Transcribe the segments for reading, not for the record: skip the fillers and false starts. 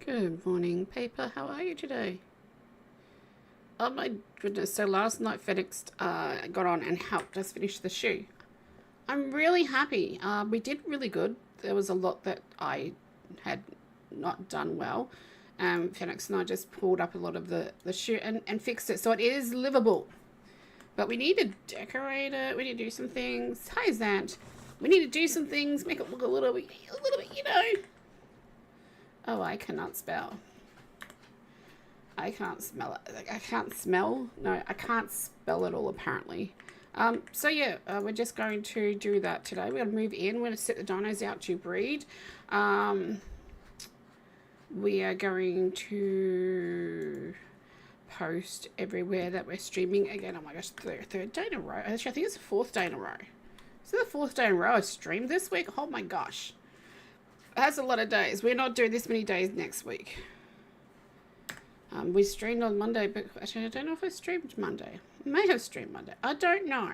Good morning, paper. How are you today? Oh my goodness. So last night FedEx got on and helped us finish the shoe. I'm really happy. We did really good. There was a lot that I had not done well. FedEx and I just pulled up a lot of the shoe and fixed it. So it is livable. But we need to decorate it. We need to do some things. Hi, Zant. We need to do some things, make it look a little bit, Oh, I cannot spell. I can't smell it. Like, I can't smell. No, I can't spell it all apparently. So yeah, we're just going to do that today. We're going to move in. We're going to set the dinos out to breed. We are going to post everywhere that we're streaming again. Oh my gosh, third day in a row. Actually, I think it's the fourth day in a row. Is it the fourth day in a row I streamed this week? Oh my gosh. That's a lot of days. We're not doing this many days next week. We streamed on Monday, but actually I don't know if I streamed Monday. I may have streamed Monday. I don't know.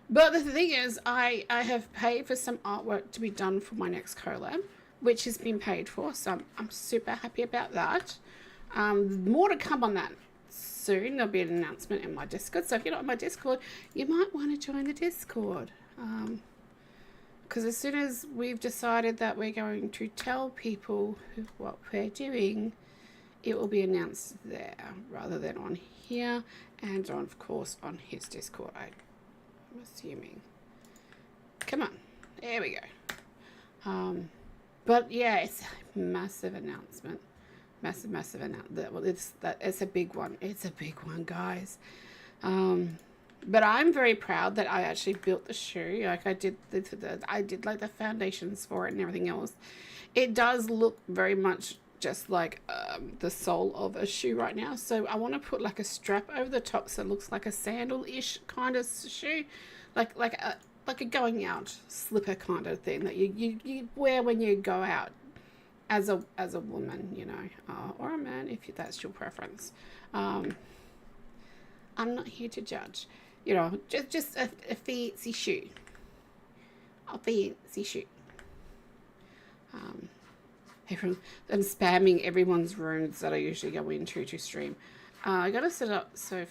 But the thing is, I have paid for some artwork to be done for my next collab, which has been paid for, so I'm super happy about that. More to come on that soon. There'll be an announcement in my Discord, so if you're not on my Discord, you might want to join the Discord. Because as soon as we've decided that we're going to tell people what we're doing, it will be announced there rather than on here and on, of course, on his Discord, I'm assuming. Come on, there we go. But yeah, it's a massive announcement. Massive announcement. Well, it's a big one. It's a big one, guys. But I'm very proud that I actually built the shoe. Like I did like the foundations for it and everything else. It does look very much just like the sole of a shoe right now. So I want to put like a strap over the top so it looks like a sandal-ish kind of shoe, like a going out slipper kind of thing that you wear when you go out as a woman, you know, or a man if that's your preference. I'm not here to judge. You know, just a fancy shoe. A fancy shoe. I'm spamming everyone's rooms that I usually go into to stream. I gotta set up so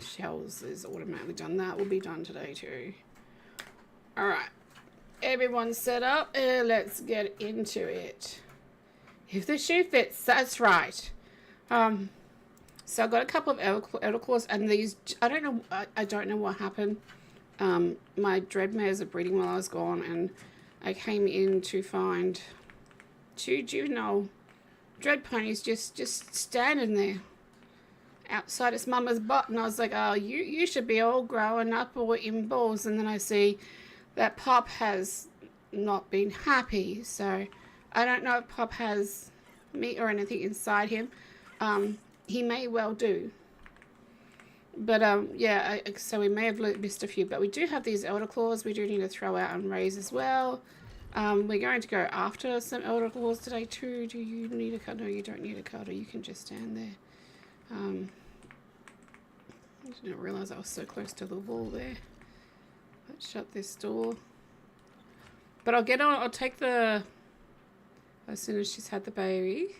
shells is automatically done. That will be done today too. Alright. Everyone's set up. Let's get into it. If the shoe fits, that's right. So I've got a couple of Arkules, and these, I don't know what happened. My dreadmares are breeding while I was gone, and I came in to find two juvenile dread ponies just standing there outside its mama's butt, and I was like, oh, you should be all growing up or in balls. And then I see that Pop has not been happy, so I don't know if Pop has meat or anything inside him. He may well do. But yeah, so we may have missed a few, but we do have these elder claws we do need to throw out and raise as well. We're going to go after some elder claws today too. Do you need a cuddle? No, you don't need a cuddle. You can just stand there. I didn't realize I was so close to the wall there. Let's shut this door. But I'll take the, as soon as she's had the baby.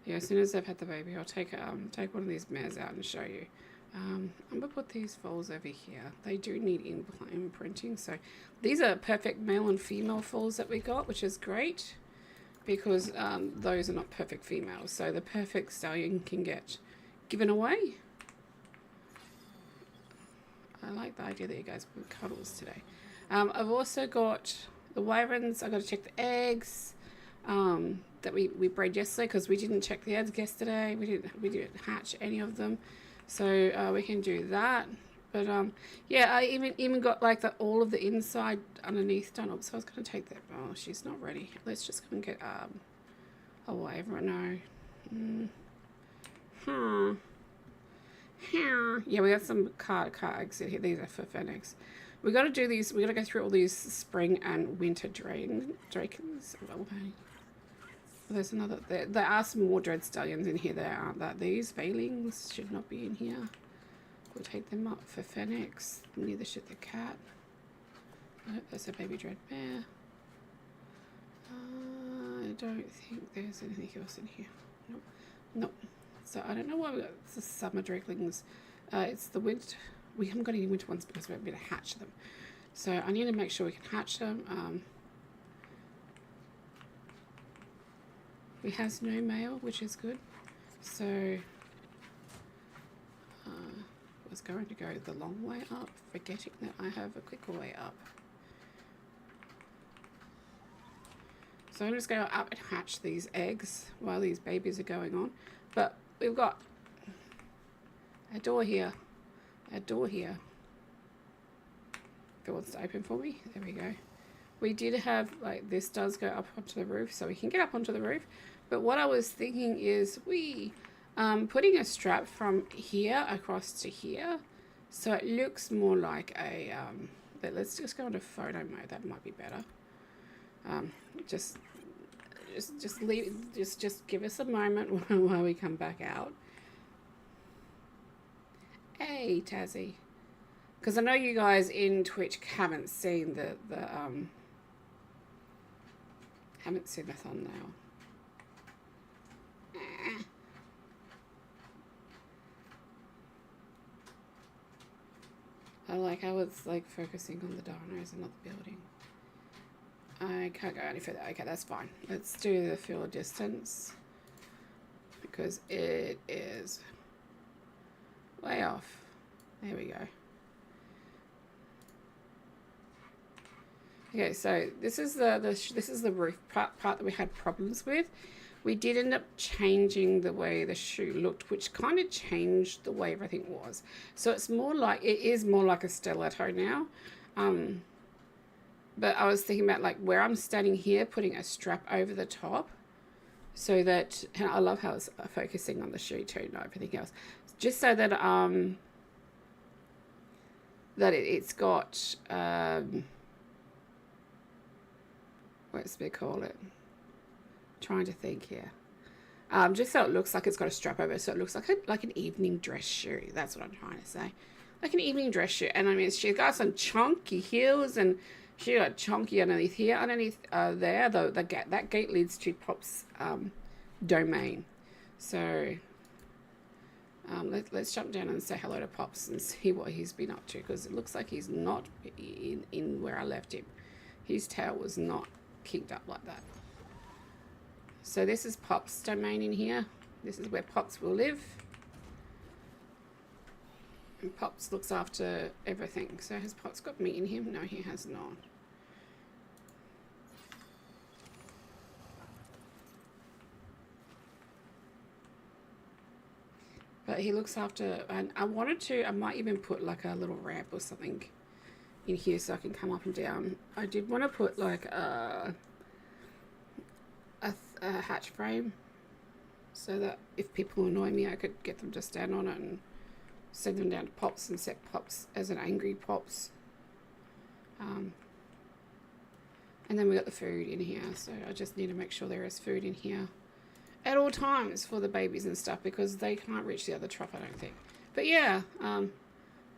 Yeah, as soon as I've had the baby, I'll take one of these mares out and show you. I'm going to put these foals over here. They do need imprinting, so these are perfect male and female foals that we got, which is great because those are not perfect females, so the perfect stallion can get given away. I like the idea that you guys put cuddles today. I've also got the wyverns. I've got to check the eggs that we bred yesterday because we didn't check the eggs yesterday. We didn't hatch any of them, so we can do that. But yeah, I even got like all of the inside underneath done up. So I was going to take that. Oh, she's not ready. Let's just go and get a wyvern. No. Yeah, we got some car eggs in here. These are for Phoenix. We got to do these. We got to go through all these spring and winter drakens. There's another. There are some more dread stallions in here. There aren't that. These veilings should not be in here. We'll take them up for Phoenix. Neither should the cat. Oh, there's a baby dread bear. don't think there's anything else in here. Nope. Nope. So I don't know why we got the summer draglings. It's the winter. We haven't got any winter ones because we're going to hatch them. So I need to make sure we can hatch them. We have no male, which is good. So I was going to go the long way up, forgetting that I have a quicker way up. So I'm just going to up and hatch these eggs while these babies are going on. But we've got a door here, a door here. If it wants to open for me, there we go. We did have, like, this does go up onto the roof, so we can get up onto the roof. But what I was thinking is putting a strap from here across to here, so it looks more like a, let's just go into photo mode, that might be better. Just give us a moment while we come back out. Hey, Tazzy. Because I know you guys in Twitch haven't seen the thumbnail. I was like focusing on the dinos and not the building. I can't go any further. Okay, that's fine. Let's do the field distance because it is way off. There we go. Okay, so this is the roof part that we had problems with. We did end up changing the way the shoe looked, which kind of changed the way everything was. So it's more like, it is more like a stiletto now. But I was thinking about like where I'm standing here, putting a strap over the top so that, and I love how it's focusing on the shoe too, not everything else. Just so that, it's got, what's we call it? Trying to think here. Just so it looks like it's got a strap over it, so it looks like an evening dress shoe. That's what I'm trying to say. Like an evening dress shoe. And I mean, she's got some chunky heels, and she got chunky underneath here. Underneath there, that gate leads to Pop's domain. So let's jump down and say hello to Pops and see what he's been up to, because it looks like he's not in where I left him. His tail was not kicked up like that. So this is Pop's domain in here. This is where Pops will live. And Pops looks after everything. So has Pops got meat in him? No, he has not. But he looks after, and I might even put like a little ramp or something in here so I can come up and down. I did want to put like a hatch frame so that if people annoy me I could get them to stand on it and send them down to Pops and set Pops as an angry Pops. And then we got the food in here, so I just need to make sure there is food in here at all times for the babies and stuff, because they can't reach the other trough, I don't think. But yeah,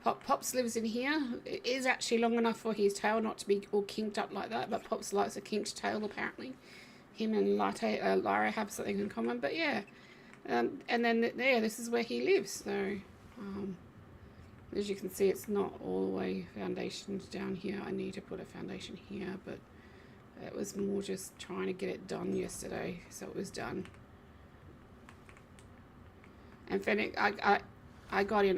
Pops lives in here. It is actually long enough for his tail not to be all kinked up like that, but Pops likes a kinked tail apparently. Him and Lyra have something in common, but yeah. And then there, this is where he lives. So as you can see, it's not all the way foundationed down here. I need to put a foundation here, but it was more just trying to get it done yesterday, so it was done. And Phoenix, I got on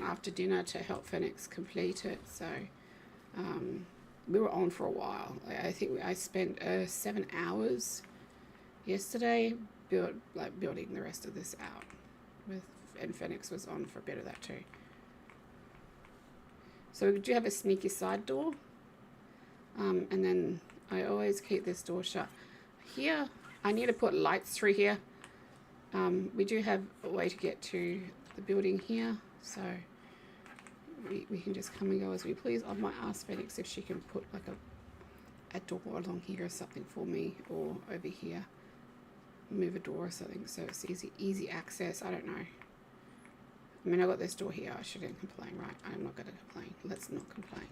after dinner to help Phoenix complete it. So we were on for a while. I think I spent 7 hours yesterday building the rest of this out. And Phoenix was on for a bit of that too. So we do have a sneaky side door. And then I always keep this door shut. Here, I need to put lights through here. We do have a way to get to the building here, so we can just come and go as we please. I might ask Phoenix if she can put like a door along here or something for me, or over here, move a door or something so it's easy access. I don't know. I mean, I got this door here. I shouldn't complain, right? I'm not going to complain. Let's not complain.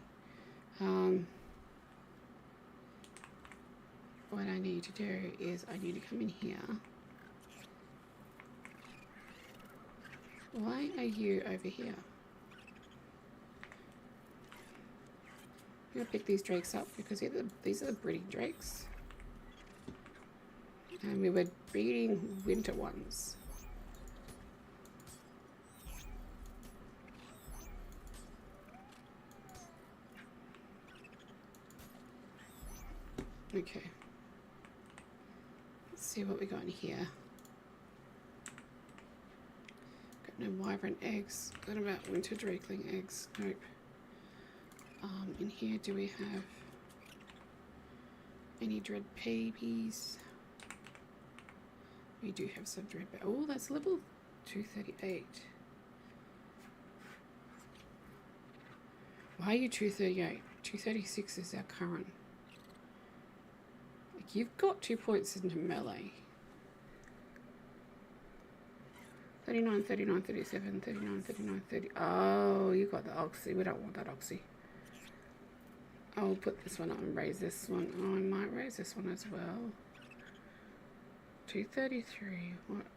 what I need to do is I need to come in here. Why are you over here? I'm going to pick these drakes up because these are the breeding drakes. And we were breeding winter ones. Okay. Let's see what we got in here. Got no wyvern eggs. What about winter drakeling eggs? Nope. In here, do we have any dread babies? We do have some dread babies. Oh, that's level 238. Why are you 238? 236 is our current. Like, you've got 2 points into melee. 39, 39, 37, 39, 39, 30. Oh, you got the oxy. We don't want that oxy. I'll put this one up and raise this one. Oh, I might raise this one as well. 233.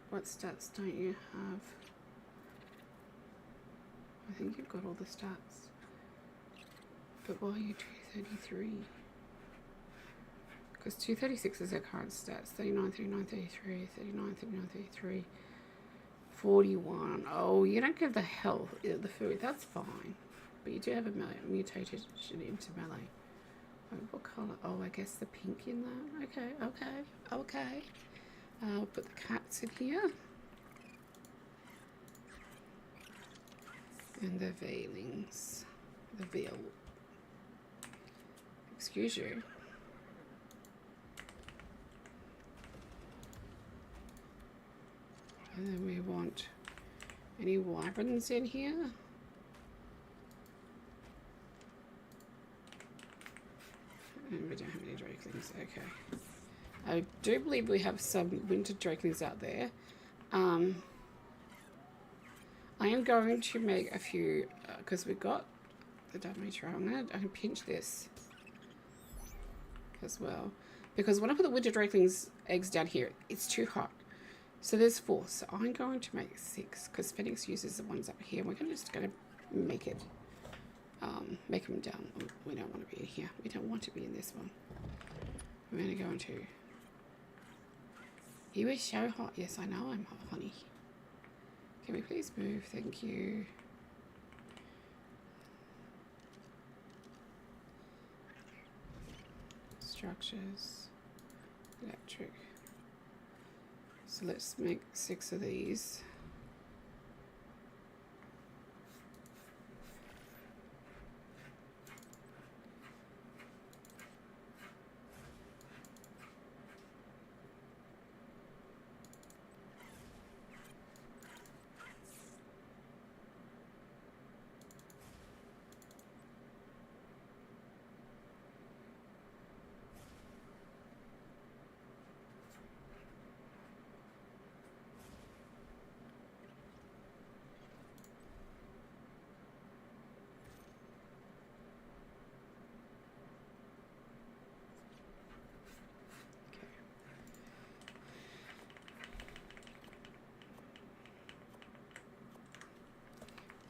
What stats don't you have? I think you've got all the stats. But why are you 233? Because 236 is our current stats. 39, 39, 33, 39, 39, 33. 41. Oh, you don't give the health, the food. That's fine. But you do have a mutation into melee. Oh, what colour? Oh, I guess the pink in that. Okay, okay, okay. I'll put the cats in here. And the veilings. The veil. Excuse you. And then we want any wyverns in here. And we don't have any drakelings. Okay. I do believe we have some winter drakelings out there. I am going to make a few because we got the damage. I'm going to pinch this as well because when I put the winter drakelings eggs down here, it's too hot. So there's 4. So I'm going to make 6 because Phoenix uses the ones up here. We're just going to make it. Make them down. We don't want to be in here. We don't want to be in this one. We're going to go into... You are so hot. Yes, I know I'm hot, honey. Can we please move? Thank you. Structures. Electric. So let's make 6 of these.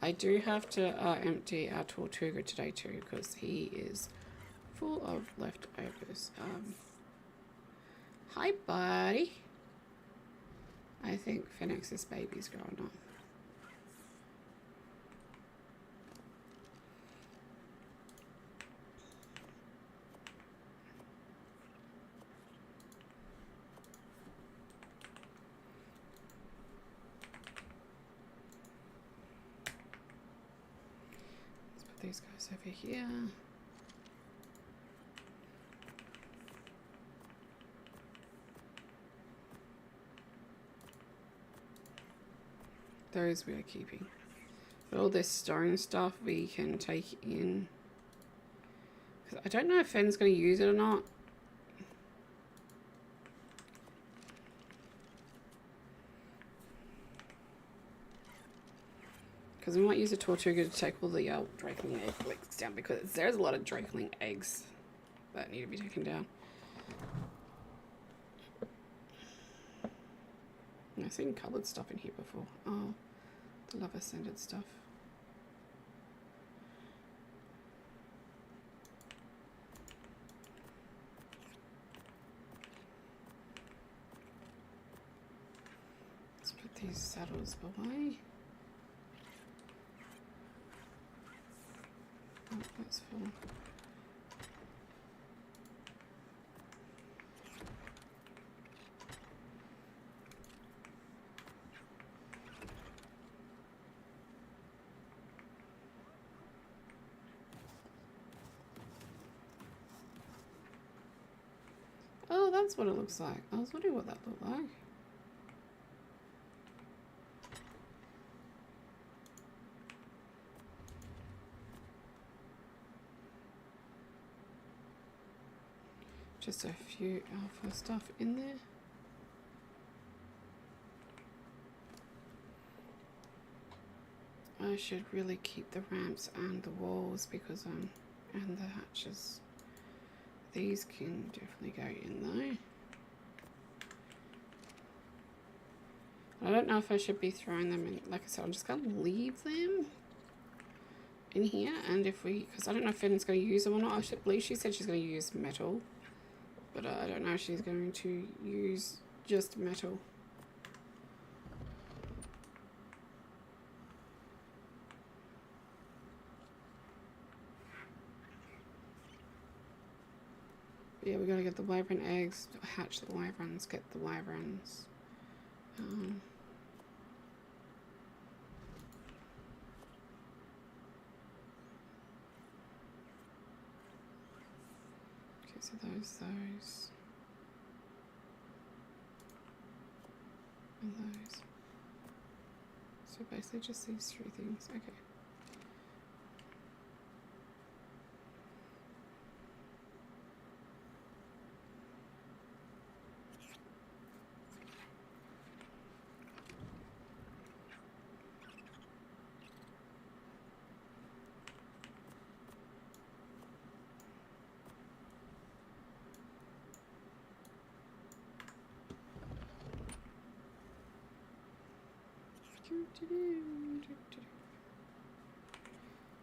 I do have to empty our Tortuga today too because he is full of leftovers. Hi, buddy. I think Phoenix's baby's growing up. These guys over here. Those we are keeping. But all this stone stuff we can take in. I don't know if Fenn's going to use it or not. Because we might use a Tortuga to take all the drakeling eggs down because there's a lot of drakeling eggs that need to be taken down. I've seen coloured stuff in here before. Oh, the love scented stuff. Let's put these saddles away. Oh, that's full. Oh, that's what it looks like. I was wondering what that looked like. Just a few alpha stuff in there. I should really keep the ramps and the walls because and the hatches. These can definitely go in though. I don't know if I should be throwing them in. Like I said, I'm just going to leave them in here. And if we, because I don't know if Fenn's going to use them or not. I believe she said she's going to use metal. But I don't know if she's going to use just metal. But yeah, we got to get the wyvern eggs, hatch the wyverns, get the wyverns. Okay, so those. And those. So basically just these three things. Okay.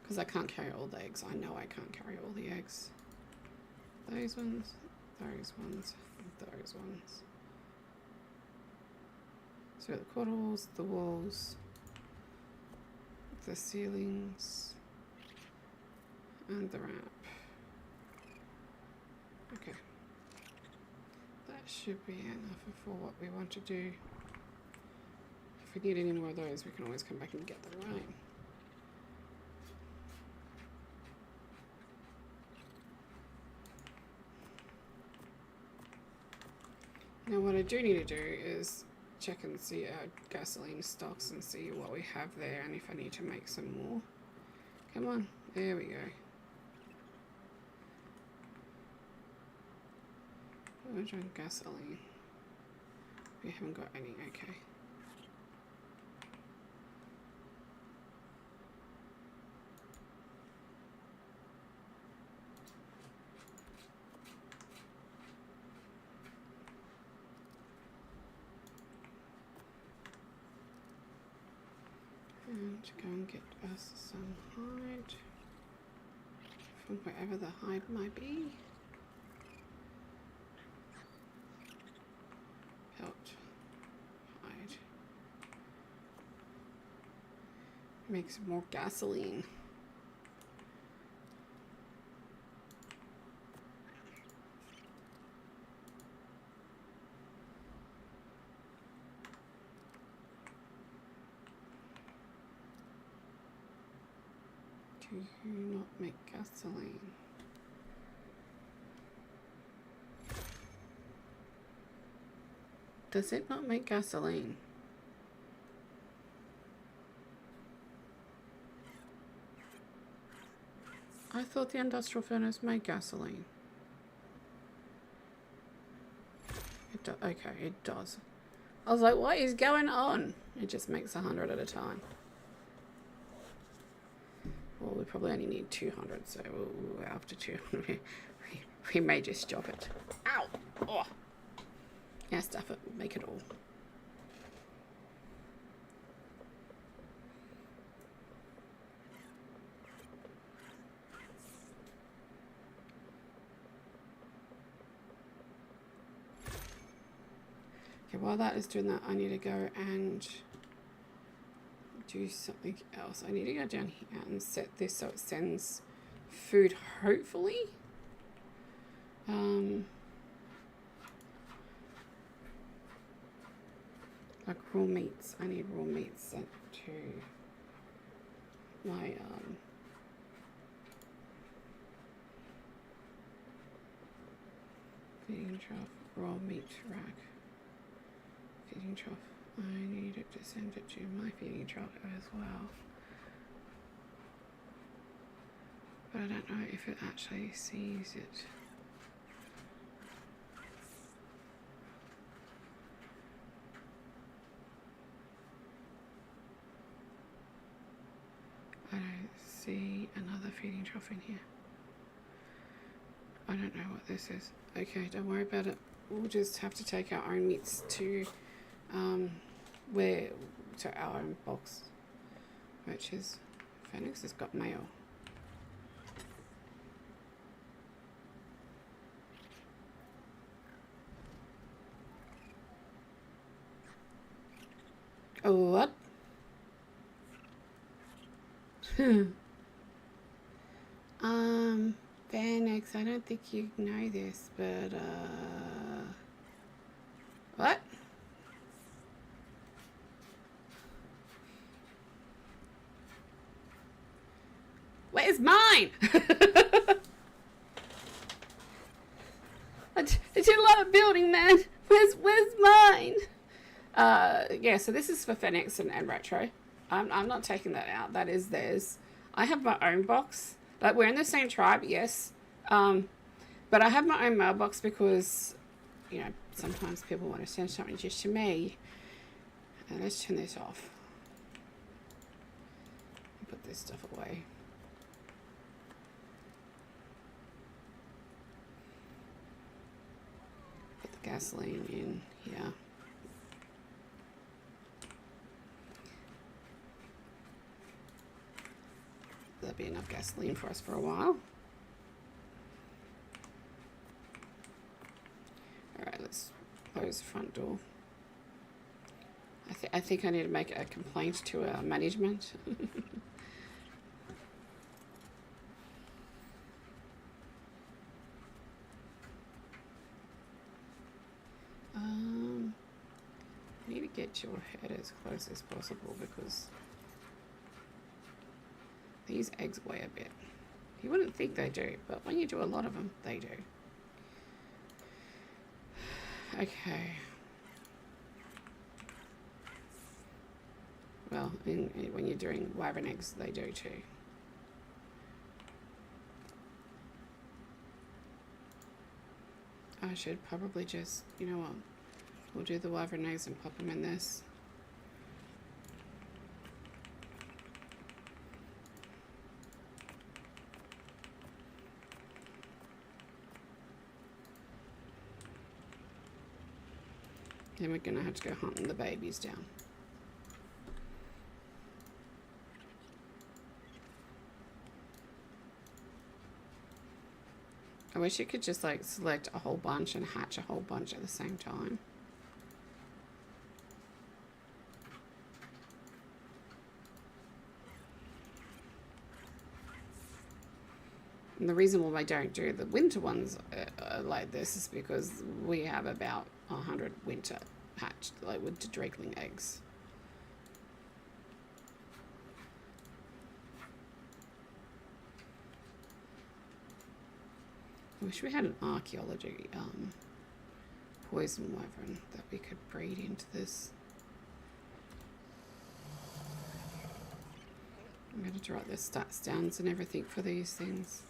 Because I can't carry all the eggs. I know I can't carry all the eggs. Those ones, those ones, those ones. So the quarter walls, the walls, the ceilings, and the ramp. Okay. That should be enough for what we want to do. If we need any more of those, we can always come back and get them, right? Now what I do need to do is check and see our gasoline stocks and see what we have there and if I need to make some more. Come on, there we go. We're doing gasoline. We haven't got any, okay. And go and get us some hide from wherever the hide might be. Pelt, hide. Make some more gasoline. Do you not make gasoline? Does it not make gasoline? I thought the industrial furnace made gasoline. It okay, it does. I was like, what is going on? It just makes 100 at a time. Well, we probably only need 200, so after 200, we may just stop it. Ow! Oh! Yeah, stuff it. Make it all. Okay, while that is doing that, I need to go and do something else. I need to go down here and set this so it sends food, hopefully. Like raw meats. I need raw meats sent to my feeding trough, raw meat rack. Feeding trough. I need it to send it to my feeding trough as well. But I don't know if it actually sees it. I don't see another feeding trough in here. I don't know what this is. Okay, don't worry about it. We'll just have to take our own meats to to our own box, which is Phoenix has got mail. Oh, what? Phoenix, I don't think you know this, but what? Where's mine? I did a lot of building, man. Where's mine? Yeah, so this is for Phoenix and Retro. I'm not taking that out. That is theirs. I have my own box. Like, we're in the same tribe, yes. But I have my own mailbox because, you know, sometimes people want to send something just to me. And let's turn this off. Put this stuff away. Put the gasoline in here. There'll be enough gasoline for us for a while. Alright, let's close the front door. I think I need to make a complaint to management. I need to get your head as close as possible because these eggs weigh a bit. You wouldn't think they do, but when you do a lot of them, they do. Okay. Well, when you're doing wyvern eggs, they do too. I should probably just, you know what, we'll do the wyvern eggs and pop them in this. Then we're going to have to go hunting the babies down. I wish you could just like select a whole bunch and hatch a whole bunch at the same time. And the reason why I don't do the winter ones like this is because we have about 100 winter hatched, like winter drakeling eggs. I wish we had an archaeology poison wyvern that we could breed into this. I'm going to write the stats down and everything for these things.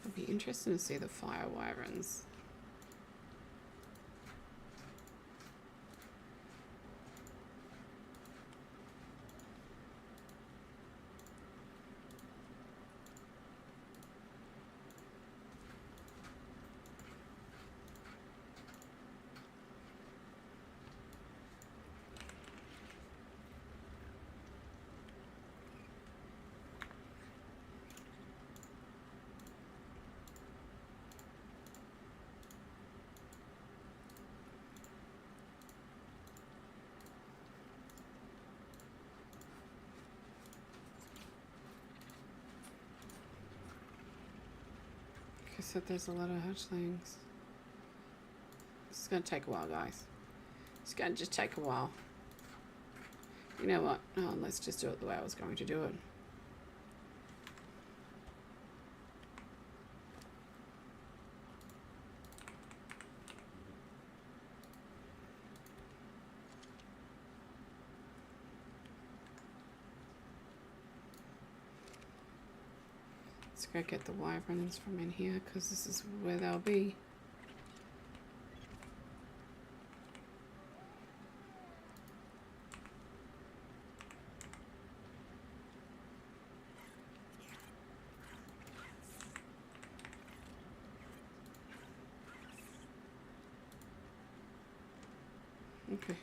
It'll be interesting to see the fire wyverns. said there's a lot of hatchlings. This is going to take a while, guys. It's going to just take a while. You know what? Oh, let's just do it the way I was going to do it. Let's go get the wyverns from in here, because this is where they'll be. Okay.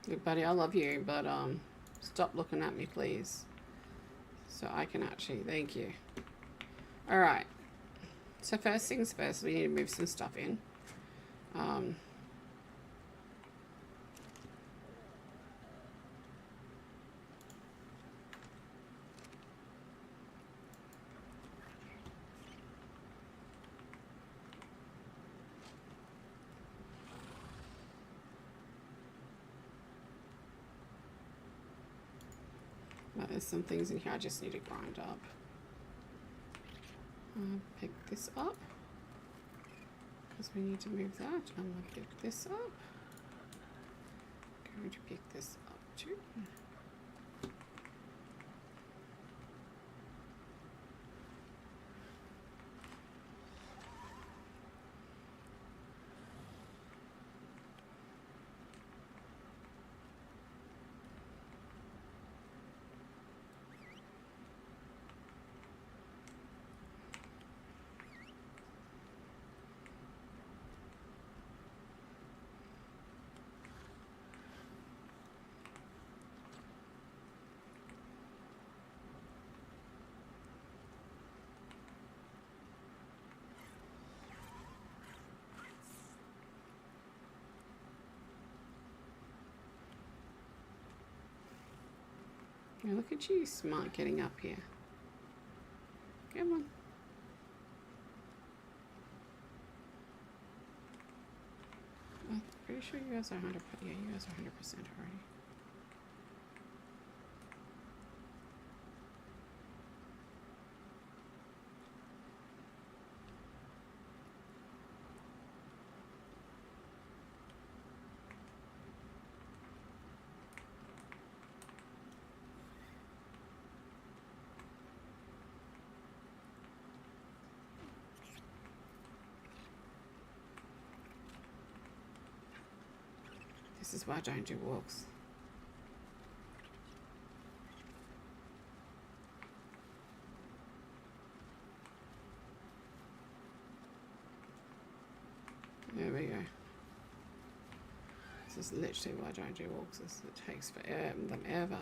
Look, buddy, I love you, but stop looking at me, please. So I can actually, thank you. Alright. So first things first, we need to move some stuff in. There's some things in here I just need to grind up. Pick this up, because we need to move that. I'm going to pick this up. Going to pick this up too. Now look at you, smart, getting up here. Come on. I'm pretty sure you guys are 100%. Yeah, you guys are 100% already. This is why I don't do walks. There we go. This is literally why I don't do walks. It takes for them ever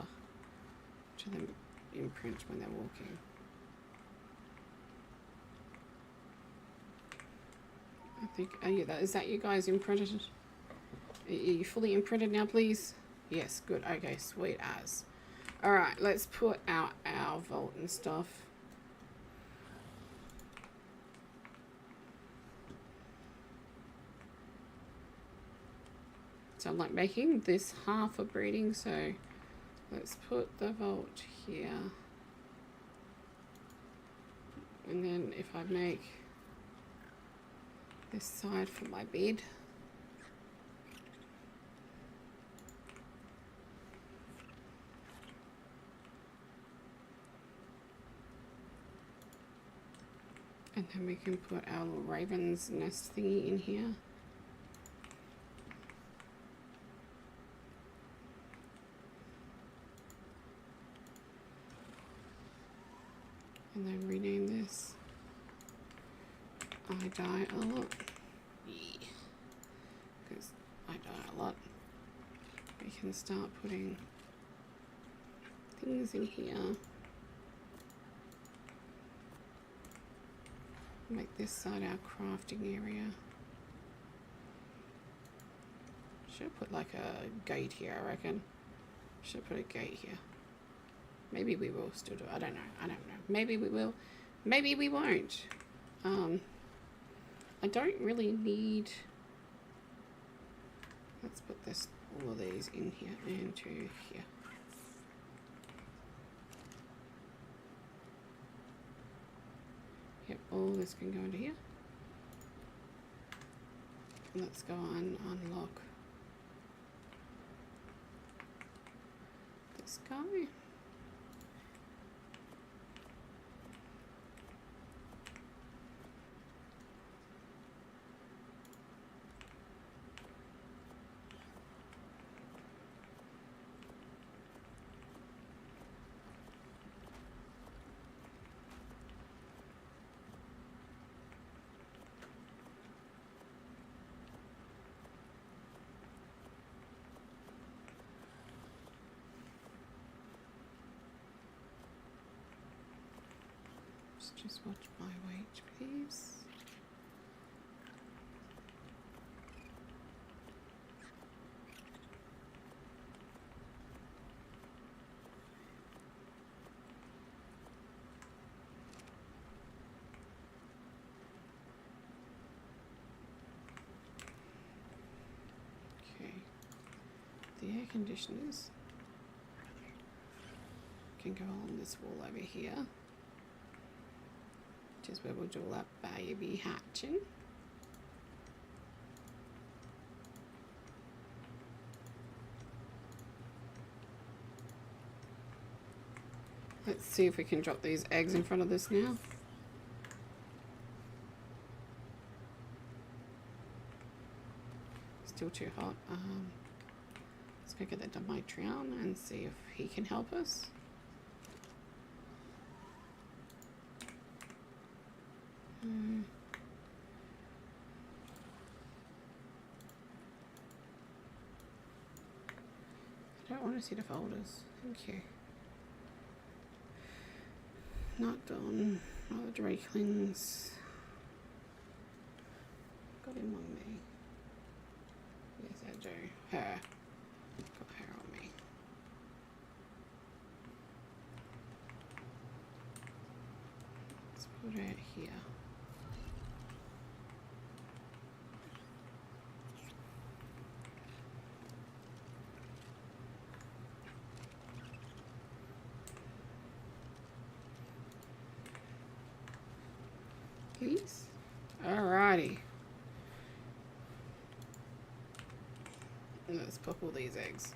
to them imprint when they're walking. I think, oh yeah, is that you guys imprinted? Are you fully imprinted now, please? Yes, good. Okay, sweet as. Alright, let's put out our vault and stuff. So I'm like making this half a breeding, so let's put the vault here. And then if I make this side for my bed. And then we can put our little raven's nest thingy in here. And then rename this I die a lot. Yeah. Because I die a lot. We can start putting things in here. Make this side our crafting area. Should put like a gate here, I reckon. Should put a gate here. Maybe we will still do it. I don't know. Maybe we will. Maybe we won't. I don't really need... Let's put this, all of these in here, into here. Yep, all this can go into here. Let's go and unlock this guy. Just watch my weight, please. Okay. The air conditioners can go on this wall over here. Is where we'll do all that baby hatching. Let's see if we can drop these eggs in front of this now. Still too hot. Let's go get the Demetrion and see if he can help us. I don't want to see the folders. Thank you. Not done. Not the Drakelings. Got him on me. Yes, I do. Her. Got her on me. Let's put her here. Please. Alrighty. Let's pop all these eggs.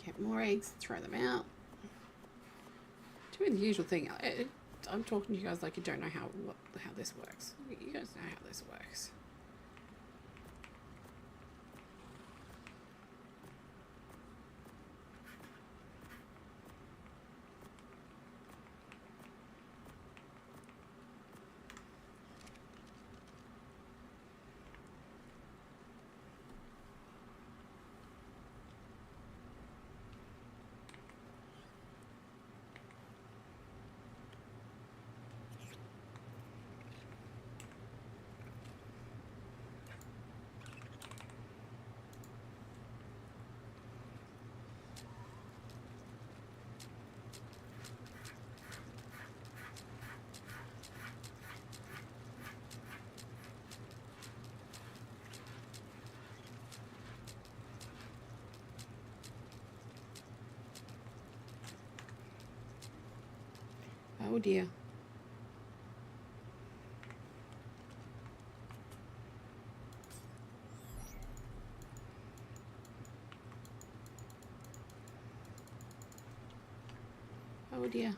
Get more eggs, throw them out. Doing the usual thing. I'm talking to you guys like you don't know how this works. You guys know how this works. Oh dear. Oh dear.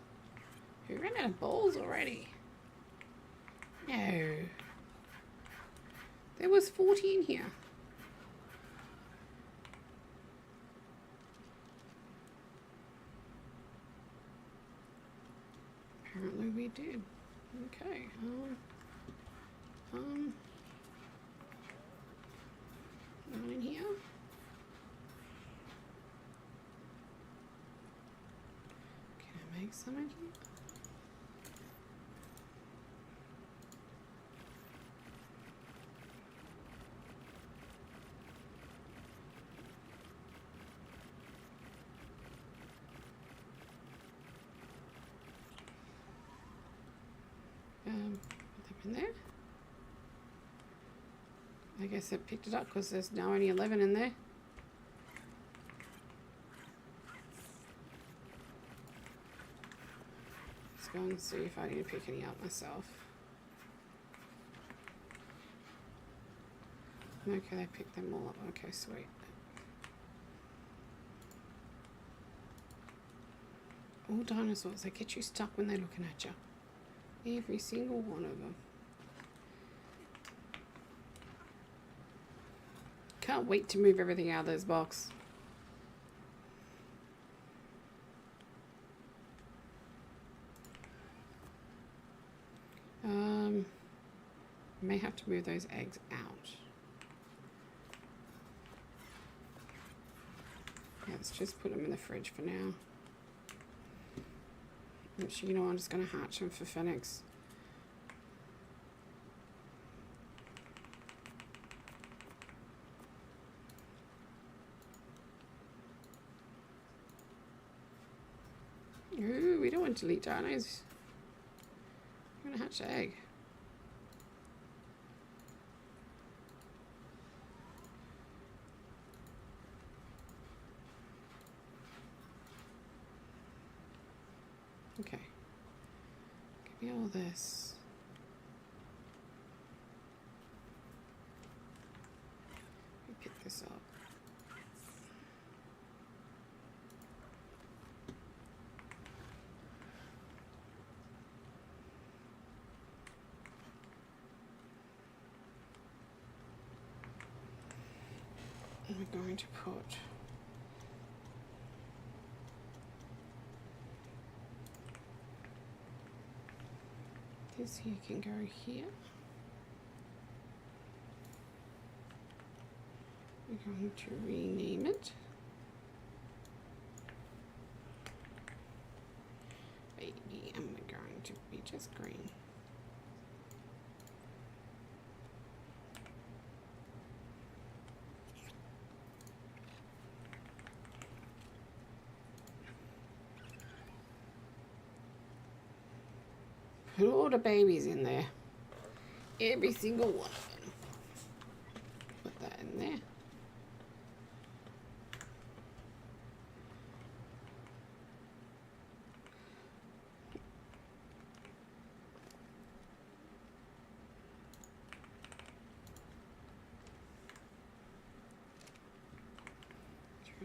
We ran out of balls already. No. There was 40 in here. Apparently we did. Okay. Not in here. Can I make some in here? Put them in there. I guess it picked it up because there's now only 11 in there. Let's go and see if I need to pick any up myself. Okay, they picked them all up. Okay, sweet. All dinosaurs, they get you stuck when they're looking at you. Every single one of them. Can't wait to move everything out of this box. May have to move those eggs out. Yeah, let's just put them in the fridge for now. Actually, you know what, I'm just going to hatch them for Phoenix. Ooh, we don't want to delete dinos. I'm going to hatch an egg. Okay. Give me all this. Let me pick this up. And we're going to put this here can go here. We're going to rename it. Baby, and we're going to be just green. Put all the babies in there. Every single one of them. Put that in there.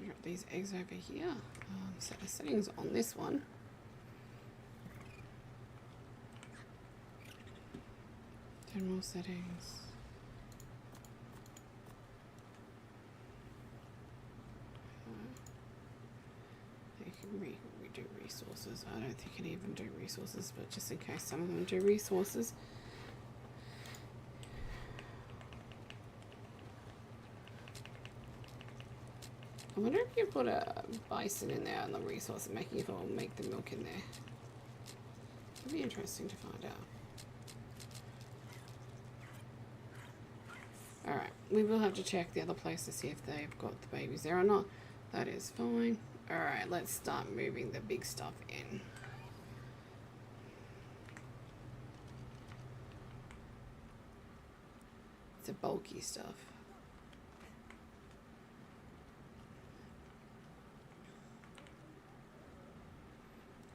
Drop these eggs over here. Set the settings on this one. General settings. You can redo resources. I don't think you can even do resources, but just in case some of them do resources. I wonder if you put a bison in there on the resource and make the milk in there. It'd be interesting to find out. Alright, we will have to check the other place to see if they've got the babies there or not. That is fine. Alright, let's start moving the big stuff in. It's the bulky stuff.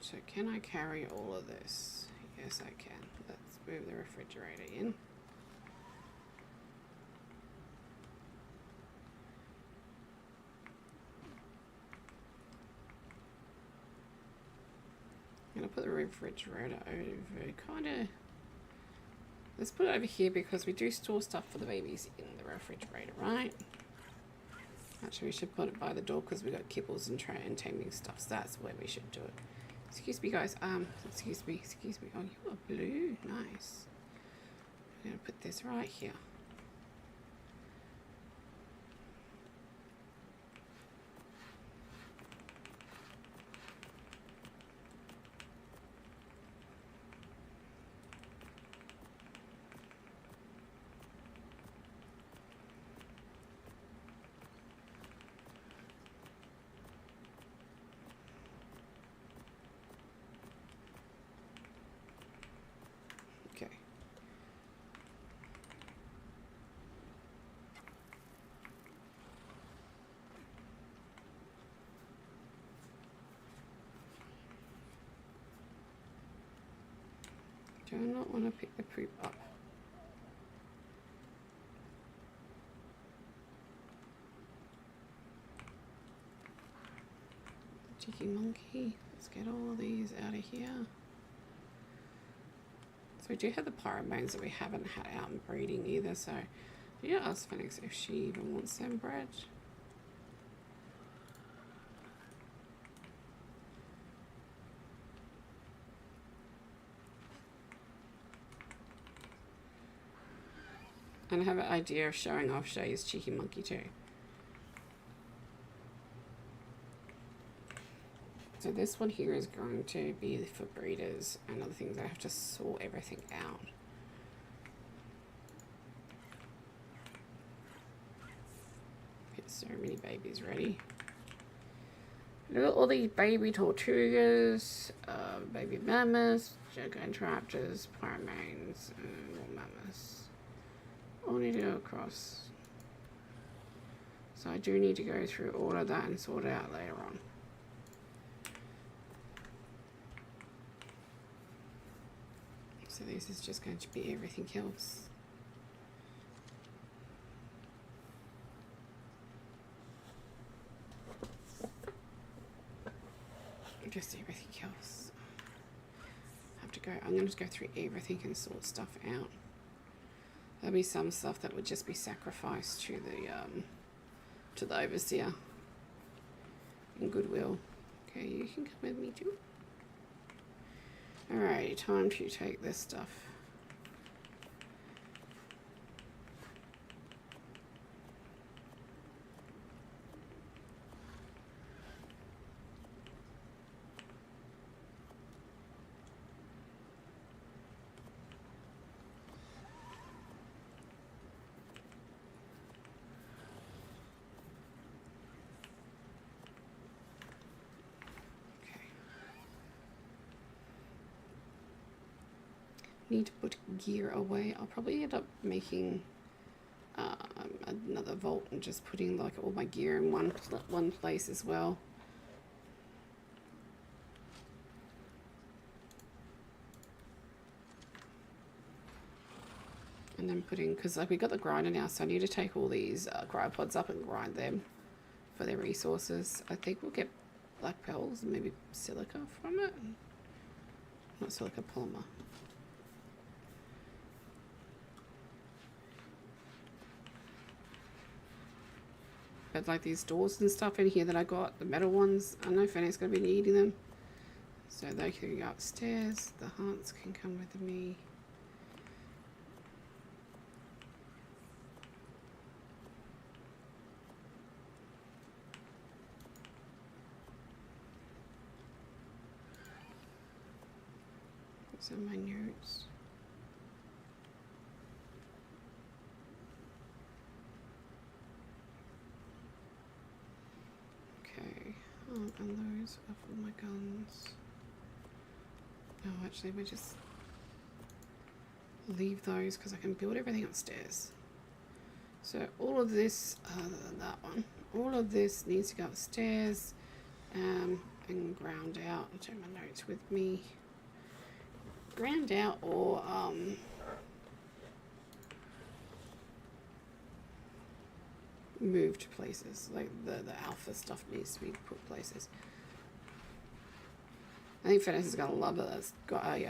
So can I carry all of this? Yes, I can. Let's move the refrigerator in. I'm going to put the refrigerator over kind of... Let's put it over here because we do store stuff for the babies in the refrigerator, right? Actually, we should put it by the door because we got kibbles and tray and taming stuff, so that's where we should do it. Excuse me, guys. Excuse me. Oh, you are blue. Nice. I'm going to put this right here. Okay. Do not want to pick the poop up. Cheeky monkey. Let's get all of these out of here. So we do have the pirate bones that we haven't had out and breeding either, so yeah, ask Phoenix if she even wants them bred. And I have an idea of showing off Shay's cheeky monkey too. So this one here is going to be for breeders and other things. I have to sort everything out. Get so many babies ready. Look at all these baby tortugas, baby mammoths, gigantic raptors, pyramanes, and more mammoths. All need to go across. So I do need to go through all of that and sort it out later on. So this is just going to be everything else. Just everything else. I have to go. I'm going to go through everything and sort stuff out. There'll be some stuff that would just be sacrificed to the overseer in goodwill. Okay, you can come with me too. Alrighty, time to take this stuff. Need to put gear away. I'll probably end up making another vault and just putting like all my gear in one place as well. And then putting, because like we got the grinder now, so I need to take all these cryopods up and grind them for their resources. I think we'll get black pearls and maybe silica from it. Not silica, polymer. But like these doors and stuff in here that I got, the metal ones, I know Fanny's going to be needing them. So they can go upstairs. The hunts can come with me. Those are my notes. And those are for my guns. Oh, actually, we just leave those because I can build everything upstairs. So all of this, other than that one, all of this needs to go upstairs. And ground out. I'll take my notes with me. Ground out or moved places. Like the alpha stuff needs to be put places. I think Vanessa's gonna love it. It's got a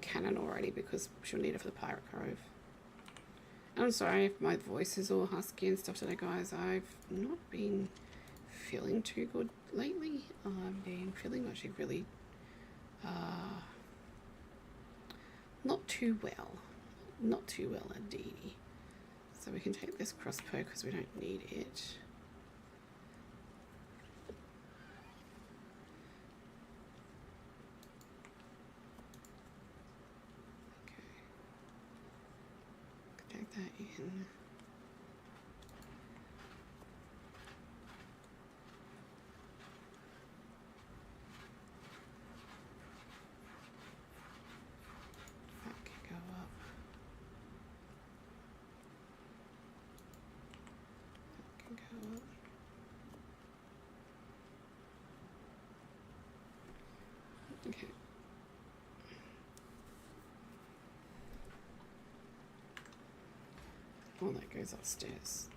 cannon already because she'll need it for the Pirate Cove. I'm sorry if my voice is all husky and stuff today, guys. I've not been feeling too good lately. I've been feeling actually really not too well. Not too well indeed. So we can take this crossbow because we don't need it. Okay. Take that in. Okay. All that goes upstairs.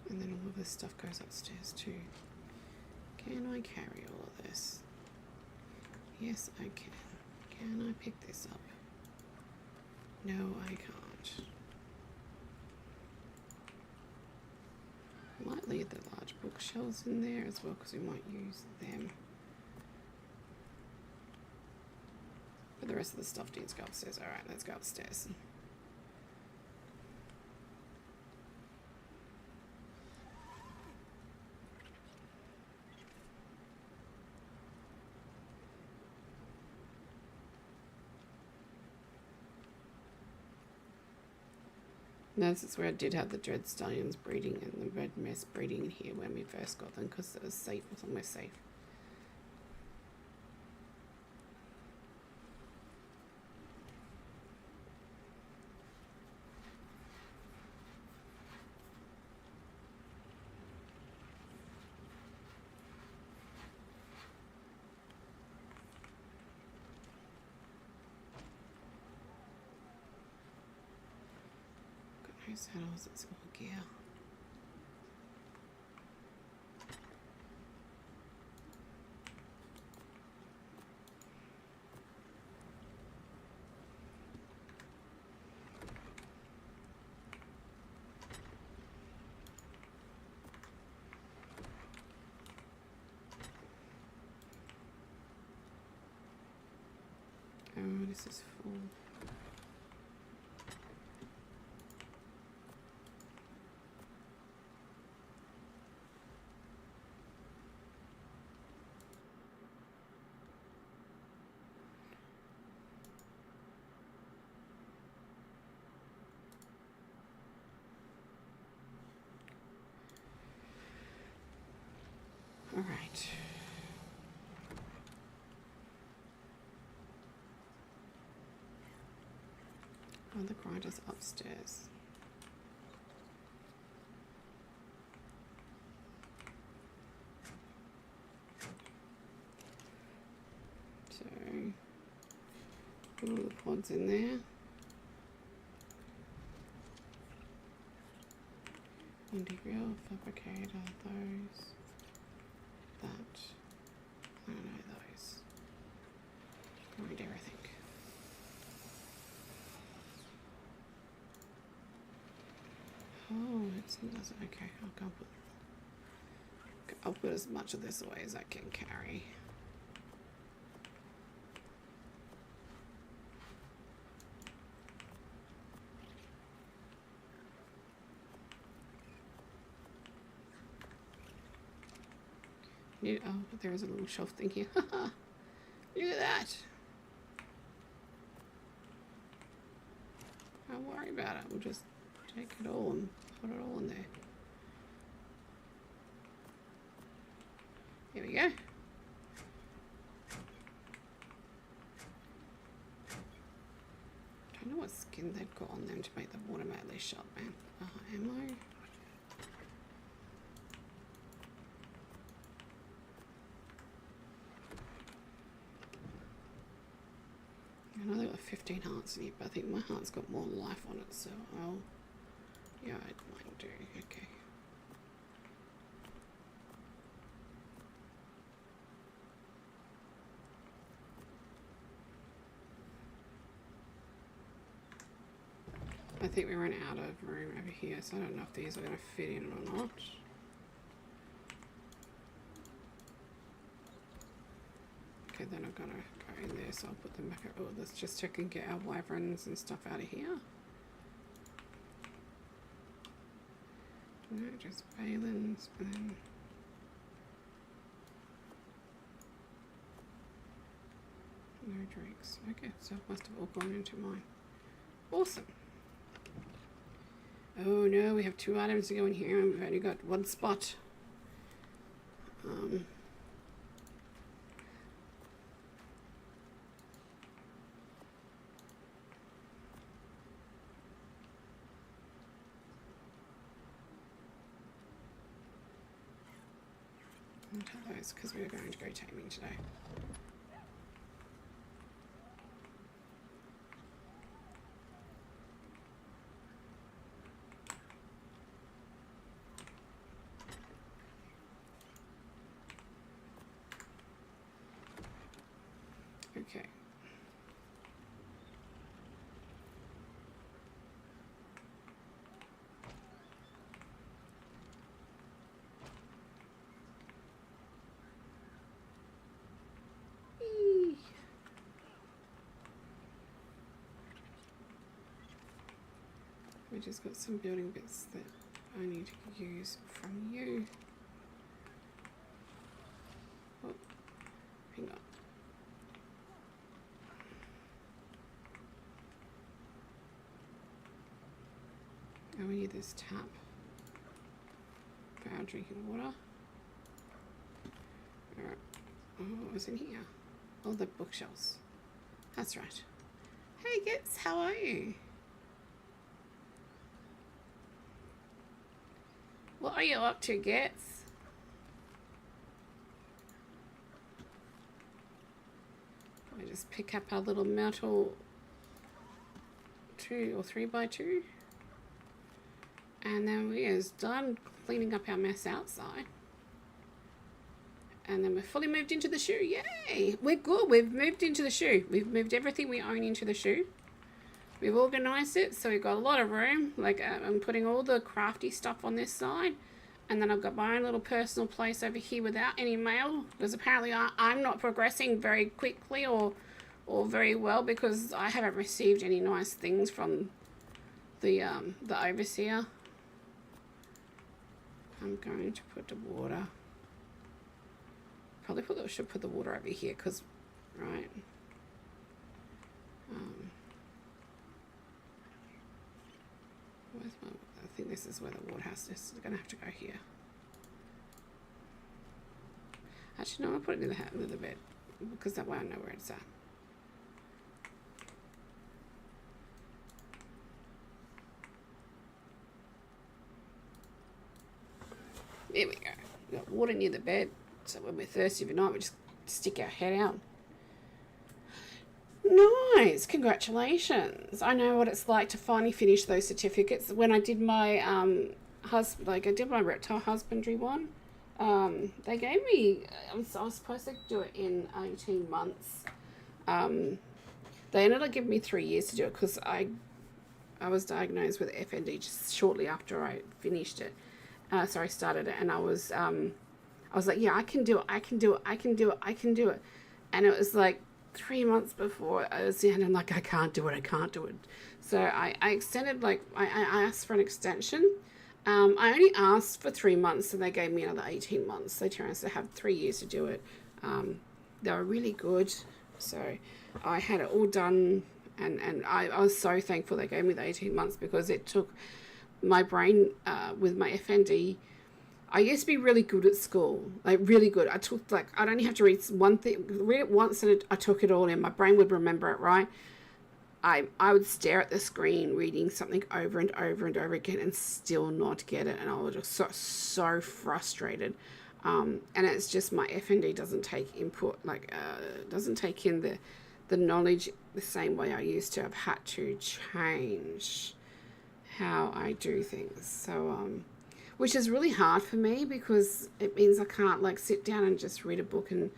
And then all of this stuff goes upstairs too. Can I carry all of this? Yes, I can. Can I pick this up? No, I can't. I might leave the large bookshelves in there as well because we might use them. But the rest of the stuff needs to go upstairs. Alright, let's go upstairs. Now this is where I did have the dread stallions breeding and the red mess breeding in here when we first got them because it was safe, it was almost safe. Saddles, it's all gear. Oh, this is full. All right. Oh, the grinder's upstairs. So, put all the pods in there. Integral, fabricator, those. That. I don't know those. Read everything. Oh, it's okay. I'll put as much of this away as I can carry. Oh, there is a little shelf thing here. Look at that. Don't worry about it. We'll just take it all and put it all in there. Here we go. I know what skin they've got on them to make them automatically shut, man. Ammo. I know they've got 15 hearts in here, but I think my heart's got more life on it, so I'll... Yeah, it might do. Okay. I think we ran out of room over here, so I don't know if these are going to fit in or not. Okay, they're not going to go in there, so I'll put them back. Oh, let's just check and get our wyverns and stuff out of here. No, just Balins and then... No drakes. Okay, so it must have all gone into mine. Awesome. Oh no, we have 2 items to go in here and we've only got 1 spot. I'll tell those because we are going to go taming today. Okay. We just got some building bits that I need to use from you. Oh, hang on. Oh, we need this tap for our drinking water. Alright. Oh, what was in here? Oh, the bookshelves. That's right. Hey, Gits, how are you? What are you up to, Gits? We just pick up our little metal 2 or 3x2. And then we is done cleaning up our mess outside. And then we're fully moved into the shoe. Yay! We're good. We've moved into the shoe. We've moved everything we own into the shoe. We've organized it, so we've got a lot of room. Like, I'm putting all the crafty stuff on this side. And then I've got my own little personal place over here without any mail. Because apparently I'm not progressing very quickly or very well because I haven't received any nice things from the overseer. I'm going to put the water. Probably should put the water over here because, right. Where's my, I think this is where the water house is. It's going to have to go here. Actually, no, I'll put it in the bed because that way I know where it's at. There we go. We've got water near the bed, so when we're thirsty at night, we just stick our head out. Nice, congratulations. I know what it's like to finally finish those certificates. When I did my I did my reptile husbandry one, they gave me, I was supposed to do it in 18 months. They ended up giving me 3 years to do it because I was diagnosed with FND just shortly after I finished it. Started it, and I was like, yeah, I can do it. And it was like 3 months before I was the end, I'm like, I can't do it. So I extended, like, I asked for an extension. I only asked for 3 months, and they gave me another 18 months. They turned out to have 3 years to do it. They were really good. So I had it all done, and I was so thankful they gave me the 18 months because it took my brain with my FND. I used to be really good at school, like really good. I took, like, I'd only have to read one thing, read it once, and I took it all in. My brain would remember it, right? I would stare at the screen reading something over and over and over again and still not get it, and I was just so frustrated. And it's just my FND doesn't take input, like doesn't take in the knowledge the same way I used to. I've had to change how I do things. So which is really hard for me because it means I can't like sit down and just read a book and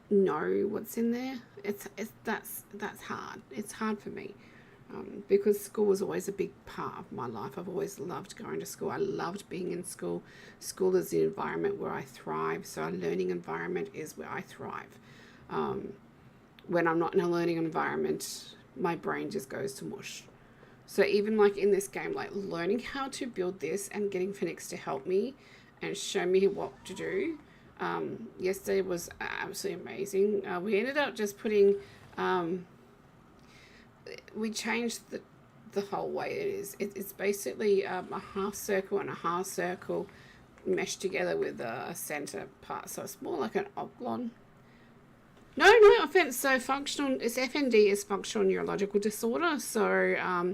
know what's in there. That's hard. It's hard for me. Because school was always a big part of my life. I've always loved going to school. I loved being in school. School is the environment where I thrive. So a learning environment is where I thrive. When I'm not in a learning environment, my brain just goes to mush. So even like in this game, like learning how to build this and getting Phoenix to help me and show me what to do. Yesterday was absolutely amazing. We ended up just putting... we changed the whole way it is. It's basically a half circle and a half circle meshed together with a center part. So it's more like an oblong. No offense. So functional, it's FND is functional neurological disorder. So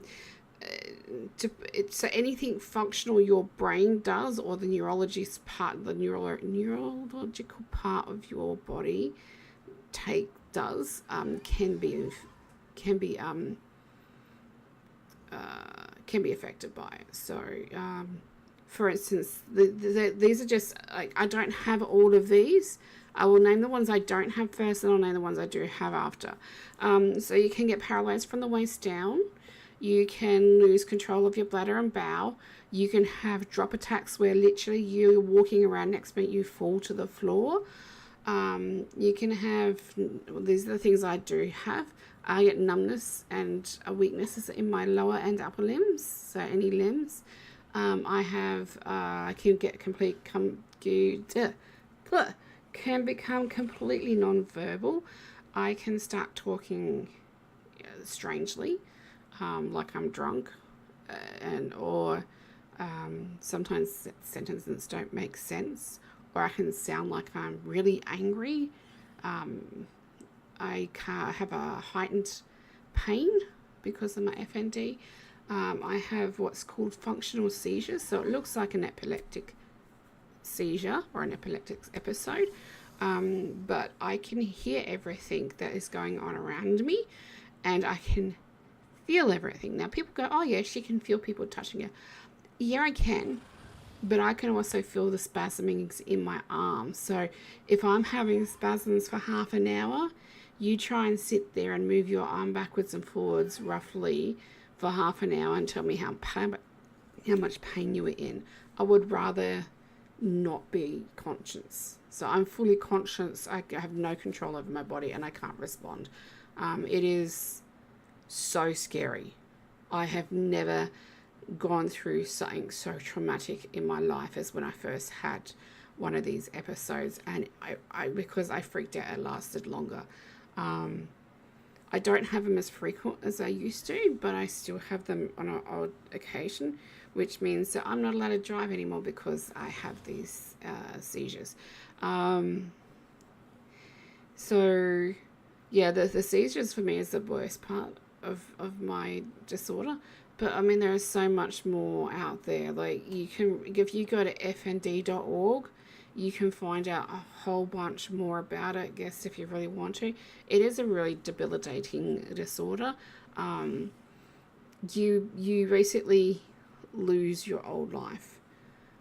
so anything functional your brain does, or the neurologist part, the neurological part of your body does, can be affected by it. So for instance, these are just like, I don't have all of these. I will name the ones I don't have first, and I'll name the ones I do have after. So you can get paralyzed from the waist down. You can lose control of your bladder and bowel. You can have drop attacks where literally you're walking around, next minute you fall to the floor. You can have, these are the things I do have. I get numbness and weaknesses in my lower and upper limbs, so any limbs. I can get can become completely non-verbal. I can start talking strangely, like I'm drunk, or sometimes sentences don't make sense, or I can sound like I'm really angry. I have a heightened pain because of my FND. I have what's called functional seizures, so it looks like an epileptic seizure or an epileptic episode, but I can hear everything that is going on around me, and I can feel everything. Now people go, oh yeah, she can feel people touching her. Yeah, I can, but I can also feel the spasmings in my arms. So if I'm having spasms for half an hour, you try and sit there and move your arm backwards and forwards roughly for half an hour and tell me how much pain you were in. I would rather not be conscious. So I'm fully conscious. I have no control over my body and I can't respond. It is so scary. I have never gone through something so traumatic in my life as when I first had one of these episodes, and I because I freaked out, it lasted longer. I don't have them as frequent as I used to, but I still have them on an odd occasion, which means that I'm not allowed to drive anymore because I have these seizures. So yeah, the seizures for me is the worst part of my disorder. But I mean, there is so much more out there. Like, you can, if you go to fnd.org, you can find out a whole bunch more about it, I guess, if you really want to. It is a really debilitating disorder. You basically lose your old life.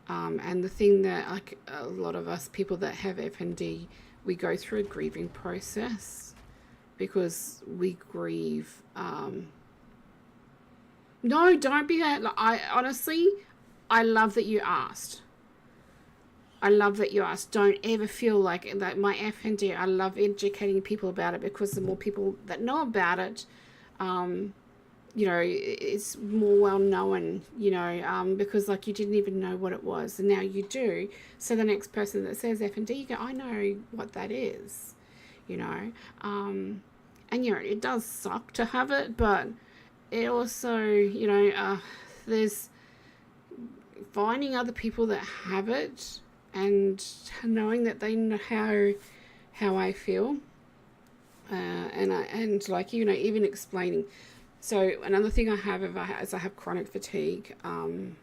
And the thing that, like, a lot of us people that have FND, we go through a grieving process because we grieve. No, don't be that. Like, I honestly, I love that you asked. I love that you asked. Don't ever feel like that. My FND, I love educating people about it, because the more people that know about it, you know, it's more well known, you know, because like you didn't even know what it was, and now you do. So the next person that says FND, you go, I know what that is, you know. And you know, it does suck to have it, but it also, you know, there's finding other people that have it and knowing that they know how I feel. And like, you know, even explaining. So another thing I have is I have chronic fatigue, and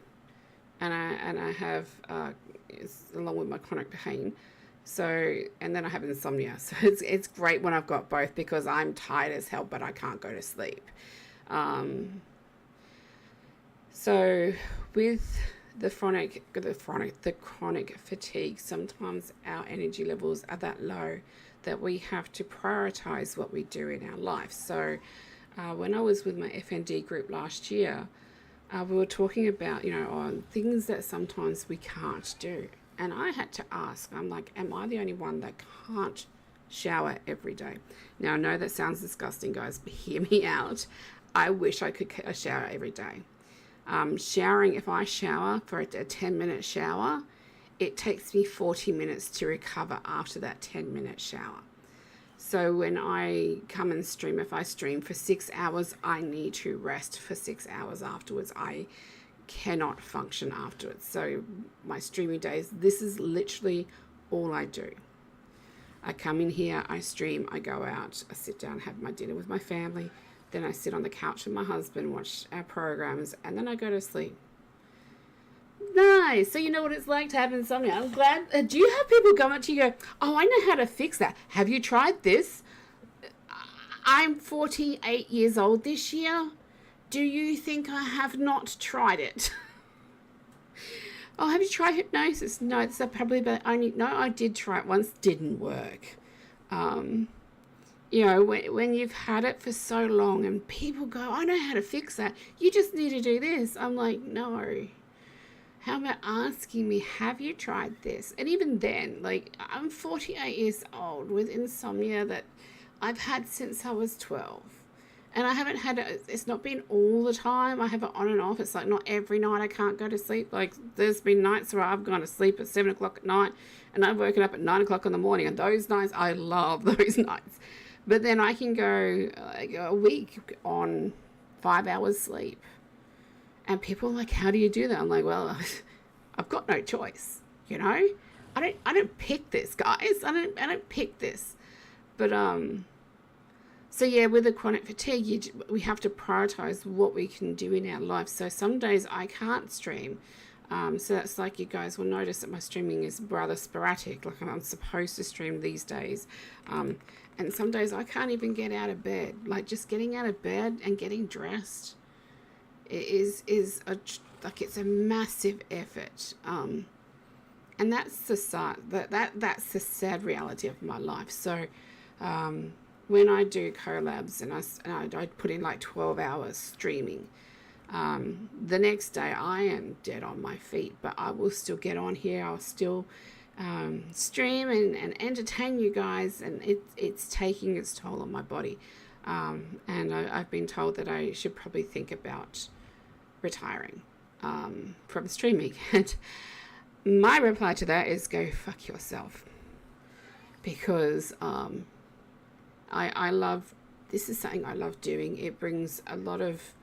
I have along with my chronic pain. So, and then I have insomnia. So it's great when I've got both, because I'm tired as hell, but I can't go to sleep. Um, so with the chronic fatigue, sometimes our energy levels are that low that we have to prioritize what we do in our life. So when I was with my FND group last year, we were talking about, you know, on things that sometimes we can't do. And I had to ask, I'm like, am I the only one that can't shower every day? Now, I know that sounds disgusting, guys, but hear me out. I wish I could shower every day. Showering, if I shower for a 10-minute shower, it takes me 40 minutes to recover after that 10-minute shower. So when I come and stream, if I stream for 6 hours, I need to rest for 6 hours afterwards. I cannot function afterwards. So my streaming days, this is literally all I do. I come in here, I stream, I go out, I sit down, have my dinner with my family, then I sit on the couch with my husband, watch our programs, and then I go to sleep. Nice. So you know what it's like to have insomnia. I'm glad. Do you have people come up to you and go, oh, I know how to fix that. Have you tried this? I'm 48 years old this year. Do you think I have not tried it? Oh, have you tried hypnosis? No, that's probably the only. No, I did try it once. Didn't work. You know, when you've had it for so long and people go, I know how to fix that. You just need to do this. I'm like, no. How about asking me, have you tried this? And even then, like, I'm 48 years old with insomnia that I've had since I was 12. And I haven't had it, it's not been all the time. I have it on and off. It's like not every night I can't go to sleep. Like, there's been nights where I've gone to sleep at 7 o'clock at night and I've woken up at 9 o'clock in the morning. And those nights, I love those nights. But then I can go like a week on 5 hours sleep. And people are like, how do you do that? I'm like, well, I've got no choice, you know? I don't pick this, guys. I don't pick this. But so yeah, with the chronic fatigue, we have to prioritize what we can do in our life. So some days I can't stream. So that's like, you guys will notice that my streaming is rather sporadic. Like, I'm supposed to stream these days. And some days I can't even get out of bed. Like, just getting out of bed and getting dressed is it's a massive effort. And that's the that's the sad reality of my life. So when I do collabs and I put in like 12 hours streaming, the next day I am dead on my feet, but I will still get on here. I'll still stream and entertain you guys, and it's taking its toll on my body. And I've been told that I should probably think about retiring from streaming. And my reply to that is, go fuck yourself. Because I love, this is something I love doing. It brings a lot of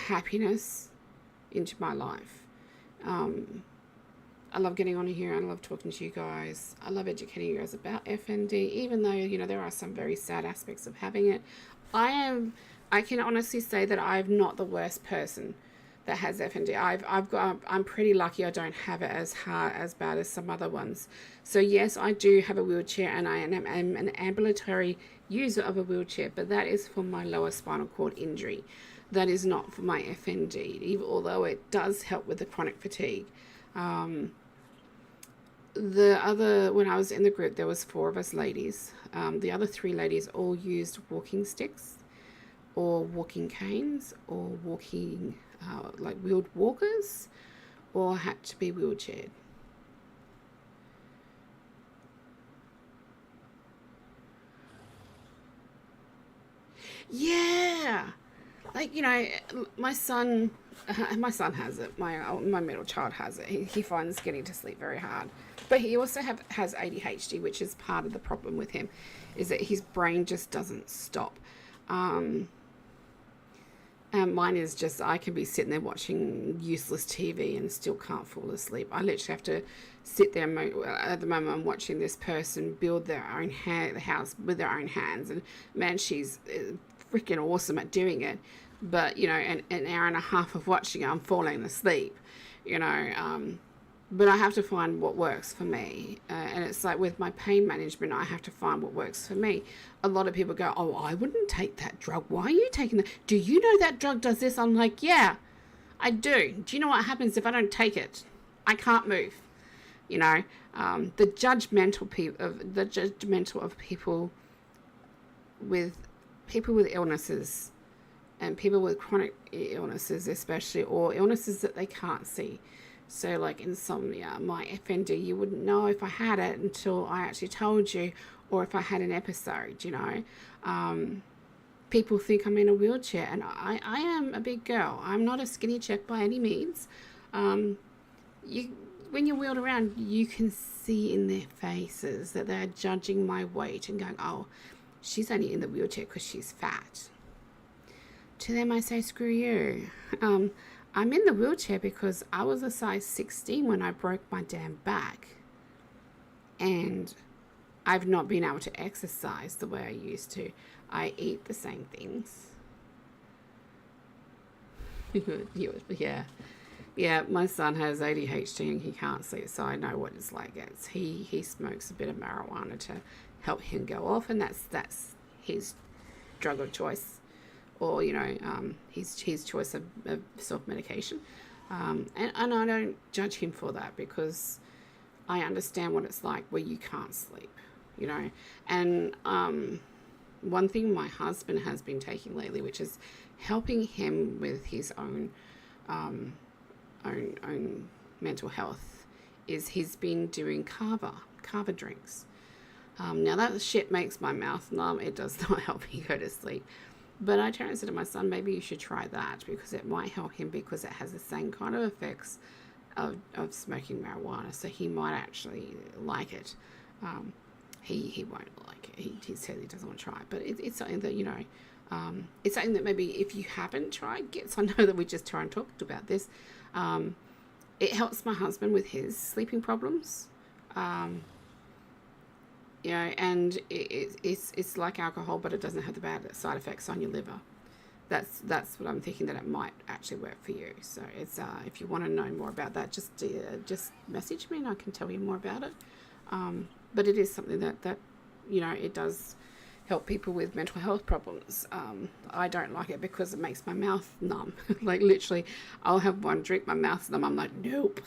happiness into my life. I love getting on here. I love talking to you guys. I love educating you guys about FND, even though, you know, there are some very sad aspects of having it. I can honestly say that I'm not the worst person that has FND. I'm pretty lucky I don't have it as bad as some other ones. So yes, I do have a wheelchair, and I am an ambulatory user of a wheelchair, but that is for my lower spinal cord injury. That is not for my FND, although it does help with the chronic fatigue. When I was in the group, there was 4 of us ladies. The other 3 ladies all used walking sticks or walking canes or walking like wheeled walkers, or had to be wheelchaired. Yeah, like, you know, my son has it. My middle child has it. He finds getting to sleep very hard, but he also has ADHD, which is part of the problem with him, is that his brain just doesn't stop. Mine is just, I can be sitting there watching useless TV and still can't fall asleep. I literally have to sit there. At the moment, I'm watching this person build their own house with their own hands. And man, she's freaking awesome at doing it. But, you know, an hour and a half of watching it, I'm falling asleep, you know. But I have to find what works for me. And it's like with my pain management, I have to find what works for me. A lot of people go, oh, I wouldn't take that drug. Why are you taking that? Do you know that drug does this? I'm like, yeah, I do. Do you know what happens if I don't take it? I can't move. You know, the judgmental of people with illnesses and people with chronic illnesses, especially, or illnesses that they can't see. So like insomnia, my FND, you wouldn't know if I had it until I actually told you, or if I had an episode, you know. People think I'm in a wheelchair, and I am a big girl. I'm not a skinny chick by any means. When you're wheeled around, you can see in their faces that they're judging my weight and going, oh, she's only in the wheelchair because she's fat. To them, I say, screw you. I'm in the wheelchair because I was a size 16 when I broke my damn back. And I've not been able to exercise the way I used to. I eat the same things. Yeah, my son has ADHD and he can't sleep, so I know what it's like. He smokes a bit of marijuana to help him go off, and that's his drug of choice. Or, you know, his choice of self-medication. And I don't judge him for that, because I understand what it's like where you can't sleep, you know. And one thing my husband has been taking lately, which is helping him with his own mental health, is he's been doing kava drinks. Now that shit makes my mouth numb. It does not help me go to sleep. But I turned and said to my son, maybe you should try that, because it might help him, because it has the same kind of effects of smoking marijuana. So he might actually like it. He won't like it. He said he doesn't want to try it. But it's something that, you know, it's something that maybe if you haven't tried, I know that we just try and talked about this. It helps my husband with his sleeping problems. You know, and it's like alcohol, but it doesn't have the bad side effects on your liver. That's what I'm thinking, that it might actually work for you. So it's if you want to know more about that, just message me and I can tell you more about it. But it is something that you know, it does help people with mental health problems. I don't like it because it makes my mouth numb. Like literally, I'll have one drink, my mouth's numb. I'm like, nope.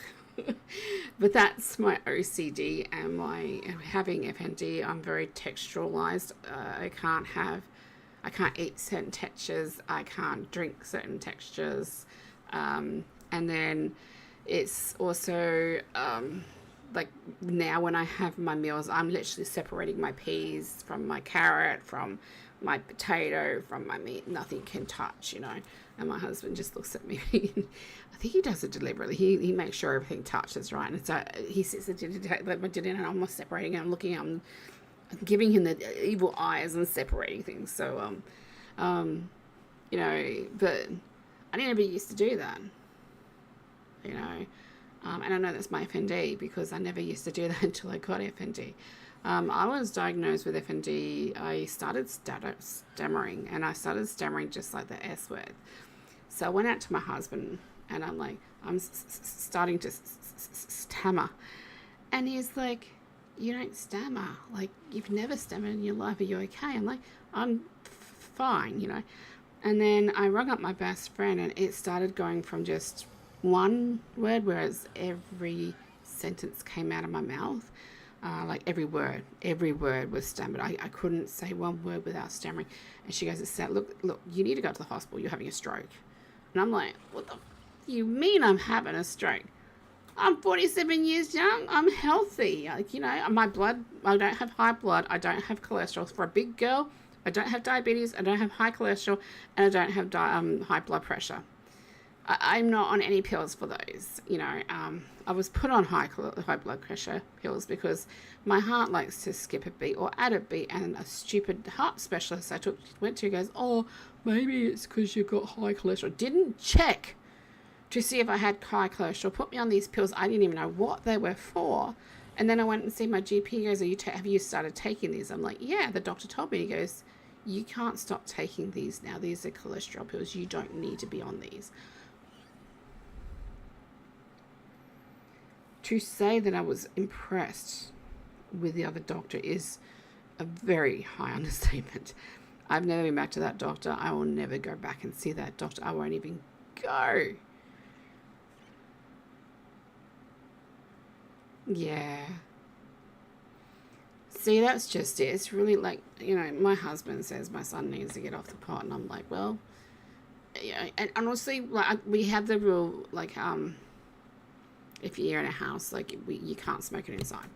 But that's my OCD and my having FND. I'm very texturalized. I can't eat certain textures. I can't drink certain textures. And then it's also like now when I have my meals, I'm literally separating my peas from my carrot, from my potato, from my meat. Nothing can touch, you know. And my husband just looks at me. I think he does it deliberately. He makes sure everything touches right. And so he sits at my dinner and I'm almost separating it. I'm looking at him, giving him the evil eyes and separating things. So, you know, but I never used to do that, you know. And I know that's my FND, because I never used to do that until I got FND. I was diagnosed with FND. I started stammering, and I started stammering just like the S word. So I went out to my husband, and I'm like, I'm starting to stammer. And he's like, you don't stammer. Like, you've never stammered in your life. Are you okay? I'm like, I'm fine, you know. And then I rung up my best friend, and it started going from just one word, whereas every sentence came out of my mouth. Like every word was stammered. I couldn't say one word without stammering. And she goes, look, you need to go to the hospital. You're having a stroke. And I'm like, what the you mean I'm having a stroke? I'm 47 years young. I'm healthy. Like, you know, my blood, I don't have high blood. I don't have cholesterol. For a big girl, I don't have diabetes. I don't have high cholesterol. And I don't have high blood pressure. I'm not on any pills for those. I was put on high blood pressure pills because my heart likes to skip a beat or add a beat, and a stupid heart specialist I went to goes, oh, maybe it's because you've got high cholesterol. Didn't check to see if I had high cholesterol. Put me on these pills. I didn't even know what they were for. And then I went and see my GP. He goes, have you started taking these? I'm like, yeah, the doctor told me. He goes, you can't stop taking these now. These are cholesterol pills. You don't need to be on these. To say that I was impressed with the other doctor is a very high understatement. I've never been back to that doctor. I will never go back and see that doctor. I won't even go. Yeah. See, that's just it. It's really like, my husband says my son needs to get off the pot, and I'm like, well, yeah. And honestly, like, we have the rule, like, if you're in a house, like, you can't smoke it inside.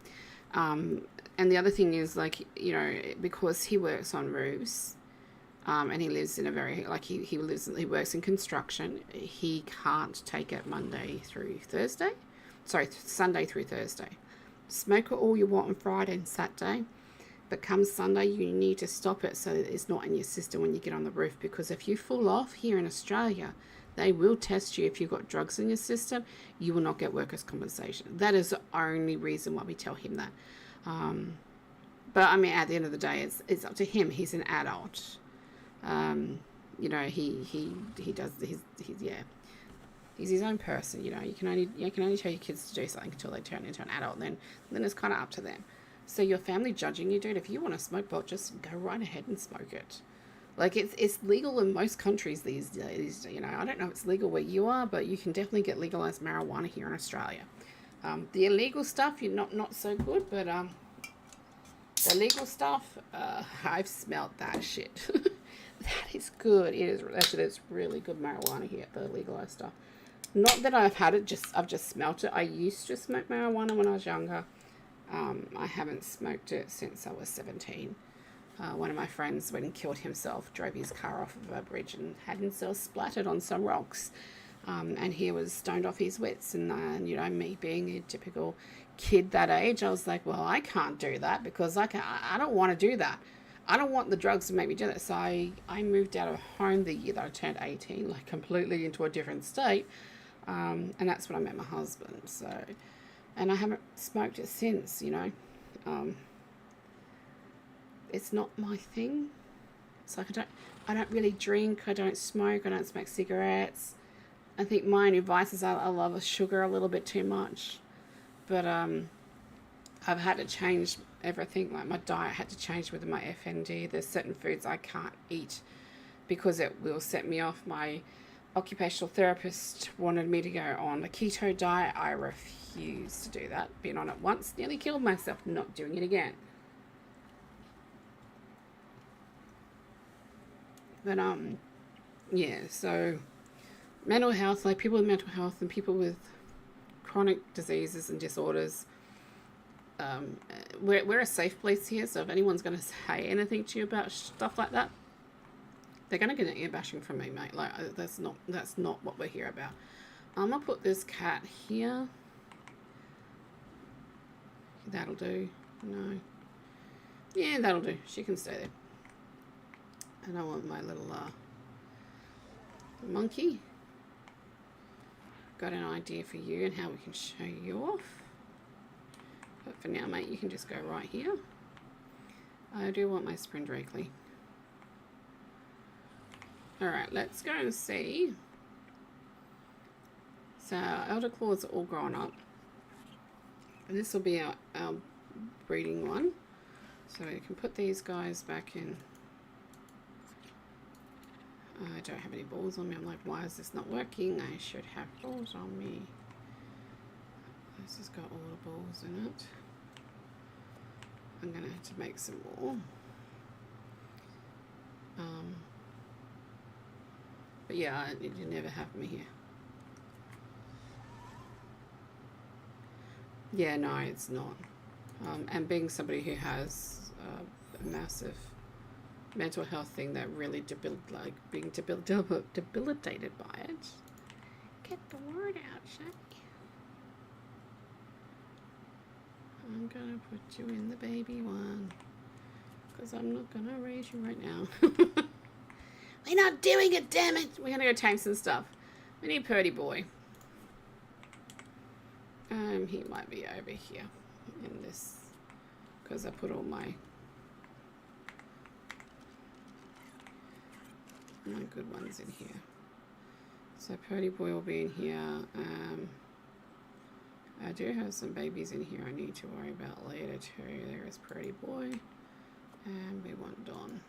And the other thing is, like, because he works on roofs, and he lives in a very, like, he works in construction, he can't take it Sunday through Thursday. Smoke it all you want on Friday and Saturday, but come Sunday you need to stop it so that it's not in your system when you get on the roof, because if you fall off here in Australia, they will test you. If you've got drugs in your system, you will not get workers' compensation. That is the only reason why we tell him that. But I mean, at the end of the day, it's up to him. He's an adult. He does he's his own person. You can only tell your kids to do something until they turn into an adult. Then it's kind of up to them. So your family judging you, dude, if you want to smoke pot, just go right ahead and smoke it. Like, it's legal in most countries these days. I don't know if it's legal where you are, but you can definitely get legalized marijuana here in Australia. The illegal stuff, you're not so good, but the legal stuff, I've smelled that shit. That is good. It is actually, it's really good marijuana here, the legalized stuff. Not that I've had it, I've just smelt it. I used to smoke marijuana when I was younger. I haven't smoked it since I was 17. One of my friends, when he killed himself, drove his car off of a bridge and had himself splattered on some rocks. And he was stoned off his wits. And, me being a typical kid that age, I was like, well, I can't do that because I don't want to do that. I don't want the drugs to make me do that. So I moved out of home the year that I turned 18, like completely into a different state. And that's when I met my husband. So, and I haven't smoked it since, it's not my thing. It's like I don't really drink. I don't smoke. I don't smoke cigarettes. I think my only vice is I love sugar a little bit too much. But I've had to change everything. Like, my diet had to change with my FND. There's certain foods I can't eat because it will set me off. My occupational therapist wanted me to go on a keto diet. I refuse to do that. Been on it once, nearly killed myself. Not doing it again. But yeah, so mental health, like people with mental health and people with chronic diseases and disorders, we're a safe place here. So if anyone's going to say anything to you about stuff like that, they're going to get an ear bashing from me, mate. Like, that's not what we're here about. I'm gonna put this cat here. That'll do. No. Yeah, that'll do. She can stay there. And I want my little monkey. Got an idea for you and how we can show you off. But for now, mate, you can just go right here. I do want my Sprindrakely. Alright, let's go and see. So our elder claws are all grown up. And this will be our breeding one. So we can put these guys back in. I don't have any balls on me. I'm like, why is this not working? I should have balls on me. This has got all the balls in it. I'm going to have to make some more. But yeah, you never have me here. Yeah, no, it's not. And being somebody who has a massive mental health thing that really being debilitated by it, get the word out, Shay. I'm gonna put you in the baby one. Because I'm not gonna raise you right now. We're not doing it, damn it! We're gonna go tame some stuff. We need Purdy Boy. He might be over here in this. Because I put all my good ones in here. So Purdy Boy will be in here. I do have some babies in here I need to worry about later too. There is Purdy Boy. And we want Don.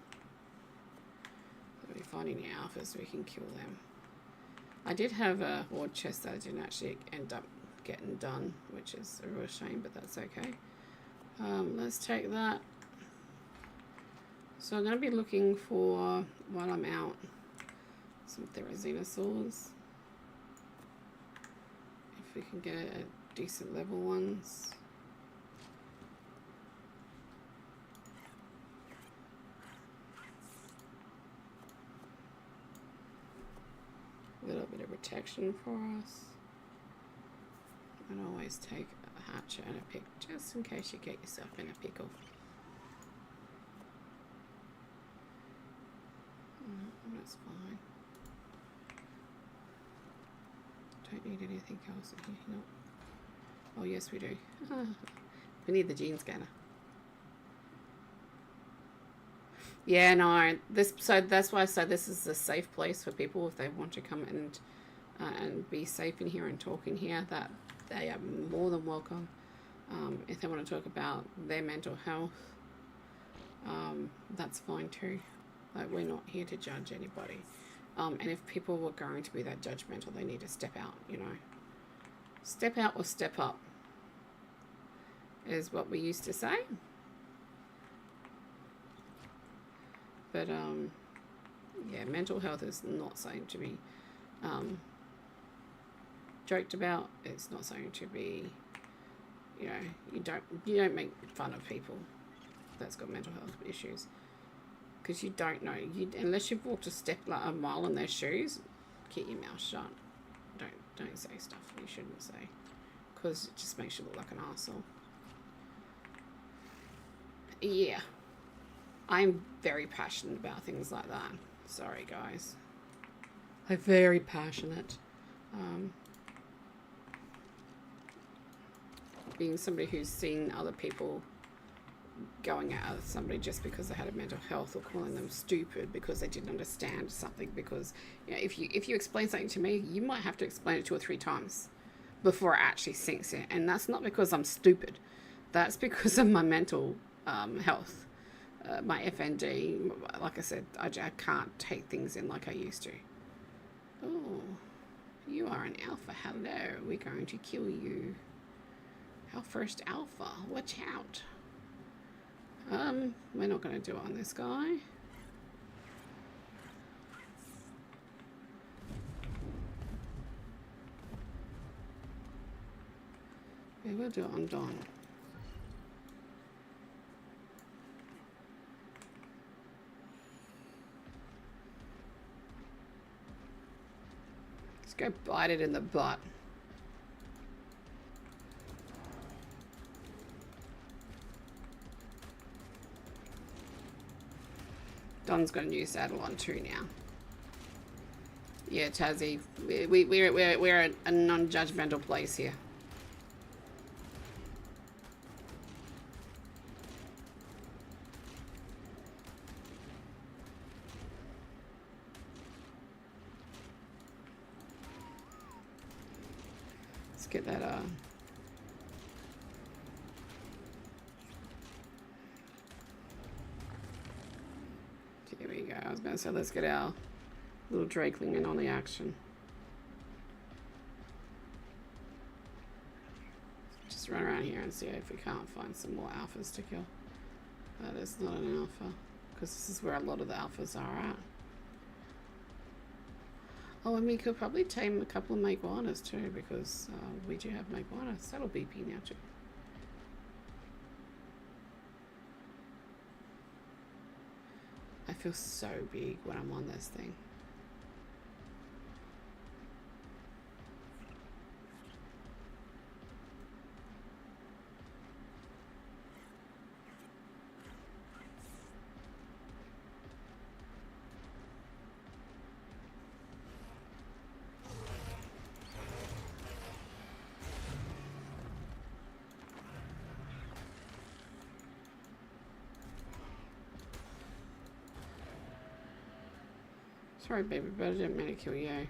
We'll be finding the alphas so we can kill them. I did have a ward chest that I didn't actually end up getting done, which is a real shame, but that's okay. Let's take that. So I'm going to be looking for, while I'm out, some Therizinosaurs. If we can get a decent level ones. A little bit of protection for us. And always take a hatchet and a pick just in case you get yourself in a pickle. That's fine. Don't need anything else in here. No. Oh yes, we do. We need the gene scanner. Yeah, no. So that's why I say this is a safe place for people if they want to come and be safe in here and talk in here. That they are more than welcome. If they want to talk about their mental health, that's fine too. Like, we're not here to judge anybody. And if people were going to be that judgmental, they need to step out, you know. Step out or step up is what we used to say. But, yeah, mental health is not something to be joked about. It's not something to be, you know, you don't make fun of people that's got mental health issues. Because you don't know, unless you've walked a mile in their shoes, keep your mouth shut. Don't say stuff you shouldn't say, because it just makes you look like an arsehole. Yeah, I'm very passionate about things like that. Sorry, guys. I'm very passionate. Being somebody who's seen other people going at somebody just because they had a mental health, or calling them stupid because they didn't understand something, because, you know, if you explain something to me, you might have to explain it 2 or 3 times before it actually sinks in. And that's not because I'm stupid, that's because of my mental health, my FND. Like I said, I can't take things in like I used to. Oh, you are an alpha. Hello, we're going to kill you. Our first alpha, watch out. We're not going to do it on this guy. We will do it on Dawn. Let's go bite it in the butt. Don's going to use Adelon too now. Yeah, Tazzy, we're a non-judgmental place here. Let's get that Here we go. I was going to say, let's get our little Drakeling in on the action. Just run around here and see if we can't find some more alphas to kill. That is not an alpha, because this is where a lot of the alphas are at. Oh, and we could probably tame a couple of Maguanas too, because we do have Maguanas. That'll BP now too. I feel so big when I'm on this thing. Sorry, baby, but I didn't mean to kill you.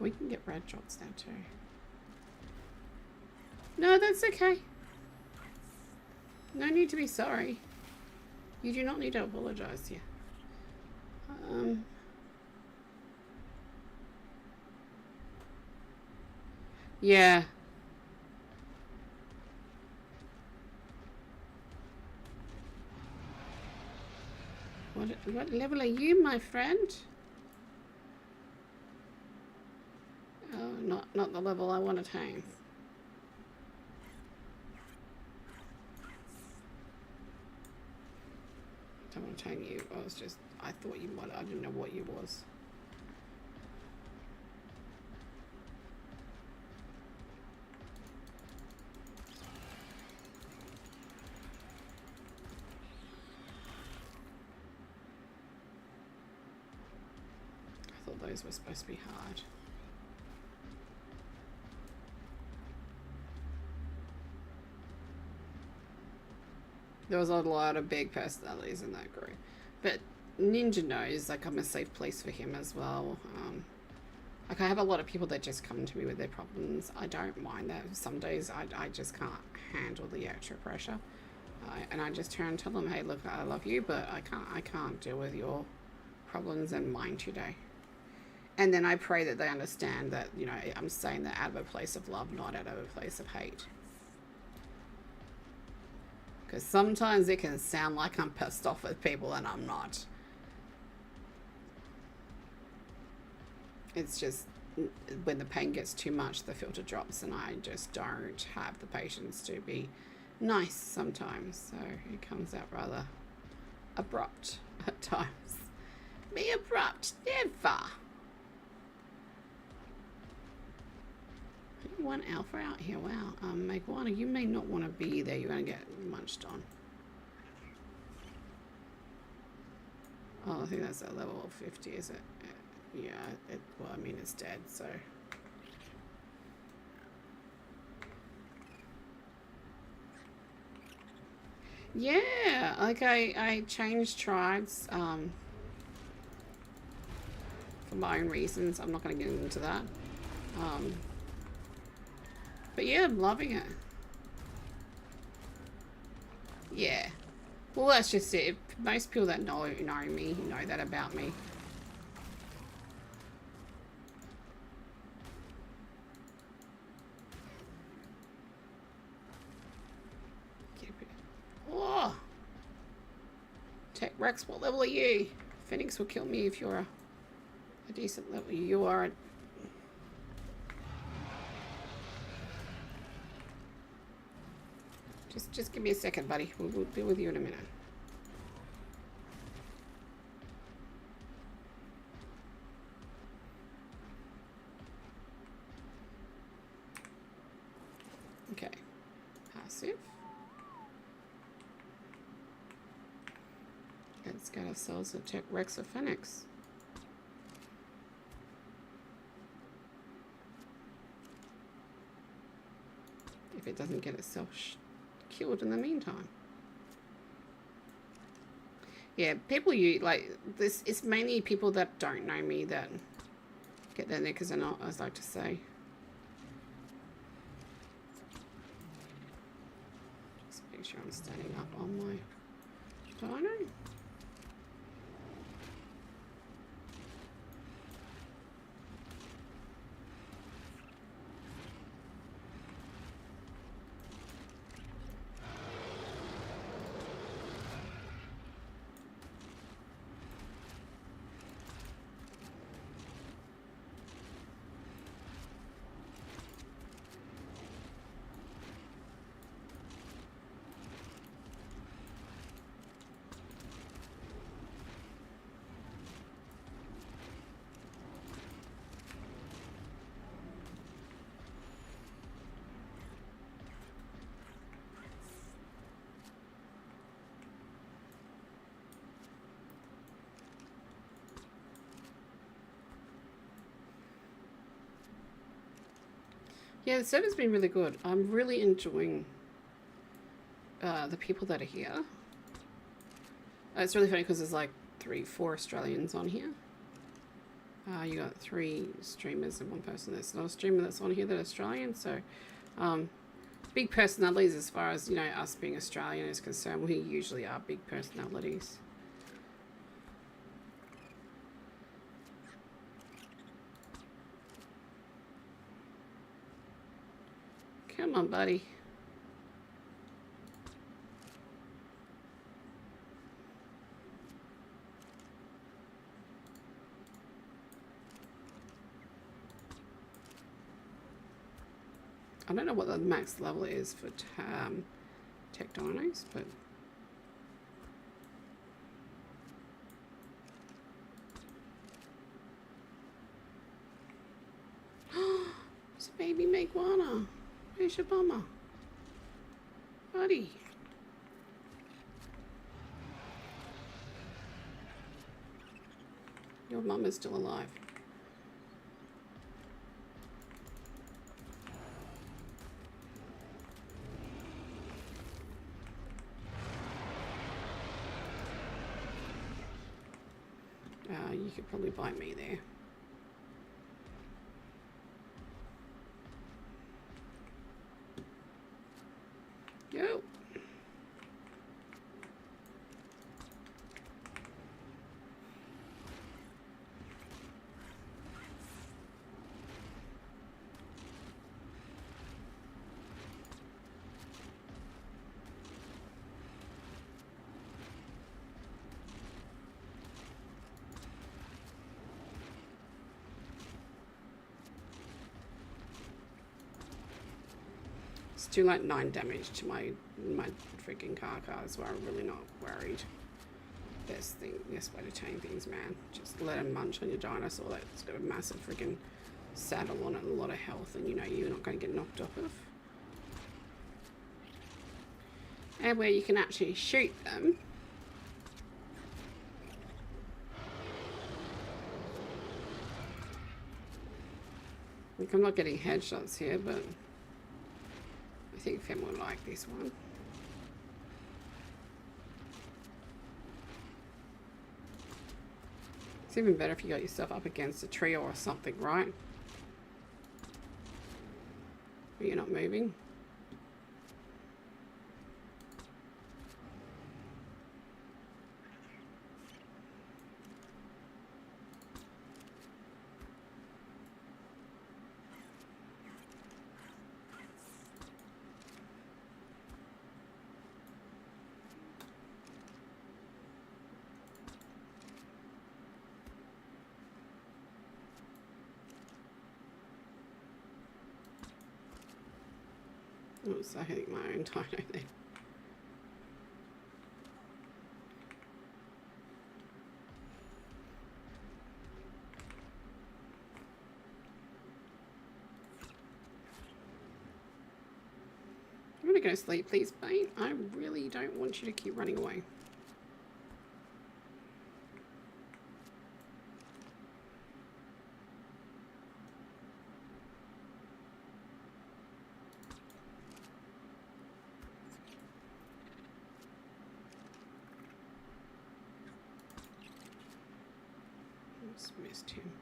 We can get red shots now too. No, that's okay. No need to be sorry. You do not need to apologize here. Yeah. What level are you, my friend? Oh, not the level I want to tame. I don't want to tame you. I thought you might. I didn't know what you was. I thought those were supposed to be hard. There was a lot of big personalities in that group. But Ninja knows, like, I'm a safe place for him as well. Like, I have a lot of people that just come to me with their problems. I don't mind that. Some days I just can't handle the extra pressure. And I just turn and tell them, hey, look, I love you, but I can't deal with your problems and mine today. And then I pray that they understand that, you know, I'm saying that out of a place of love, not out of a place of hate. Because sometimes it can sound like I'm pissed off with people and I'm not. It's just when the pain gets too much, the filter drops, and I just don't have the patience to be nice sometimes. So it comes out rather abrupt at times. Be abrupt, never. One alpha out here. Wow. Meguana, you may not want to be there. You're going to get munched on. Oh, I think that's at level 50, is it? Yeah. Well, I mean, it's dead, so. Yeah. Like, I changed tribes for my own reasons. I'm not going to get into that. But yeah, I'm loving it. Yeah. Well, that's just it. Most people that know me know that about me. Oh! Tech Rex, what level are you? Phoenix will kill me if you're a decent level. You are a... Just give me a second, buddy. We'll deal with you in a minute. Okay. Passive. Let's get ourselves a Tech Rex or Phoenix. If it doesn't get itself killed in the meantime. Yeah, people you like this. It's mainly people that don't know me that get their knickers in knot, as I like to say. Just make sure I'm standing up on my dino. Yeah, the server's been really good. I'm really enjoying the people that are here. It's really funny because there's like 4 Australians on here. You got 3 streamers and 1 person. There's not a streamer that's on here that's Australian. So, big personalities as far as, you know, us being Australian is concerned. We usually are big personalities. Come on, buddy. I don't know what the max level is for tech dinos, but it's a baby Meguana. Where's your mama? Buddy. Your mum is still alive. You could probably bite me there. Yo. Do like 9 damage to my freaking car, so I'm really not worried. Best way to tame things, man. Just let him munch on your dinosaur that's got a massive freaking saddle on it and a lot of health, and you know you're not going to get knocked off of. And where you can actually shoot them. Like, I'm not getting headshots here, but I think Fem will like this one. It's even better if you got yourself up against a tree or something, right? But you're not moving. Oops, I hate my own dino there. I'm gonna go to sleep, please, mate. I really don't want you to keep running away. Missed him.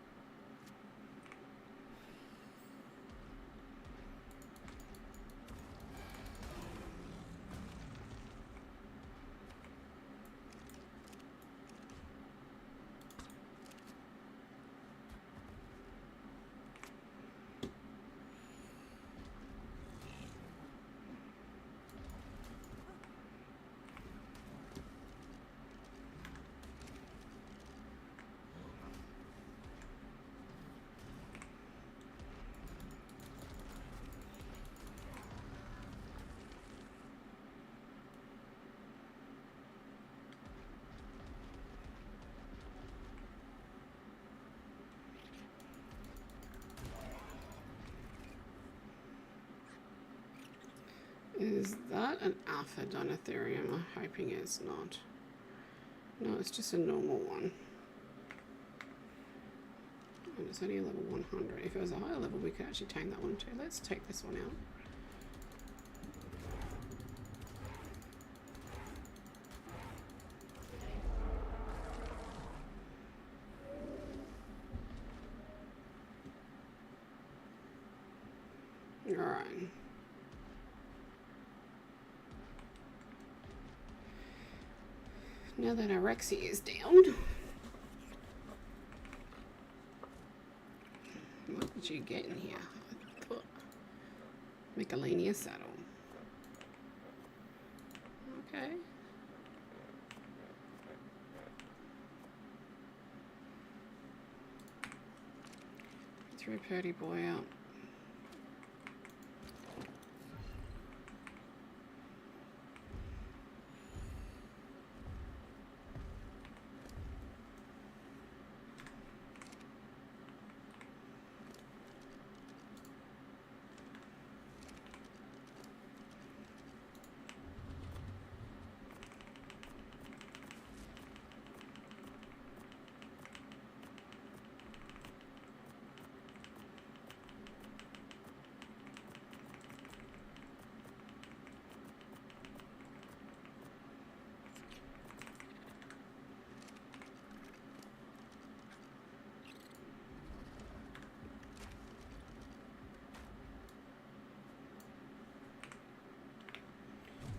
Is that an alpha Dinotherium? I'm hoping it's not. No, it's just a normal one. And it's only a level 100. If it was a higher level, we could actually tame that one too. Let's take this one out. Alright. Now that our Rexy is down, what did you get in here? Miscellaneous saddle. Okay. Threw Purdy Boy out.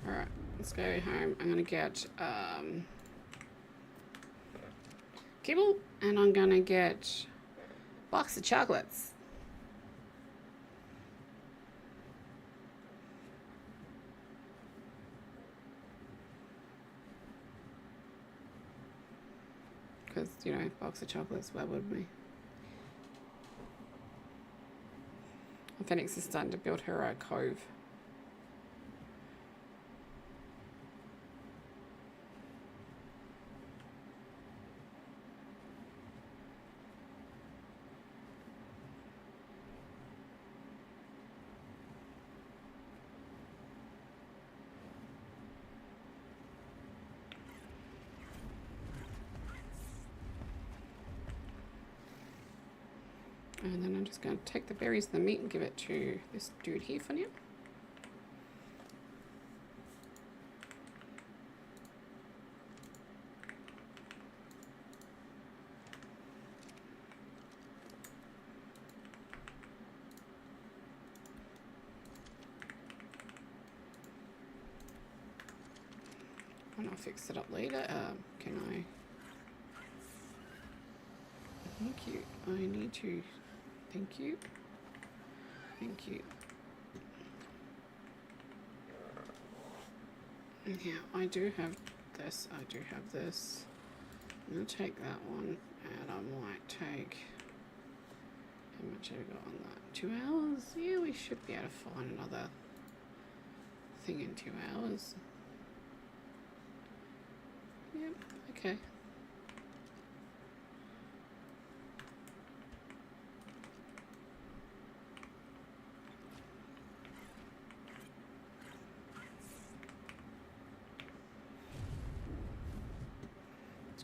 Alright, let's go home. I'm gonna get kibble, and I'm gonna get a box of chocolates. Because, you know, box of chocolates, where would we? Phoenix is starting to build her cove. And then I'm just going to take the berries and the meat and give it to this dude here for now. And I'll fix it up later. Can I? Thank you. I need to. Thank you. Thank you. Yeah, I do have this. I do have this. I'm going to take that one. And I might take... How much have we got on that? 2 hours? Yeah, we should be able to find another thing in 2 hours. Yep, okay.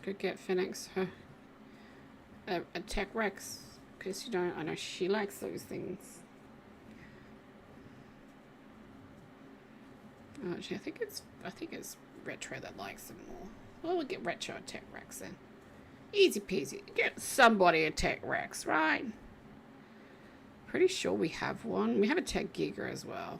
Could get Phoenix her a tech Rex, because you don't. I know she likes those things. Oh, actually, I think it's Retro that likes them more. Well, we'll get Retro a tech Rex then. Easy peasy. Get somebody a tech Rex, right? Pretty sure we have one. We have a tech Giga as well.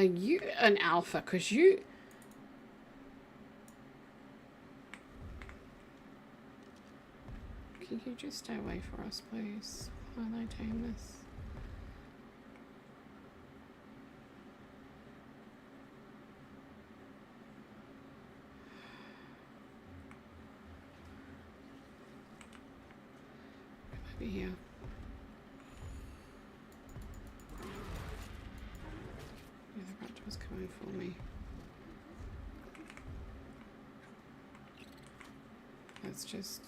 You an alpha, cause you. Can you just stay away for us, please, while I tame this? Over here. Was coming for me. Let's just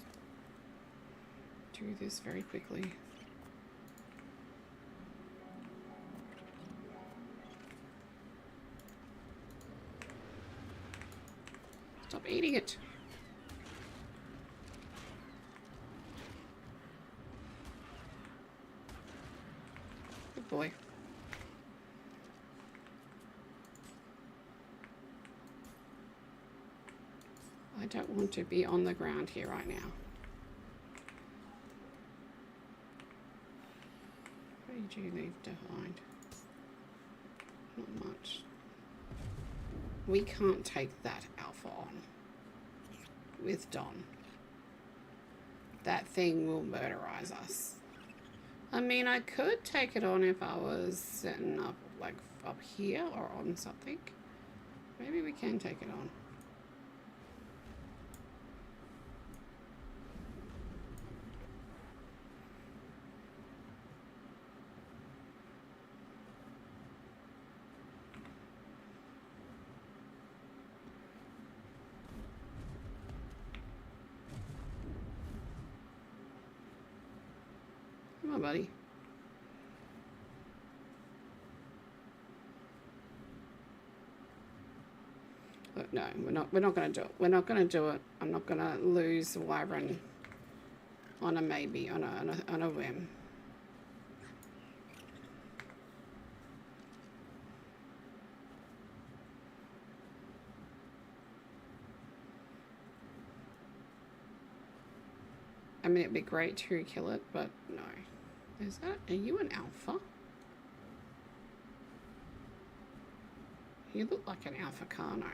do this very quickly. Stop eating it. Good boy. I don't want to be on the ground here right now. What did you leave behind? Not much. We can't take that alpha on with Don. That thing will murderize us. I mean, I could take it on if I was sitting up, like, up here or on something. Maybe we can take it on. Come on, buddy. Look, no, we're not going to do it. We're not going to do it. I'm not going to lose the wyvern on a maybe, on a whim. I mean, it'd be great to kill it, but no. Is that, are you an alpha? You look like an alpha Carno.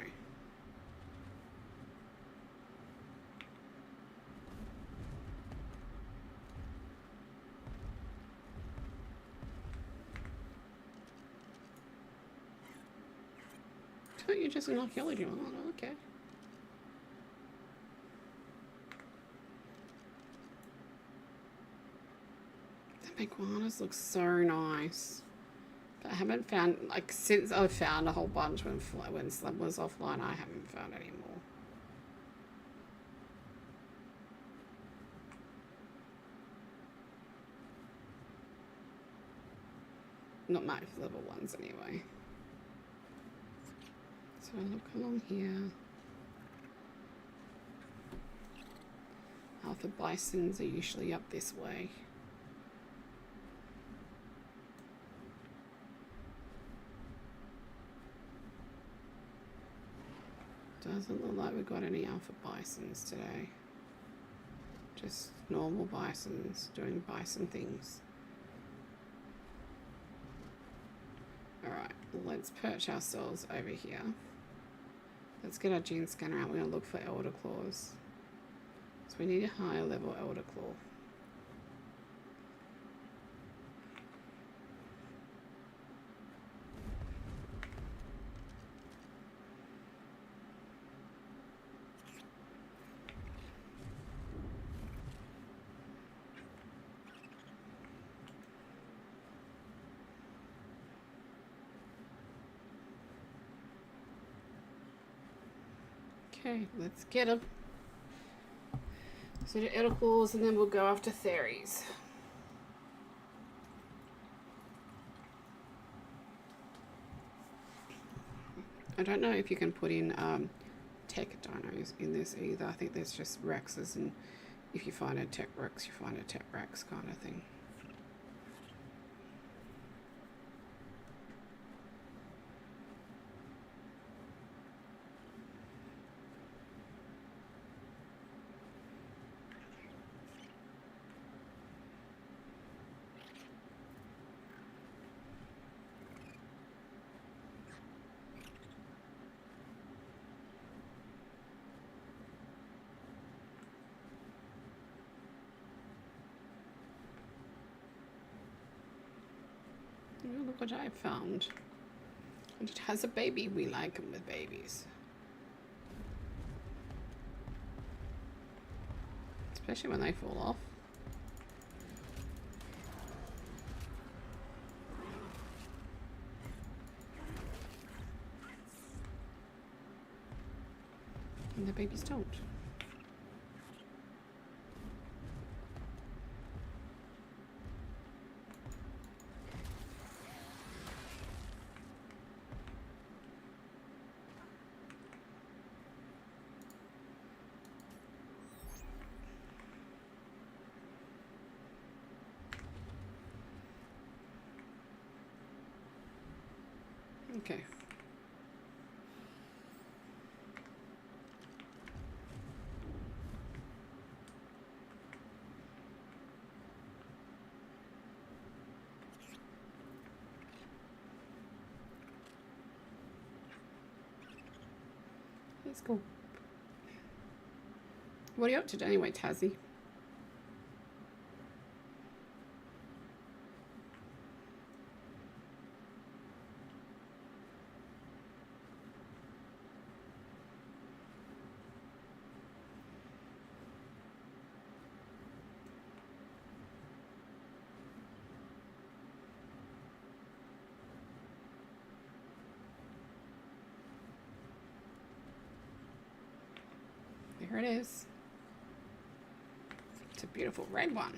I thought you just inoculated you. Oh, okay. Iguanas look so nice, but I haven't found, like, since I found a whole bunch when Slim was offline, I haven't found any more. Not max level ones anyway. So I look along here. Alpha bisons are usually up this way. Doesn't look like we've got any alpha bisons today. Just normal bisons doing bison things. Alright, let's perch ourselves over here. Let's get our gene scanner out. We're going to look for elder claws. So we need a higher level elder claw. Okay, let's get them. So do Arkules and then we'll go after Theres. I don't know if you can put in tech dinos in this either. I think there's just Rexes, and if you find a tech Rex, you find a tech Rex kind of thing. Oh, look what I found. And it has a baby. We like them with babies. Especially when they fall off. And the babies don't. Okay. Let's go. What are you up to anyway, Tazzy? There it is. It's a beautiful red one.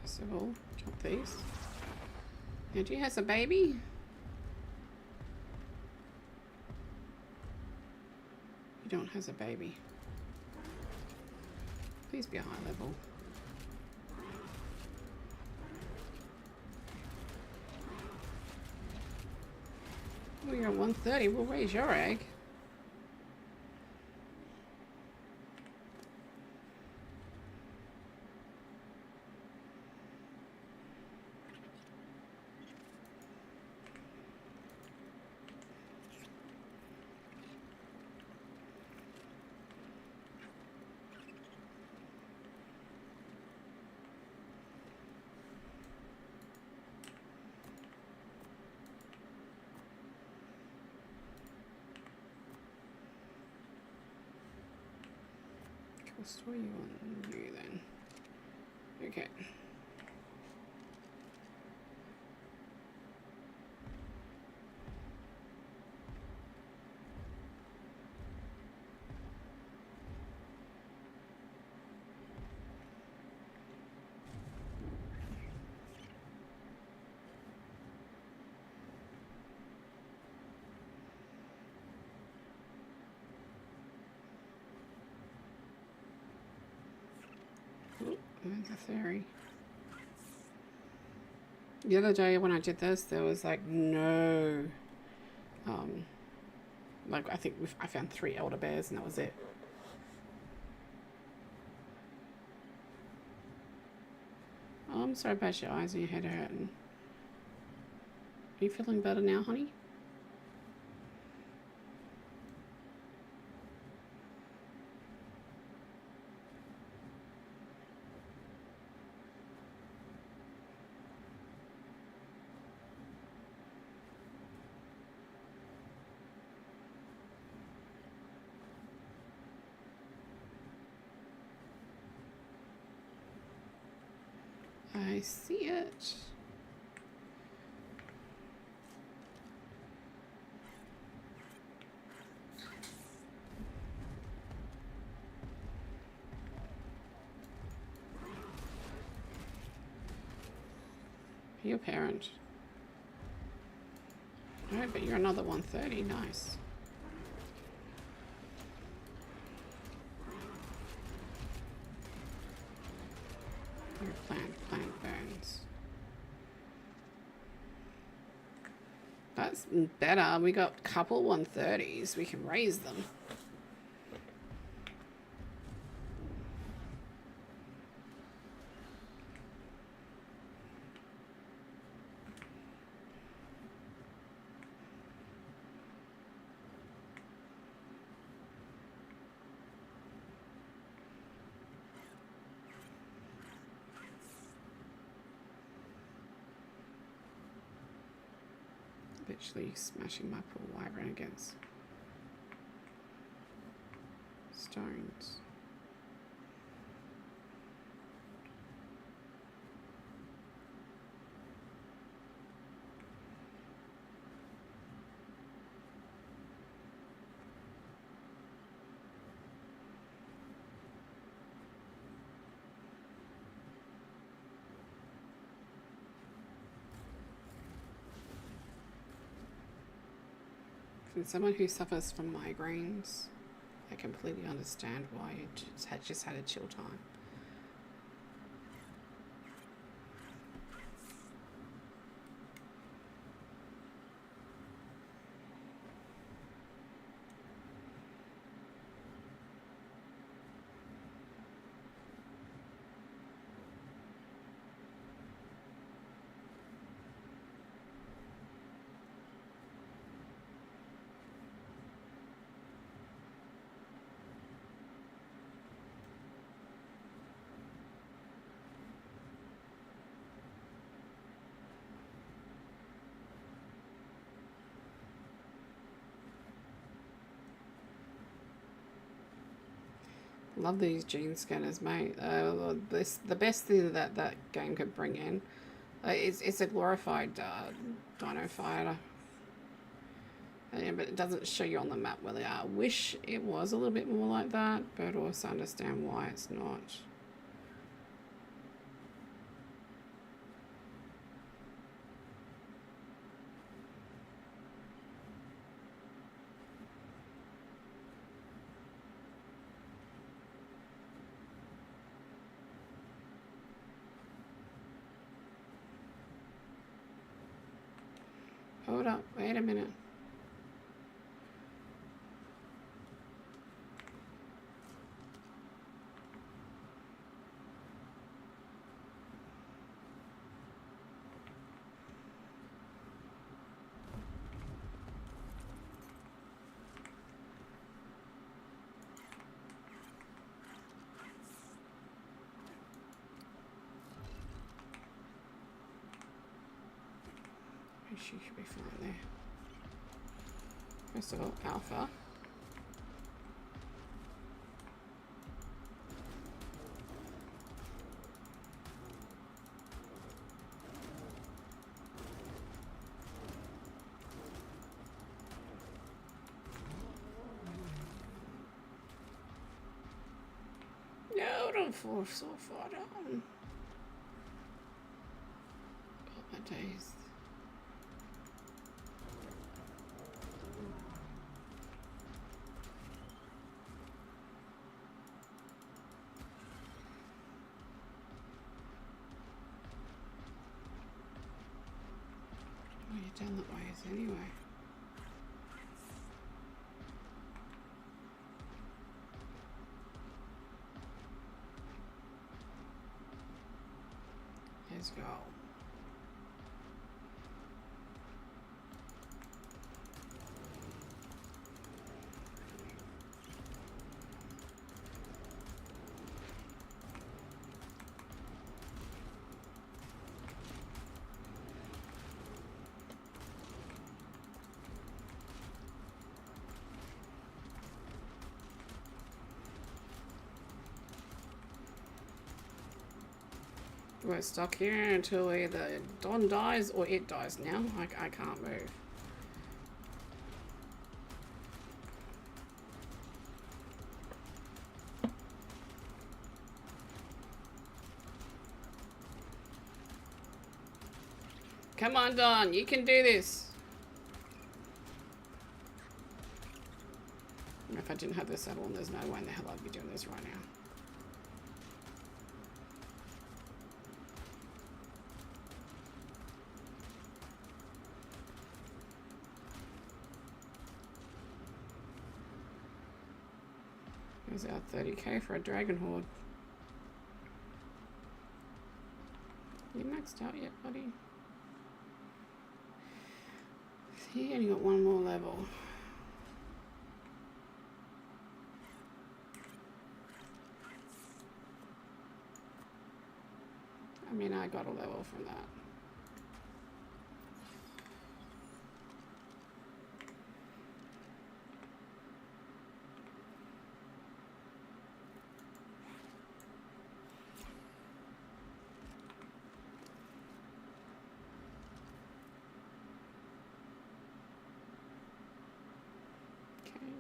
First of all, drop these. Angie has a baby. You don't has a baby. Please be a high level. Oh, you're at 130. We'll raise your egg. I'll store you on you then. Okay. There's a theory. The other day when I did this, there was like no, like I think I found 3 elder bears and that was it. Oh, I'm sorry about your eyes and your head hurting. Are you feeling better now, honey? I see it. Your parent. Alright, but you're another 130. Nice. Your plant burns. That's better. We got a couple 130s. We can raise them. Literally smashing my poor wyvern against stones. From someone who suffers from migraines I completely understand why you just had a chill time. Love these gene scanners, mate. The best thing that game could bring in it's a glorified dino fighter. Yeah, but it doesn't show you on the map where they are. I wish it was a little bit more like that, but also understand why it's not. Hold up, wait a minute. She should be fine there. First of all, Alpha. No, don't fall so far down. Oh my days. Oh, you're down that ways anyway. Let's go. We're stuck here until either Don dies or it dies now. I can't move. Come on, Don, you can do this. If I didn't have this saddle on, there's no way in the hell I'd be doing this right now. There's our 30k for a dragon horde. You maxed out yet, buddy? You only got one more level. I mean, I got a level from that.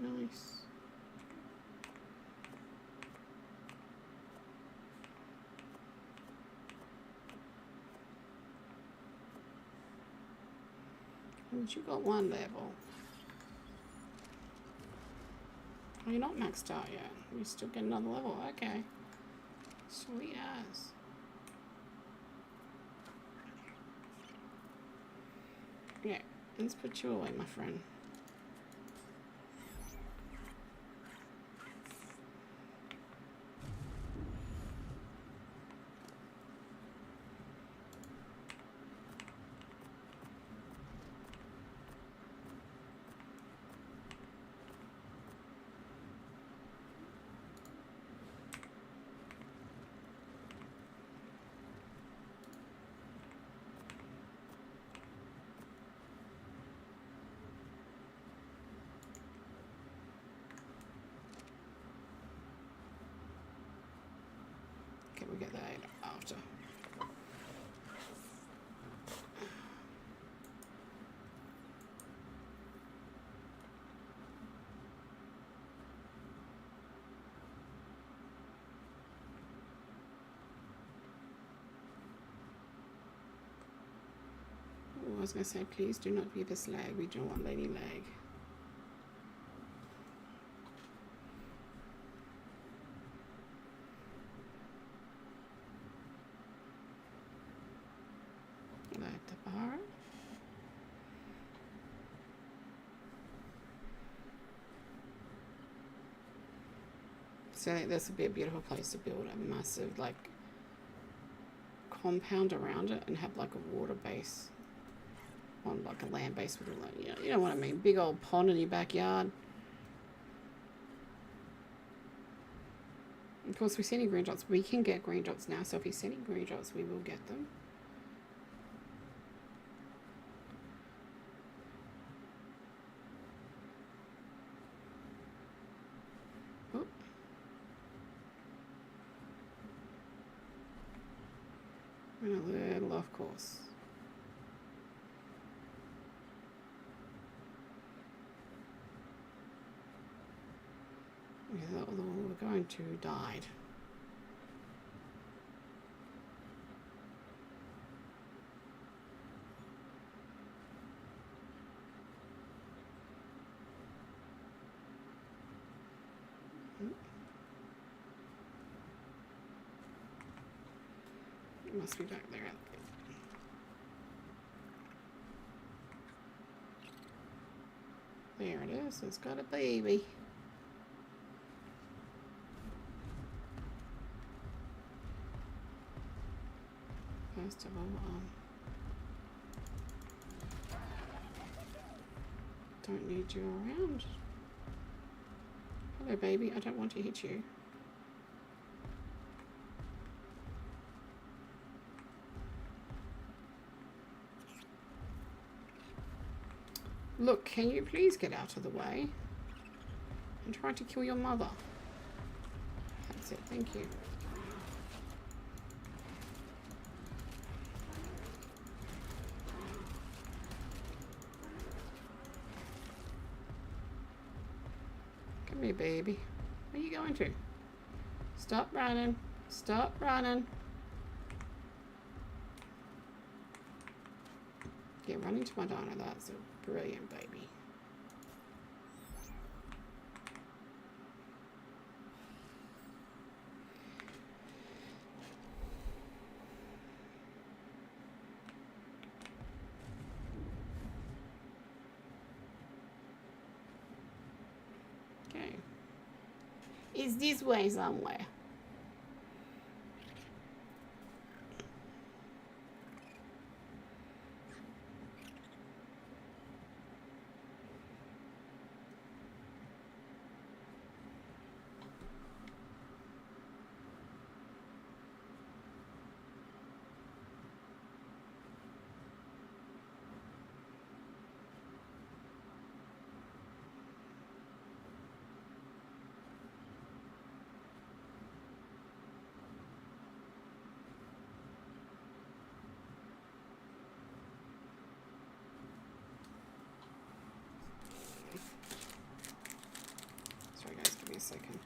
Nice. But you got one level. Oh, you're not maxed out yet. You still get another level. Okay. Sweet ass. Yeah, let's put you away, my friend. Okay, we'll get that after. Ooh, I was going to say, please do not be this leg. We don't want lady leg. Like the bar. So I think this would be a beautiful place to build a massive, like, compound around it and have, like, a water base. On, like, a land base with all that. You know what I mean. Big old pond in your backyard. Of course, we see any green dots. We can get green dots now. So if we see any green dots, we will get them. Oh. And a little off course. Yeah, that was the one we were going to died. It must be back there. There it is. It's got a baby. First of all, don't need you around. Hello, baby. I don't want to hit you. Look, can you please get out of the way? I'm trying to kill your mother. That's it. Thank you. Come here, baby. Where are you going to? Stop running. Stop running. Yeah, running to my dino. That's a brilliant baby. Okay. It's this way somewhere. Sorry guys, give me a second.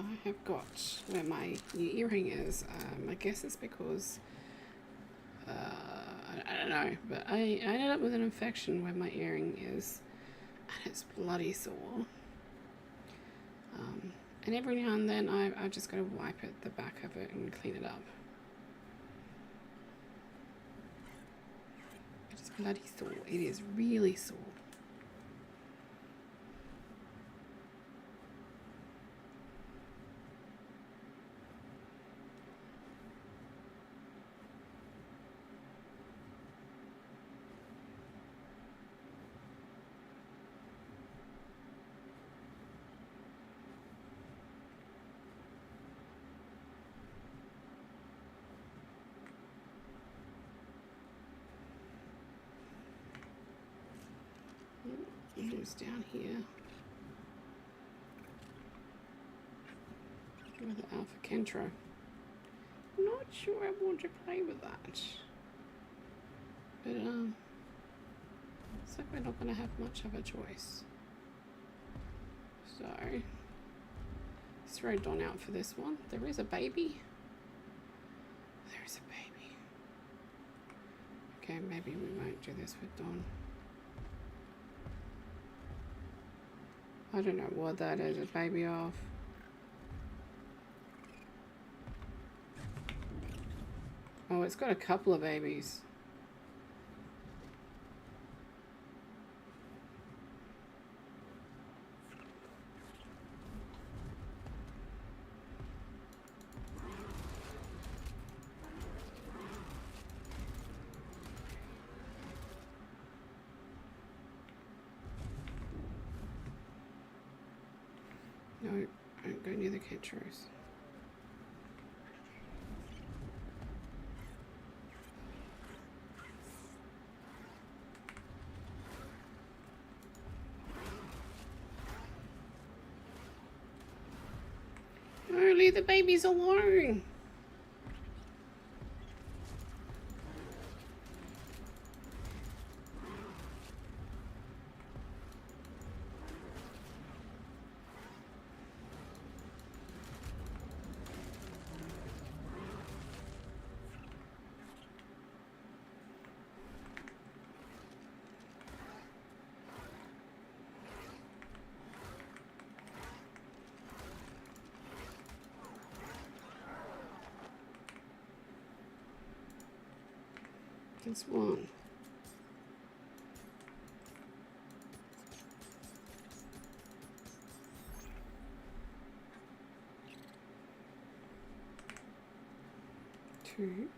I have got where my new earring is. I guess it's because I don't know, but I ended up with an infection where my earring is, and it's bloody sore. And every now and then I just got to wipe the back of it and clean it up. It's bloody sore. It is really sore. It's down here with the Alpha Kentro. I'm not sure I want to play with that, but it's like we're not going to have much of a choice. So let's throw Don out for this one. There is a baby. There is a baby. Okay, maybe we won't do this with Don. I don't know what that is, a baby off. Oh, it's got a couple of babies. No, don't go near the Kentros. No, leave the babies alone. That's one. Two.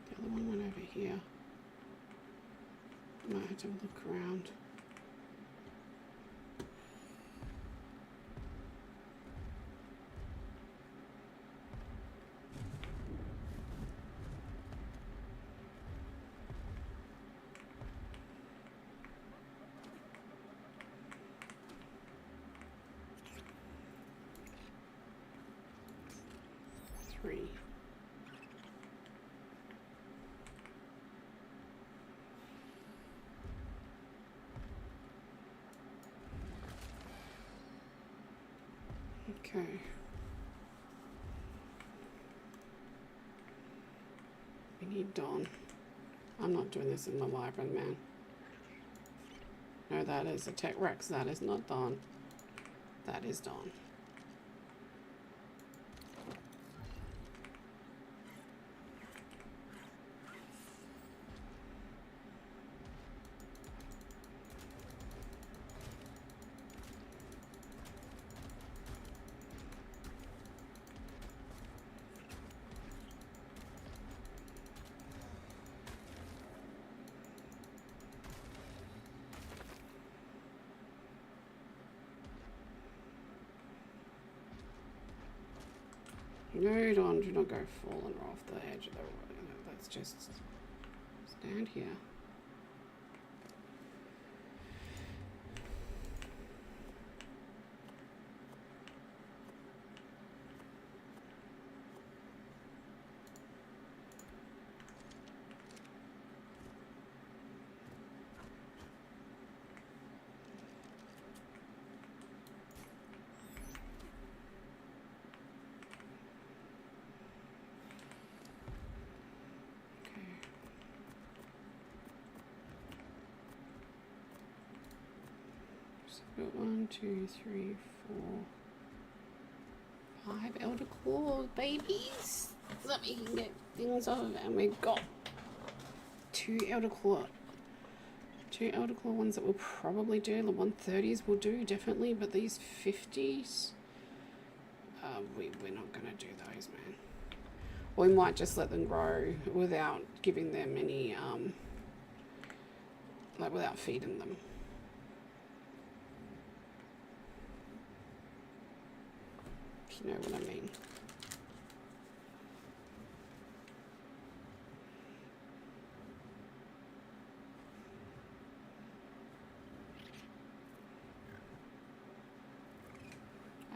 The other one went over here. Might have to look around. Three. Okay. We need Dawn. I'm not doing this in the Wyvern, man. No, that is a Tech Rex. That is not Dawn. That is Dawn. No, Dawn, do not go falling off the edge of the road. Let's just stand here. So we've got 1, 2, 3, 4, 5 elder claw babies. Let me get things off, and we've got 2 elder claw. 2 elder claw ones that we'll probably do. The 130s will do definitely, but these 50s, we're not gonna do those, man. Or we might just let them grow without giving them any like without feeding them. If you know what I mean.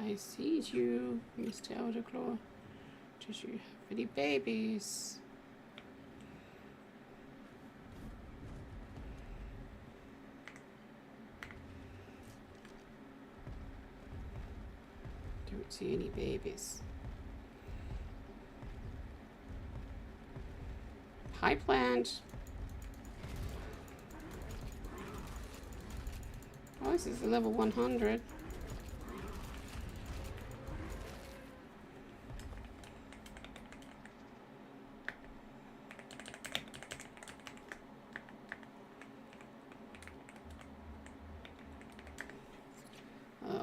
I see you, Mr. Elderclaw. Does you have any babies? Don't see any babies. Hi, plant. Oh, this is a level 100.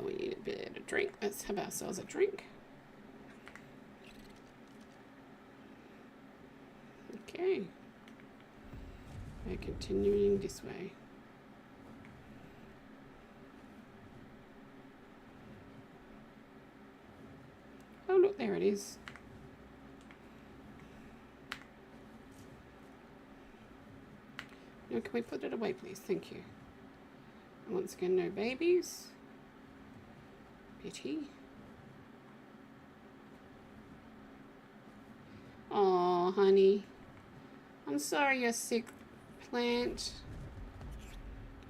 We need a bit of drink. Let's have ourselves a drink. Okay. We're continuing this way. Oh, look, there it is. Now, can we put it away, please? Thank you. And once again, no babies. Pity. Oh, honey. I'm sorry you're sick, plant.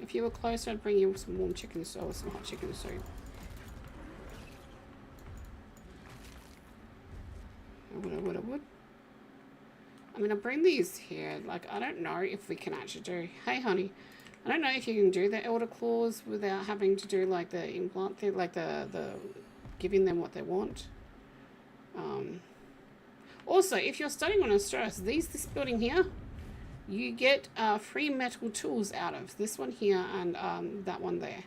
If you were closer, I'd bring you some warm chicken soup or some hot chicken soup. I would. I'm gonna bring these here. Like, I don't know if we can actually do. Hey, honey. I don't know if you can do the elder claws without having to do like the implant thing, like the giving them what they want. Also, if you're studying on Australis, this building here, you get free metal tools out of this one here and that one there.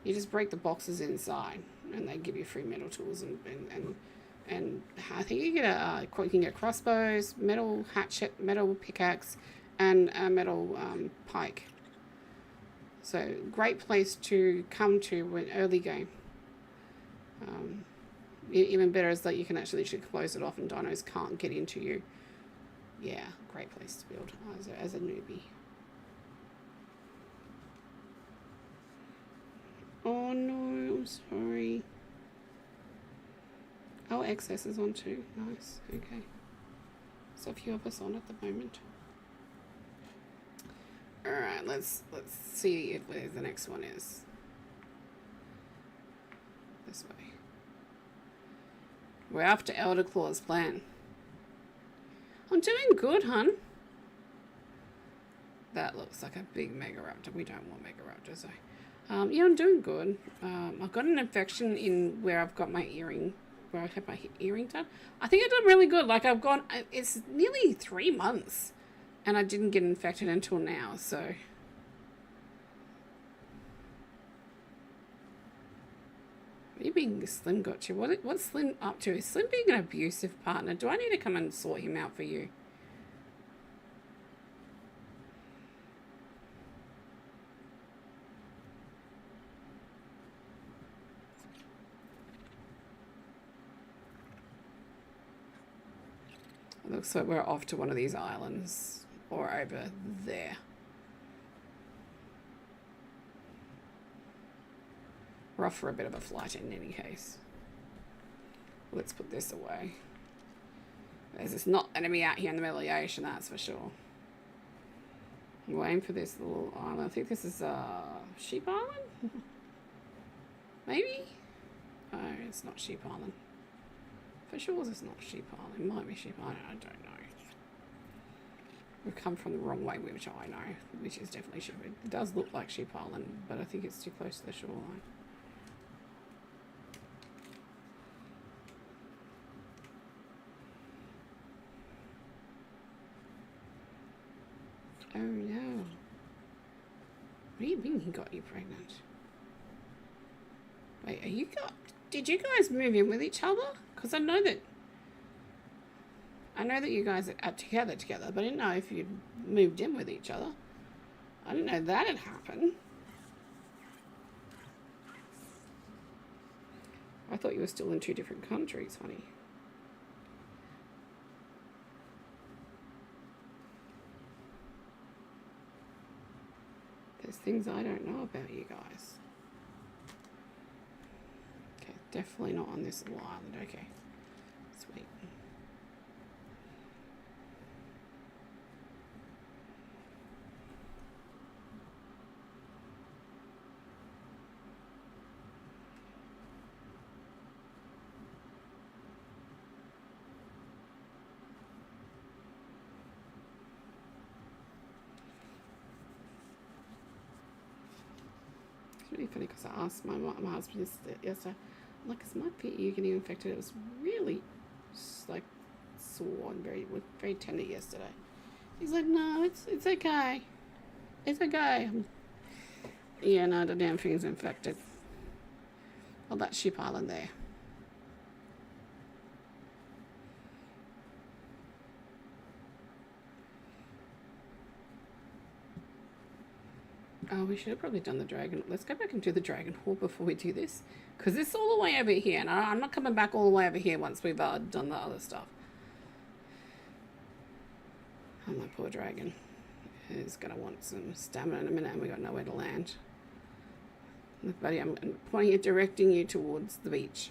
You just break the boxes inside, and they give you free metal tools and I think you can get crossbows, metal hatchet, metal pickaxe, and a metal pike. So great place to come to when early game. Even better is that you can actually close it off and dinos can't get into you. Yeah, great place to build as a newbie. Oh no, I'm sorry. Oh, excess is on too. Nice. Okay. So a few of us on at the moment. Alright, let's see if where the next one is. This way. We're after Elder Claw's plan. I'm doing good, hun. That looks like a big Mega Raptor. We don't want Mega Raptors, so. Yeah, I'm doing good. I've got an infection in where I've got my earring, where I had my earring done. I think I did really good. Like, it's nearly 3 months, and I didn't get infected until now, so. Maybe being Slim got you. What's Slim up to? Is Slim being an abusive partner? Do I need to come and sort him out for you? It looks like we're off to one of these islands or over there. We're off for a bit of a flight in any case. Let's put this away. There's this not enemy out here in the middle of the ocean, that's for sure. We're aiming for this little island. I think this is Sheep Island? Maybe? Oh, it's not Sheep Island. For sure it's not Sheep Island. It might be Sheep Island, I don't know. We've come from the wrong way, which I know, which is definitely Sheep. It does look like Sheep Island, but I think it's too close to the shoreline. Oh no. What do you mean he got you pregnant? Wait, are you did you guys move in with each other? Because I know that you guys are together, but I didn't know if you'd moved in with each other. I didn't know that had happened. I thought you were still in 2 different countries, honey. There's things I don't know about you guys. Okay, definitely not on this little island. Okay, sweet. It's really funny because I asked my husband yesterday, I'm like, is my ear getting infected? It was really like sore and very tender yesterday. He's like, no, it's okay. It's okay. Yeah, no, the damn thing's infected. Well, that Sheep Island there. Oh, we should have probably done the dragon. Let's go back and do the dragon hall before we do this. Because it's all the way over here. And I'm not coming back all the way over here once we've done the other stuff. Oh, my poor dragon is going to want some stamina in a minute. And we got nowhere to land. Look, buddy, I'm pointing it, directing you towards the beach.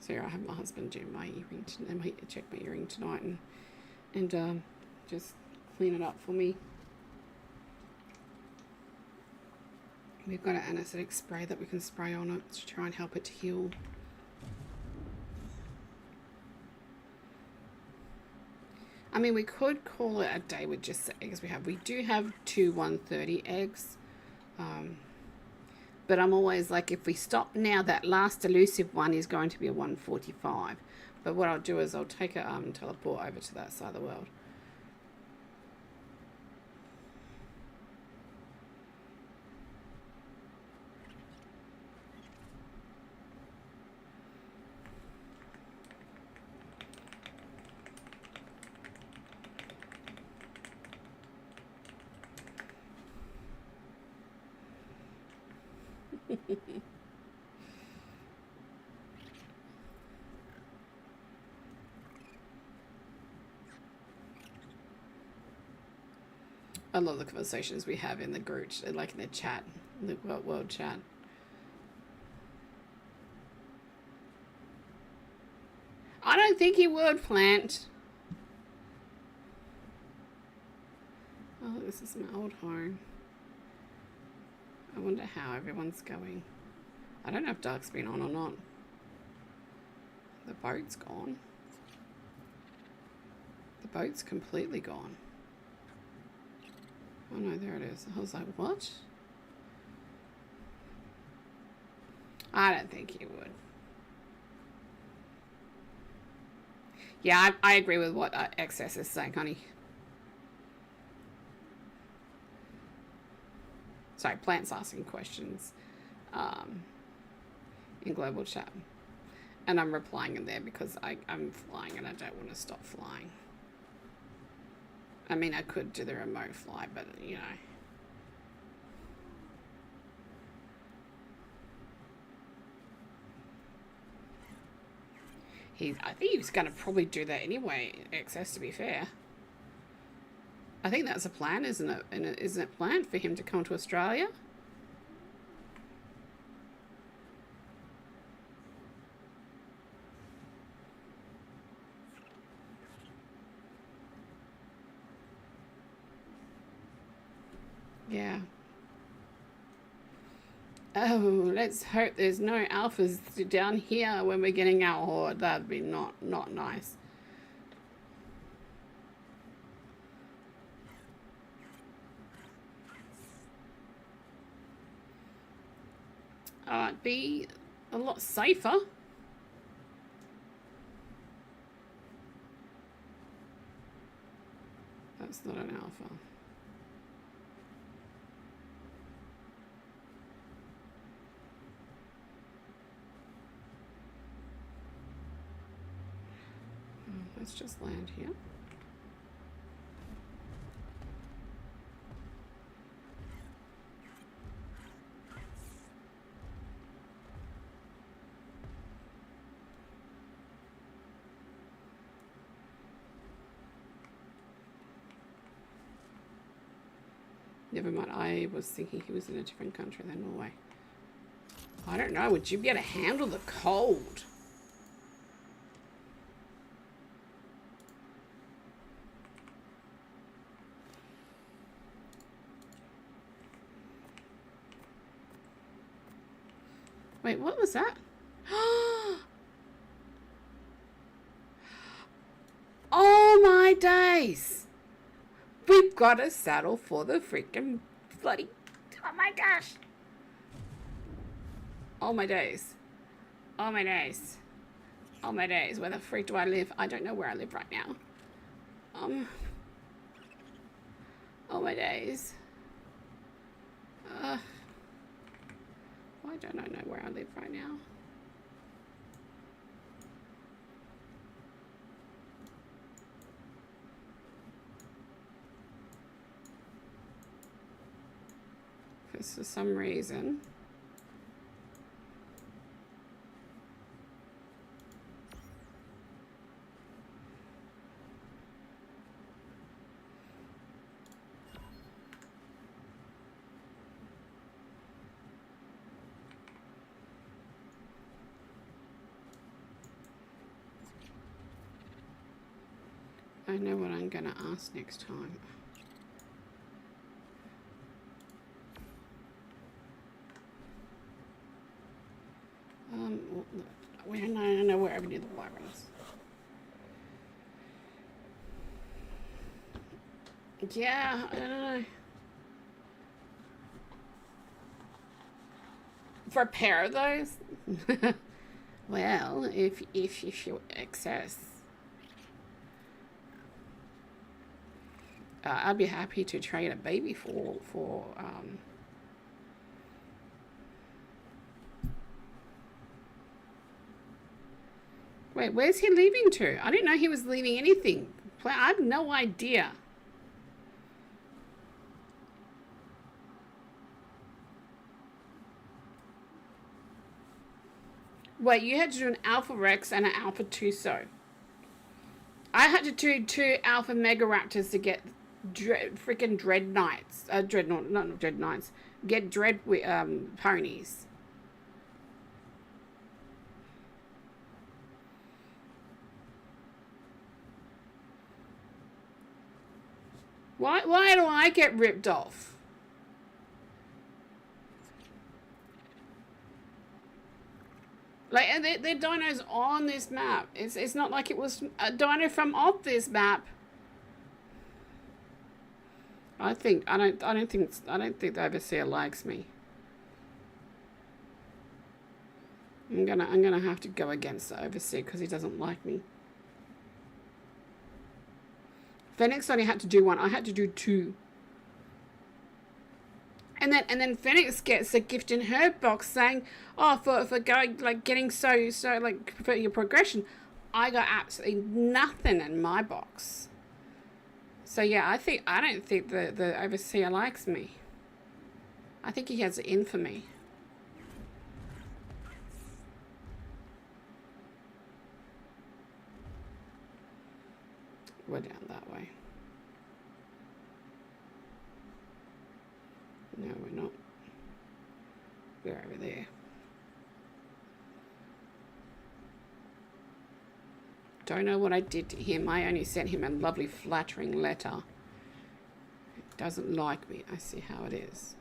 So here I have my husband do my earring, check my earring tonight and just clean it up for me. We've got an anesthetic spray that we can spray on it to try and help it to heal. I mean, we could call it a day with just the eggs we have. We do have 2 130 eggs. But I'm always like, if we stop now, that last elusive one is going to be a 145. But what I'll do is I'll take a teleport over to that side of the world. I love the conversations we have in the group, like in the chat, the world chat. I don't think he would, Plant. Oh, this is my old home. I wonder how everyone's going. I don't know if Dark's been on or not. The boat's gone. The boat's completely gone. Oh no, there it is. I was like, what? I don't think he would. Yeah, I agree with what XS is saying, honey. Sorry, Plant's asking questions in global chat. And I'm replying in there because I'm flying and I don't want to stop flying. I mean, I could do the remote fly, but, you know. I think he's going to probably do that anyway, XS, to be fair. I think that's a plan, isn't it? And isn't it planned for him to come to Australia? Yeah. Oh, let's hope there's no alphas down here when we're getting our horde. That'd be not nice. It'd be a lot safer. That's not an alpha. Let's just land here. Never mind, I was thinking he was in a different country than Norway. I don't know, would you be able to handle the cold? Wait, what was that? Oh my days! We've got a saddle for the freaking bloody... Oh my gosh! Oh my days. Oh my days. Oh my days. Where the freak do I live? I don't know where I live right now. Oh my days. Why don't I know where I live right now? Because for some reason... I know what I'm gonna ask next time. I don't know where I do the wyverns. Yeah, I don't know. For a pair of those? Well, if you access, I'd be happy to trade a baby for Wait, where's he leaving to? I didn't know he was leaving anything. I have no idea. Wait, you had to do an Alpha Rex and an Alpha Tuso. I had to do 2 Alpha Mega Raptors to get freaking Dread Knights. Dreadnought, not Dread Knights. Get Dread ponies. Why do I get ripped off? Like, they're dinos on this map. It's not like it was a dino from off this map. I don't think the Overseer likes me. I'm gonna have to go against the Overseer because he doesn't like me. Phoenix only had to do 1. I had to do 2. And then Phoenix gets a gift in her box saying, "Oh, for going like getting so like for your progression." I got absolutely nothing in my box. So yeah, I don't think the Overseer likes me. I think he has it in for me. We're down that way. No, we're not. We're over there. Don't know what I did to him. I only sent him a lovely flattering letter. He doesn't like me. I see how it is.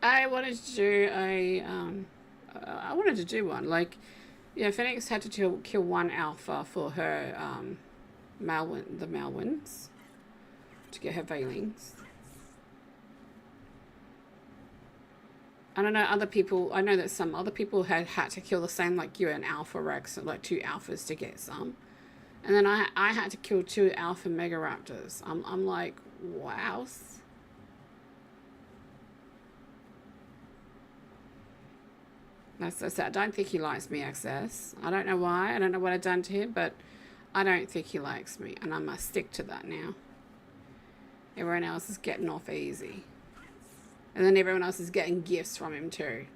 I wanted to do I wanted to do one. Like, yeah, Phoenix had to kill one alpha for her the Malwins to get her veilings. I don't know other people. I know that some other people had to kill the same, like you, an alpha Rex, like 2 alphas to get some, and then I had to kill 2 alpha Megaraptors. I'm like, wow. That's so sad. I don't think he likes me, XS. I don't know why. I don't know what I've done to him, but I don't think he likes me, and I must stick to that now. Everyone else is getting off easy. And then everyone else is getting gifts from him too.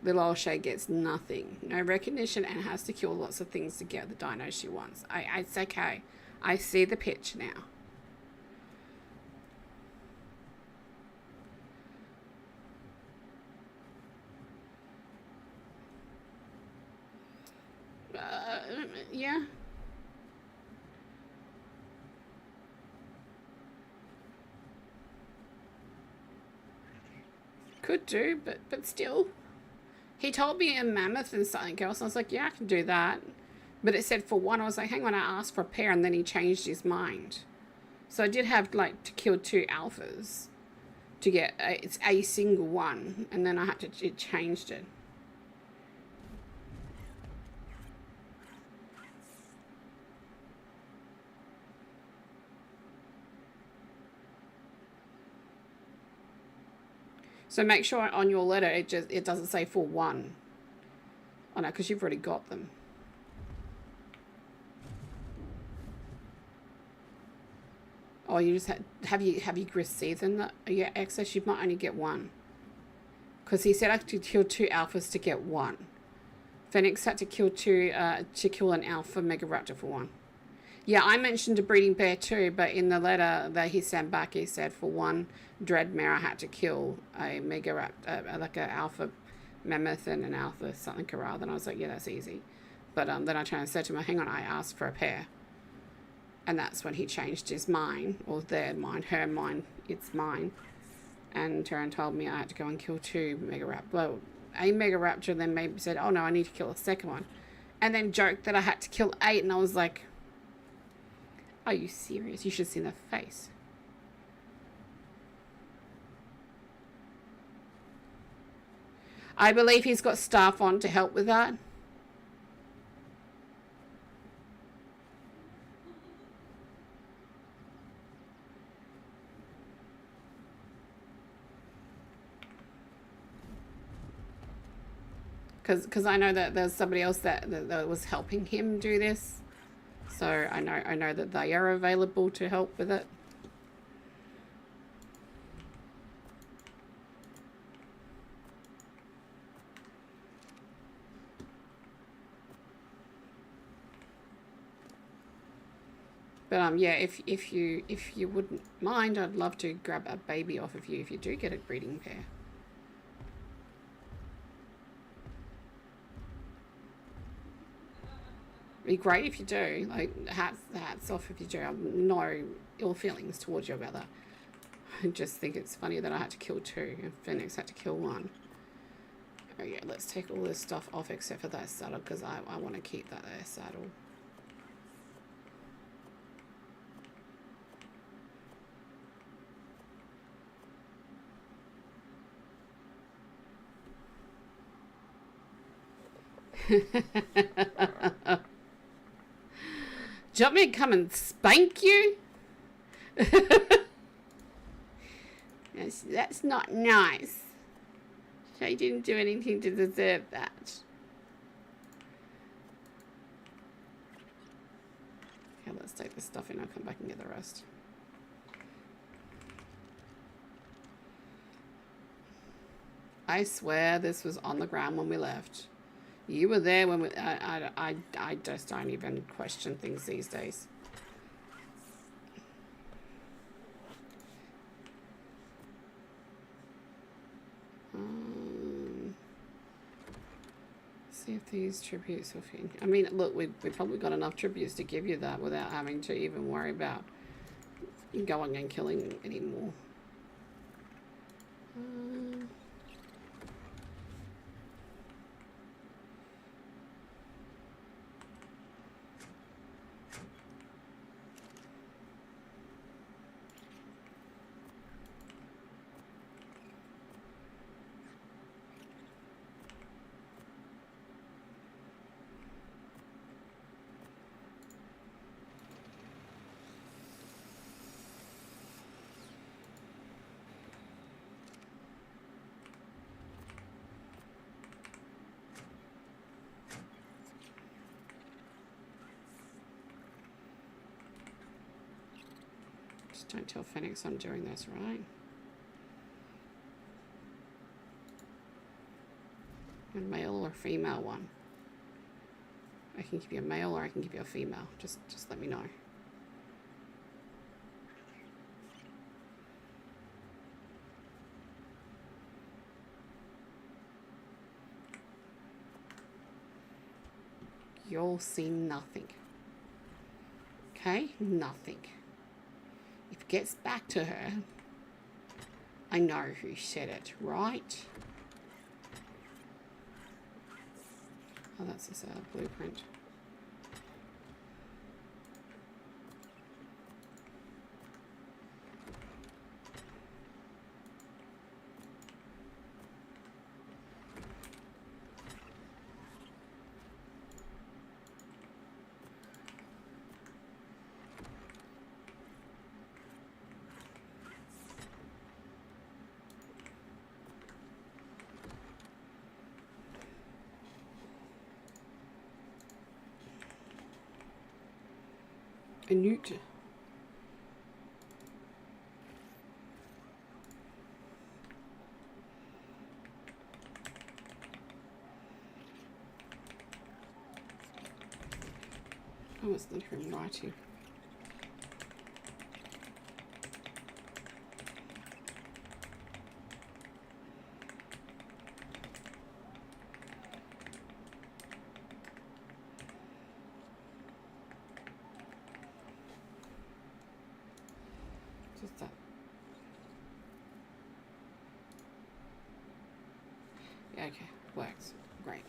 Little old Shay gets nothing. No recognition and has to kill lots of things to get the dino she wants. It's okay. I see the pitch now. Yeah. Could do, but still. He told me a mammoth and something else. And I was like, yeah, I can do that. But it said for 1. I was like, hang on, I asked for a pair, and then he changed his mind. So I did have like to kill 2 alphas to get it's a single one, and then I had to it changed it. So make sure on your letter it doesn't say for 1. Oh no, because you've already got them. Oh, you just have you received them? That yeah, access. You might only get 1. Because he said I had to kill 2 alphas to get 1. Phoenix had to kill 2 to kill an alpha Megaraptor for 1. Yeah, I mentioned a breeding pair too, but in the letter that he sent back, he said for 1 Dreadmare I had to kill a Megaraptor, like an alpha mammoth and an alpha something rather. And I was like, yeah, that's easy. But then I turned and said to him, hang on, I asked for a pair. And that's when he changed his mind, or their mind, her mind, it's mine. And Taran told me I had to go and kill 2 Megaraptor. Well, a Megaraptor, then maybe said, oh no, I need to kill a second one. And then joked that I had to kill 8, and I was like, are you serious? You should see the face. I believe he's got staff on to help with that. Because I know that there's somebody else that was helping him do this. So I know that they are available to help with it. But yeah, if you wouldn't mind, I'd love to grab a baby off of you if you do get a breeding pair. Be great if you do. Like hats off if you do. I've no ill feelings towards you about that. I just think it's funny that I had to kill 2 and Phoenix had to kill 1. Oh yeah, let's take all this stuff off except for that saddle because I want to keep that there saddle. Do you want me to come and spank you? That's not nice. I didn't do anything to deserve that. Okay, let's take this stuff in. I'll come back and get the rest. I swear this was on the ground when we left. You were there when we... I just don't even question things these days. See if these tributes will fit. I mean, look, we've probably got enough tributes to give you that without having to even worry about going and killing anymore. Don't tell Phoenix I'm doing this, right? A male or female one? I can give you a male or I can give you a female. Just let me know. You'll see nothing. Okay? Nothing. If it gets back to her, I know who said it, right? Oh, that's this blueprint. A newt. Oh, it's not even writing. Just that. Yeah, okay, works. Great.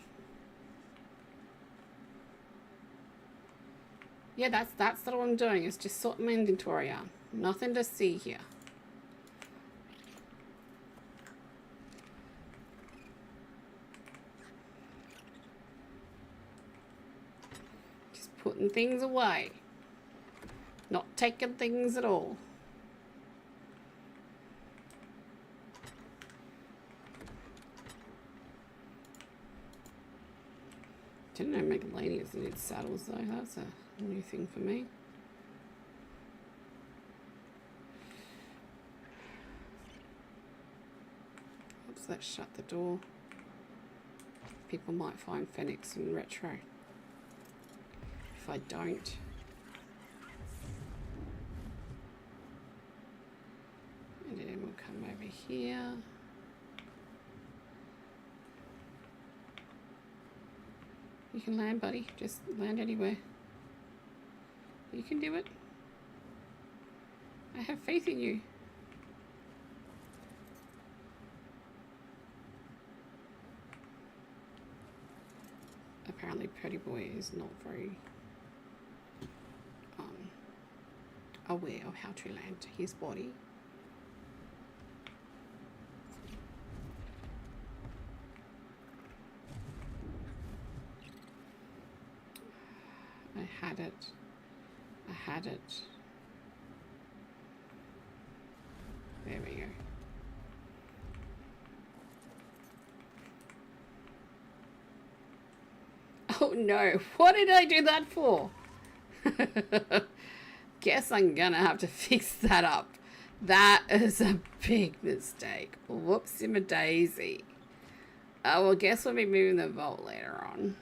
Yeah, that's what I'm doing, is just sort my inventory out. Nothing to see here. Just putting things away. Not taking things at all. Didn't know Megalanias needed saddles though. That's a new thing for me. Oops, let's shut the door. People might find Phoenix in retro. If I don't. And then we'll come over here. You can land, buddy. Just land anywhere. You can do it. I have faith in you. Apparently Pretty Boy is not very aware of how to land his body. I had it. I had it. There we go. Oh no, what did I do that for? Guess I'm gonna have to fix that up. That is a big mistake. Whoopsie-a-daisy. Well, guess we'll be moving the vault later on.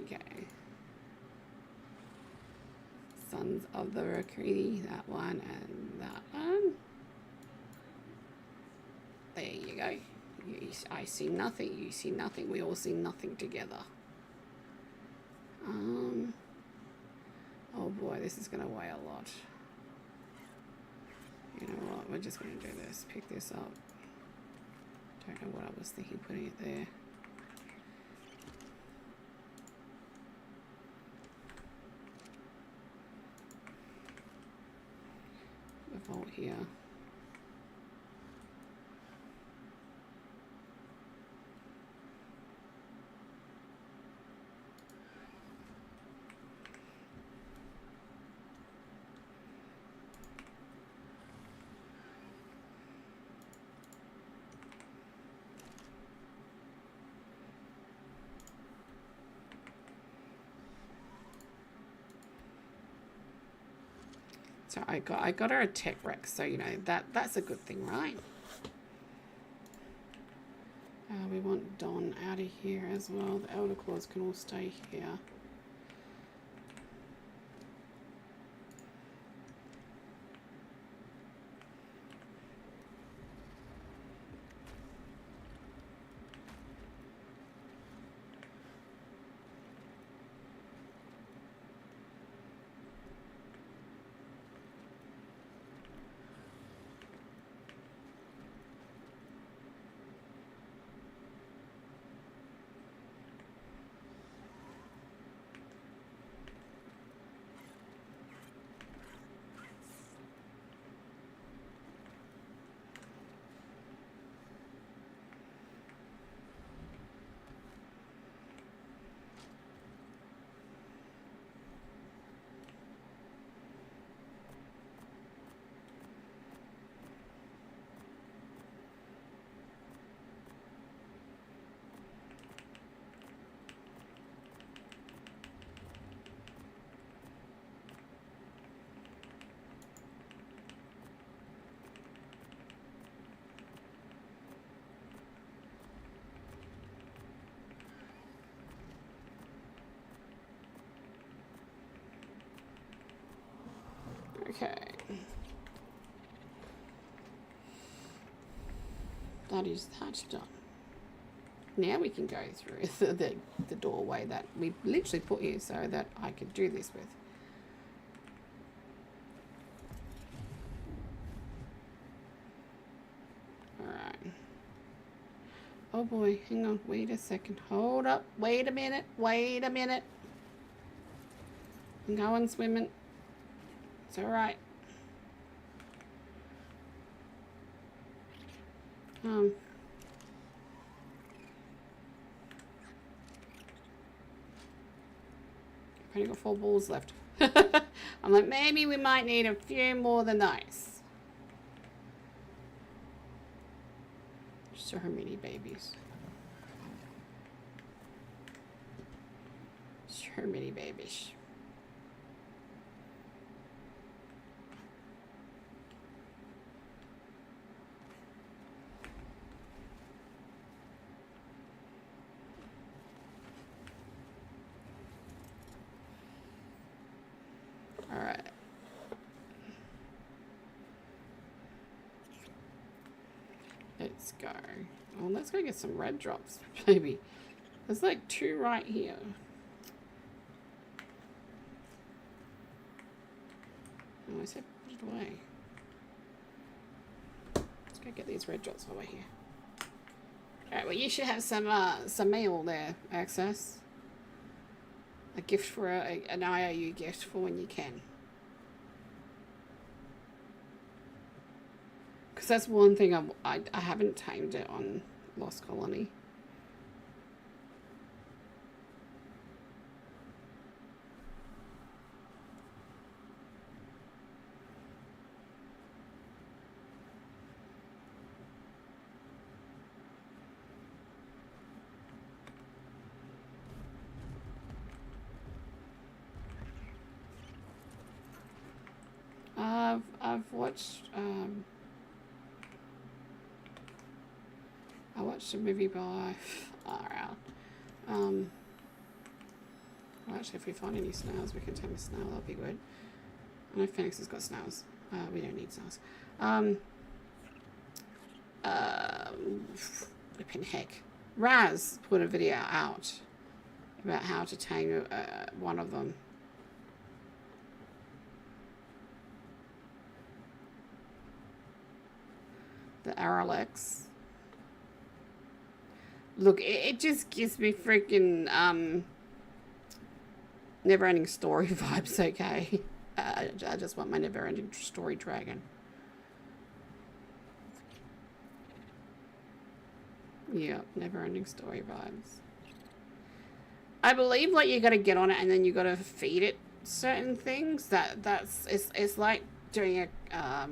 Okay. Sons of the Mercury, that one and that one. There you go. I see nothing, you see nothing, we all see nothing together. Oh boy, this is gonna weigh a lot. You know what, we're just gonna do this, pick this up. Don't know what I was thinking putting it there. The vault here. So I got her a tech wreck, so you know that's a good thing, right? We want Don out of here as well. The Elder Claws can all stay here. Okay. That done. Now we can go through the doorway that we literally put here so that I could do this with. Alright. Oh boy, hang on, wait a second. Hold up, wait a minute. I'm going swimming. It's alright. I've only got 4 balls left. I'm like, maybe we might need a few more than those. So many babies. So many babies. Alright. Let's go. Well, let's go get some red drops, maybe. There's like 2 right here. Oh, I said put it away. Let's go get these red drops while we're here. Alright, well you should have some mail there, Access. A gift for an IOU gift for when you can. Because that's one thing I haven't tamed it on Lost Colony. I've watched I watched a movie by well, actually, if we find any snails, we can tame a snail. That'll be good. I know Phoenix has got snails. We don't need snails. Flipping heck. Raz put a video out about how to tame one of them. The Arkules. Look, it just gives me freaking never-ending story vibes, okay? I just want my never-ending story dragon. Yeah, never-ending story vibes. I believe like you got to get on it and then you got to feed it certain things. It's like doing a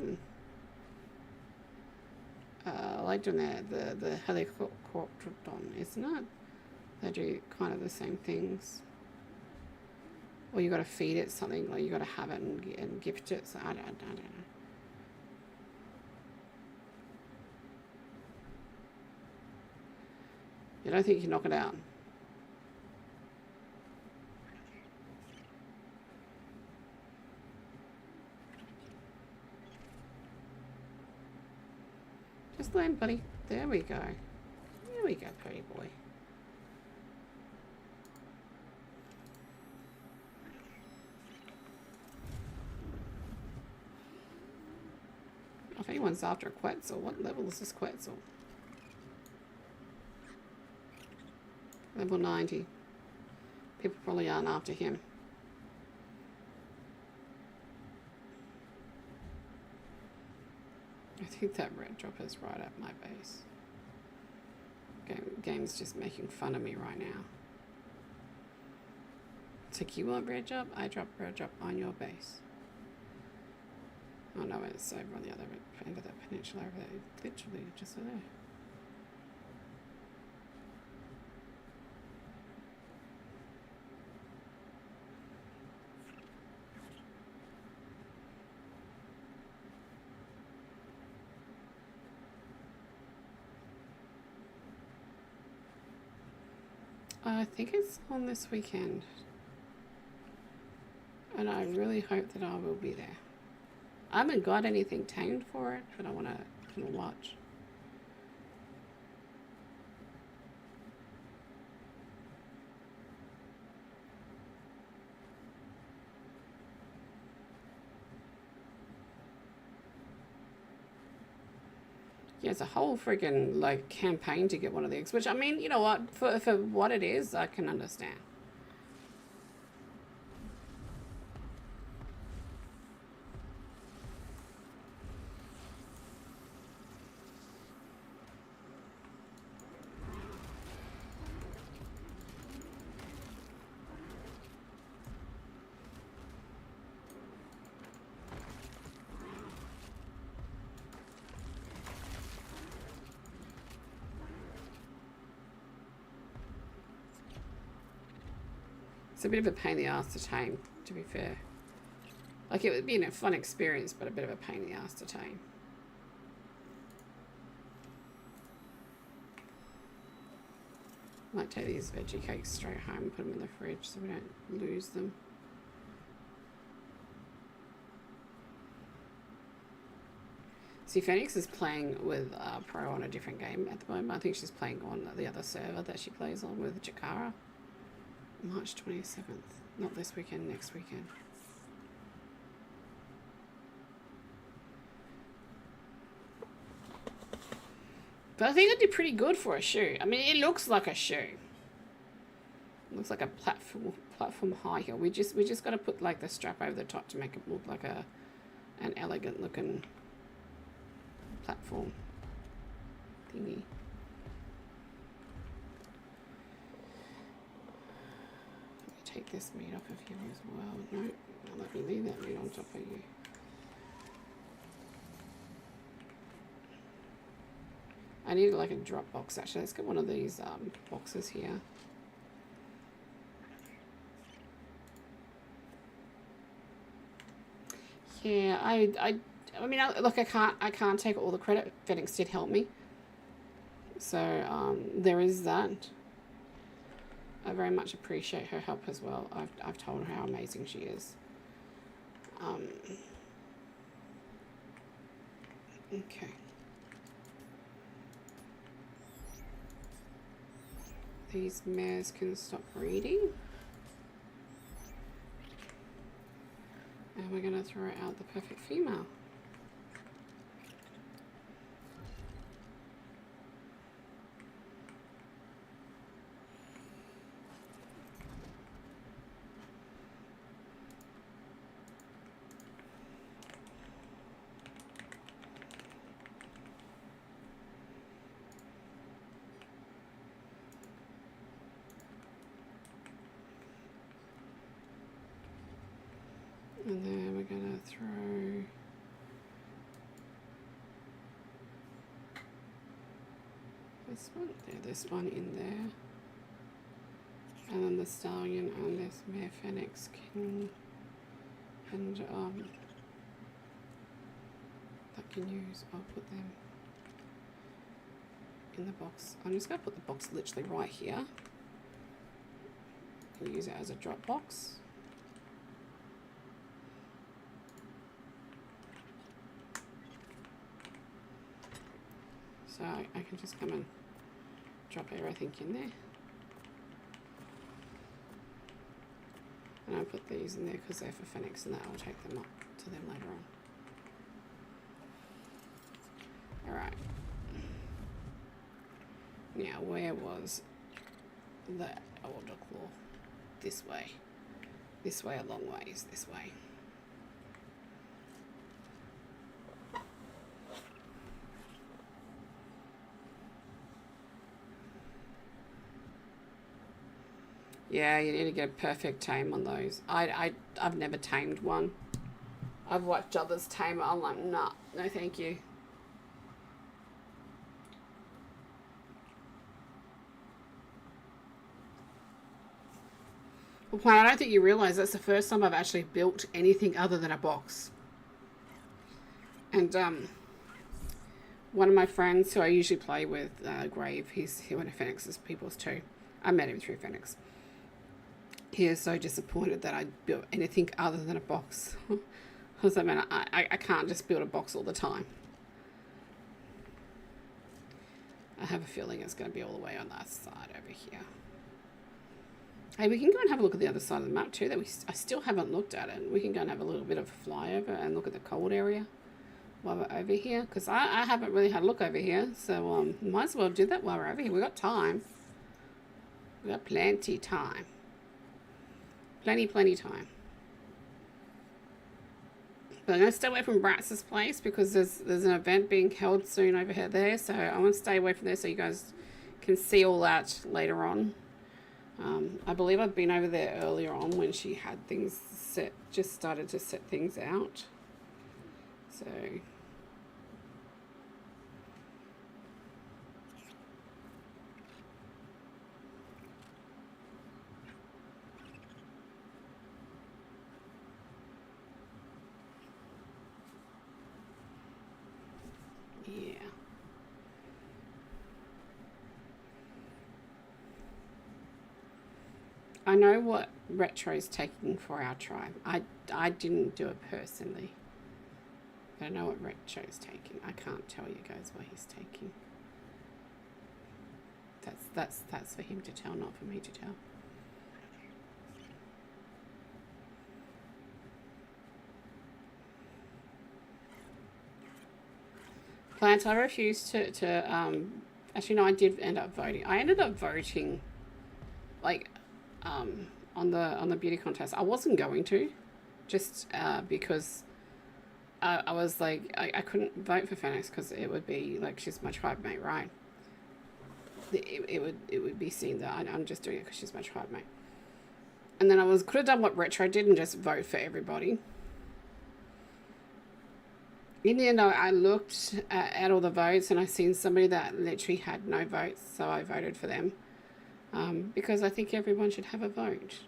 like doing the helicopter, isn't it? They do kind of the same things. Or you got to feed it something, like you got to have it and gift it. So I don't know. You don't think you can knock it out? Just land, buddy. There we go. There we go, pretty boy. If anyone's after a Quetzal, what level is this Quetzal? Level 90. People probably aren't after him. I think that red dropper's right at my base. Game's just making fun of me right now. It's like, you want red drop? I drop red drop on your base. Oh no, it's over on the other end of that peninsula over there. Literally just there. I think it's on this weekend. And I really hope that I will be there. I haven't got anything tamed for it, but I want to watch. Yeah, it's a whole freaking like campaign to get one of these, which I mean, you know what, for what it is, I can understand. It's a bit of a pain in the ass to tame, to be fair. Like, it would be a fun experience, but a bit of a pain in the ass to tame. Might take these veggie cakes straight home and put them in the fridge so we don't lose them. See, Phoenix is playing with Pro on a different game at the moment. I think she's playing on the other server that she plays on with Jakara. March 27th. Not this weekend, next weekend. But I think I did pretty good for a shoe. I mean, it looks like a shoe. It looks like a platform high heel. We just got to put like the strap over the top to make it look like an elegant looking platform thingy. Take this meat off of you as well. No, I'll let me leave that meat on top of you. I need like a drop box actually. Let's get one of these boxes here. Yeah, I mean, look, I can't take all the credit. Phoenix did help me. So, there is that. I very much appreciate her help as well. I've told her how amazing she is. Okay. These mares can stop breeding. And we're going to throw out the perfect female. And then we're going to throw this one in there. And then the stallion and this mare phoenix can, and that can use, I'll put them in the box. I'm just going to put the box literally right here. I'll use it as a drop box. So I can just come and drop everything in there. And I'll put these in there because they're for Phoenix, and that I'll take them up to them later on. Alright. Now, where was the Elder Claw? This way. This way, a long ways, this way. Yeah, you need to get a perfect tame on those. I've never tamed one. I've watched others tame it. I'm like, nah, no thank you. Well, Plan, I don't think you realise that's the first time I've actually built anything other than a box. And one of my friends who I usually play with, Grave, he went to Phoenix's peoples too. I met him through Phoenix. He is so disappointed that I built anything other than a box. Because I mean, I can't just build a box all the time. I have a feeling it's going to be all the way on that side over here. Hey, we can go and have a look at the other side of the map too. That I still haven't looked at it. We can go and have a little bit of a flyover and look at the cold area while we're over here. Because I haven't really had a look over here. So might as well do that while we're over here. We've got time. We've got plenty time. Plenty time. But I'm going to stay away from Bratz's place because there's an event being held soon over here there. So I want to stay away from there so you guys can see all that later on. I believe I've been over there earlier on when she had things set, just started to set things out. So... yeah. I know what Retro's taking for our tribe. I didn't do it personally. But I know what Retro's taking. I can't tell you guys what he's taking. That's for him to tell, not for me to tell. Plants, I refused to actually no, I did end up voting. I ended up voting like on the beauty contest. I wasn't going to, just because I was like I couldn't vote for Phoenix because it would be like she's my tribe mate, right? It would be seen that I'm just doing it because she's my tribe mate. And then could have done what Retro did and just vote for everybody. In the end, I looked at all the votes and I seen somebody that literally had no votes, so I voted for them. Because I think everyone should have a vote.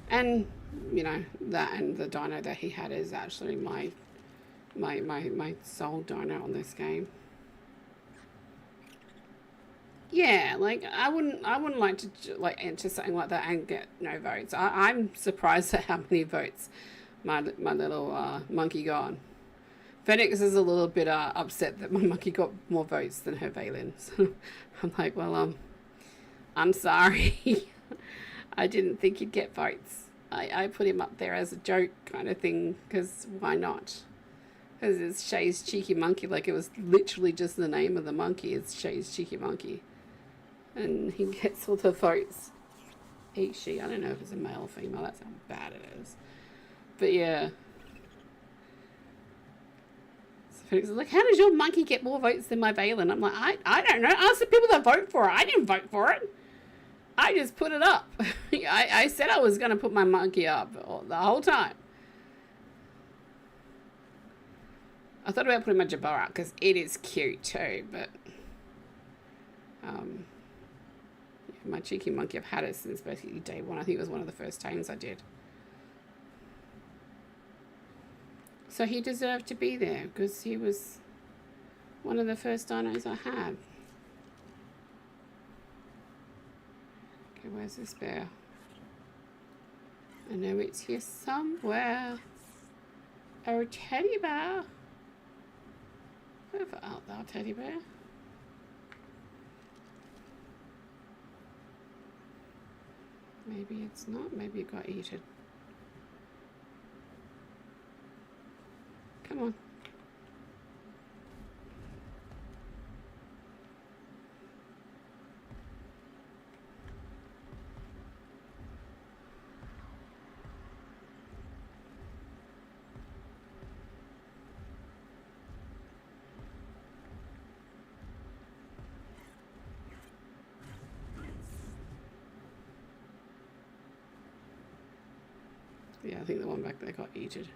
And, you know, that and the dino that he had is actually my my soul dino on this game. Yeah, like I wouldn't like to like enter something like that and get no votes. I'm surprised at how many votes my little monkey got. Phoenix is a little bit upset that my monkey got more votes than her Valen. So I'm like, well, I'm sorry. I didn't think he'd get votes. I put him up there as a joke kind of thing, because why not? Because it's Shay's Cheeky Monkey, like it was literally just the name of the monkey. It's Shay's Cheeky Monkey. And he gets all the votes. He, she, I don't know if it's a male or female, that's how bad it is. But yeah. So Felix is like, how does your monkey get more votes than my Valen? I'm like, I don't know. Ask the people that vote for it. I didn't vote for it. I just put it up. I said I was going to put my monkey up the whole time. I thought about putting my Jabbar up because it is cute too, but my cheeky monkey, I've had it since basically day one. I think it was one of the first tames I did. So he deserved to be there because he was one of the first dinos I had. Okay, where's this bear? I know it's here somewhere. Oh, teddy bear. Where art thou, teddy bear? Maybe it's not. Maybe it got eaten. Come on. Yeah, I think the one back there got eaten.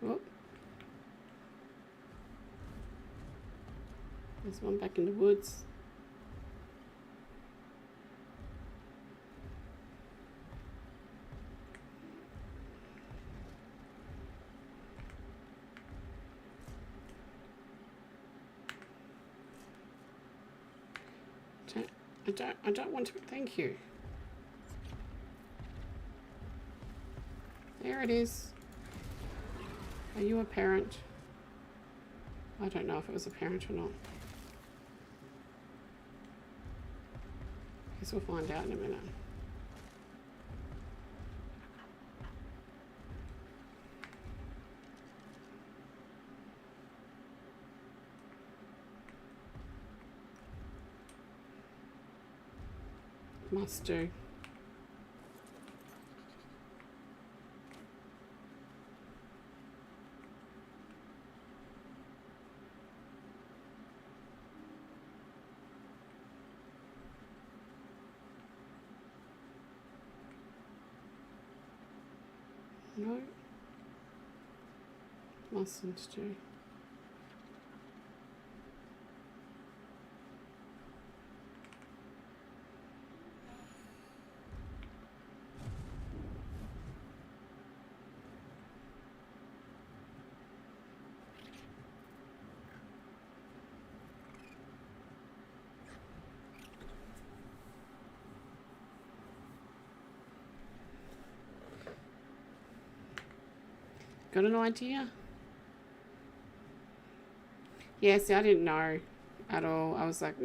Oh. There's one back in the woods. I don't want to, thank you. There it is. Are you a parent? I don't know if it was a parent or not. Guess we'll find out in a minute. Must do. No. Mustn't do. Got an idea? Yeah, see, I didn't know at all. I was like,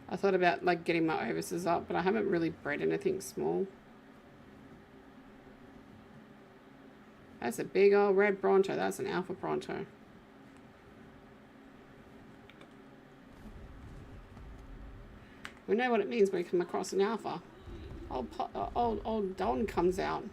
I thought about like getting my ovises up, but I haven't really bred anything small. That's a big old red Bronto. That's an alpha Bronto. We know what it means when we come across an alpha. Old Don comes out.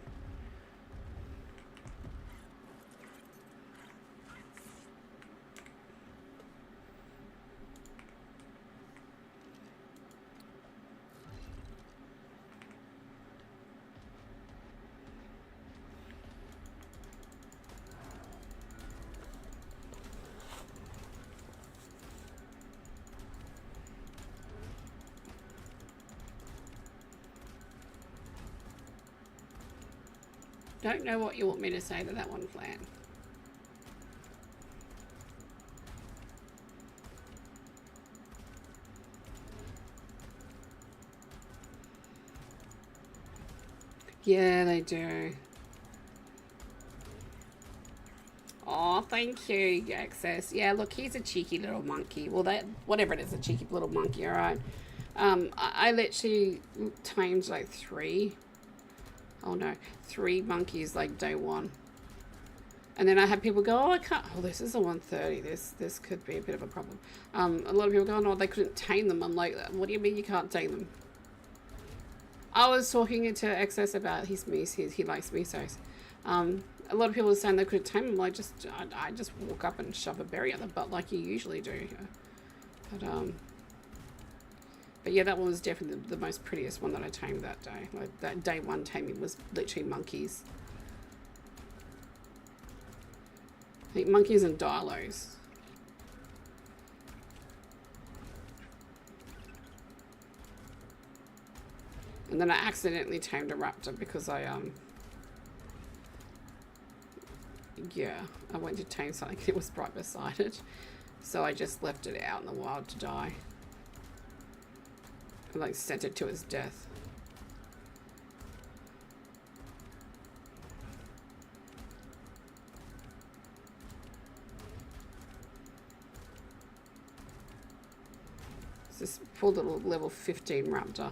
Don't know what you want me to say to that one, Flan. Yeah, they do. Oh, thank you, Access. Yeah, look, he's a cheeky little monkey. Well, that whatever it is, a cheeky little monkey. All right. I literally tamed like three monkeys like day one, and then I had people go, "Oh, I can't. Oh, this is a 130. This could be a bit of a problem." A lot of people go, "No, they couldn't tame them." I'm like, "What do you mean you can't tame them?" I was talking to Access about his meese. He likes mesos. A lot of people are saying they couldn't tame them. I just walk up and shove a berry at the butt like you usually do. But yeah, that one was definitely the most prettiest one that I tamed that day. Like that day one taming was literally monkeys. I think monkeys and dilos. And then I accidentally tamed a raptor because I went to tame something that was right beside it. So I just left it out in the wild to die. I like sent it to its death. It's this poor little level 15 raptor.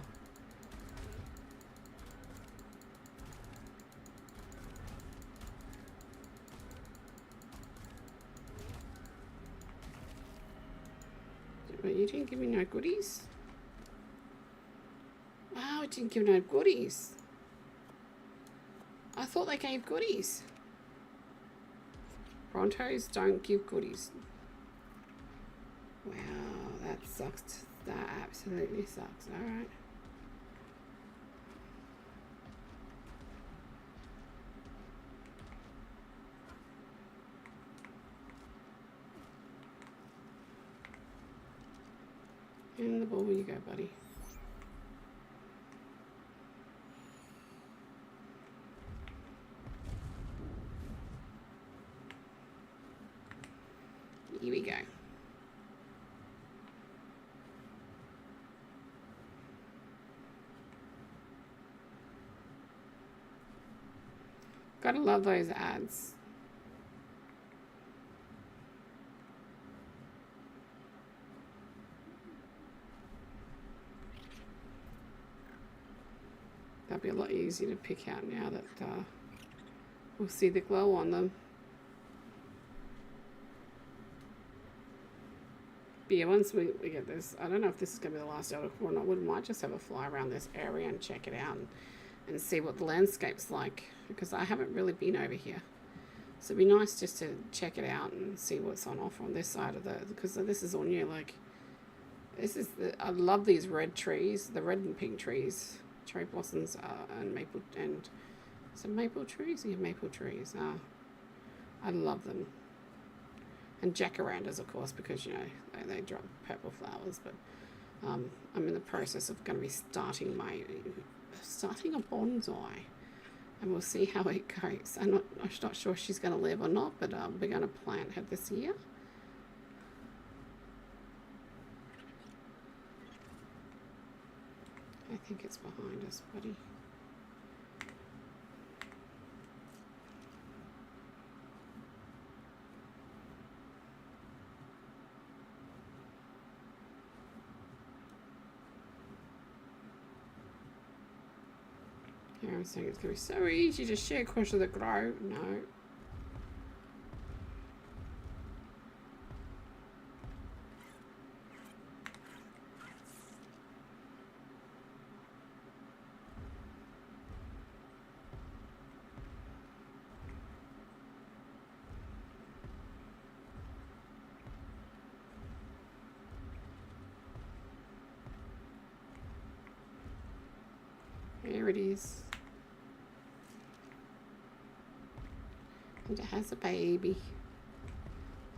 But you didn't give me no goodies. Wow, it didn't give no goodies. I thought they gave goodies. Brontos don't give goodies. Wow, that sucks. That absolutely sucks. Alright. In the ball you go, buddy. Here we go. Gotta love those ads. That'll be a lot easier to pick out now that we'll see the glow on them. But yeah, once we get this, I don't know if this is going to be the last article or not. We might just have a fly around this area and check it out and see what the landscape's like, because I haven't really been over here. So it'd be nice just to check it out and see what's on offer on this side of because this is all new. Like, I love these red trees, the red and pink trees, cherry blossoms, and maple, and some maple trees. Yeah, maple trees. I love them. And jacarandas, of course, because, you know, they drop purple flowers. But I'm in the process of going to be starting a bonsai. And we'll see how it goes. I'm not sure if she's going to live or not, but we're going to plant her this year. I think it's behind us, buddy. I'm saying it's going to be so easy to share across the grow. No. There it is. And it has a baby.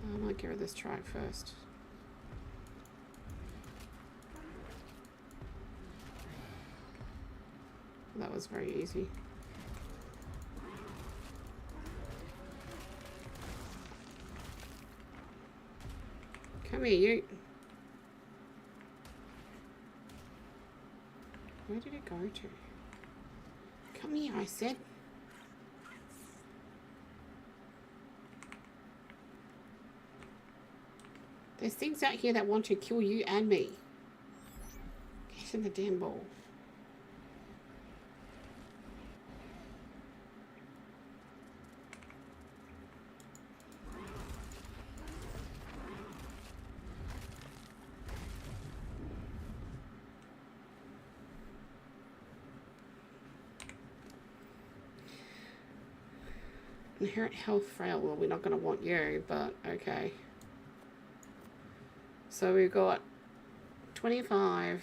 I might give her this try first. That was very easy. Come here, you. Where did it go to? Come here, I said. There's things out here that want to kill you and me. Get in the damn ball. Inherent health frail. Well, we're not going to want you, but okay. So we've got 25,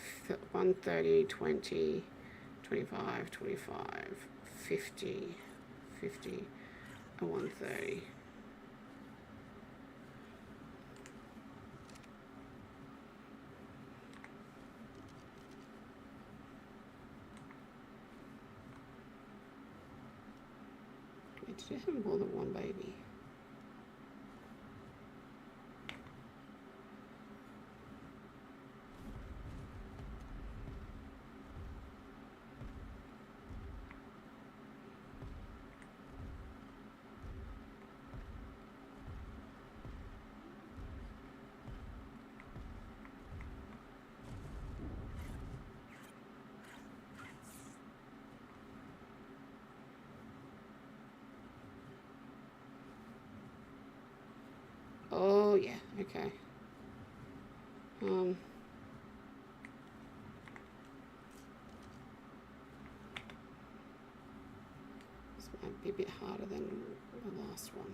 130, 20, 25, 25, 50, 50, and 130. Did you have more than one baby? Oh, yeah, okay. This might be a bit harder than the last one.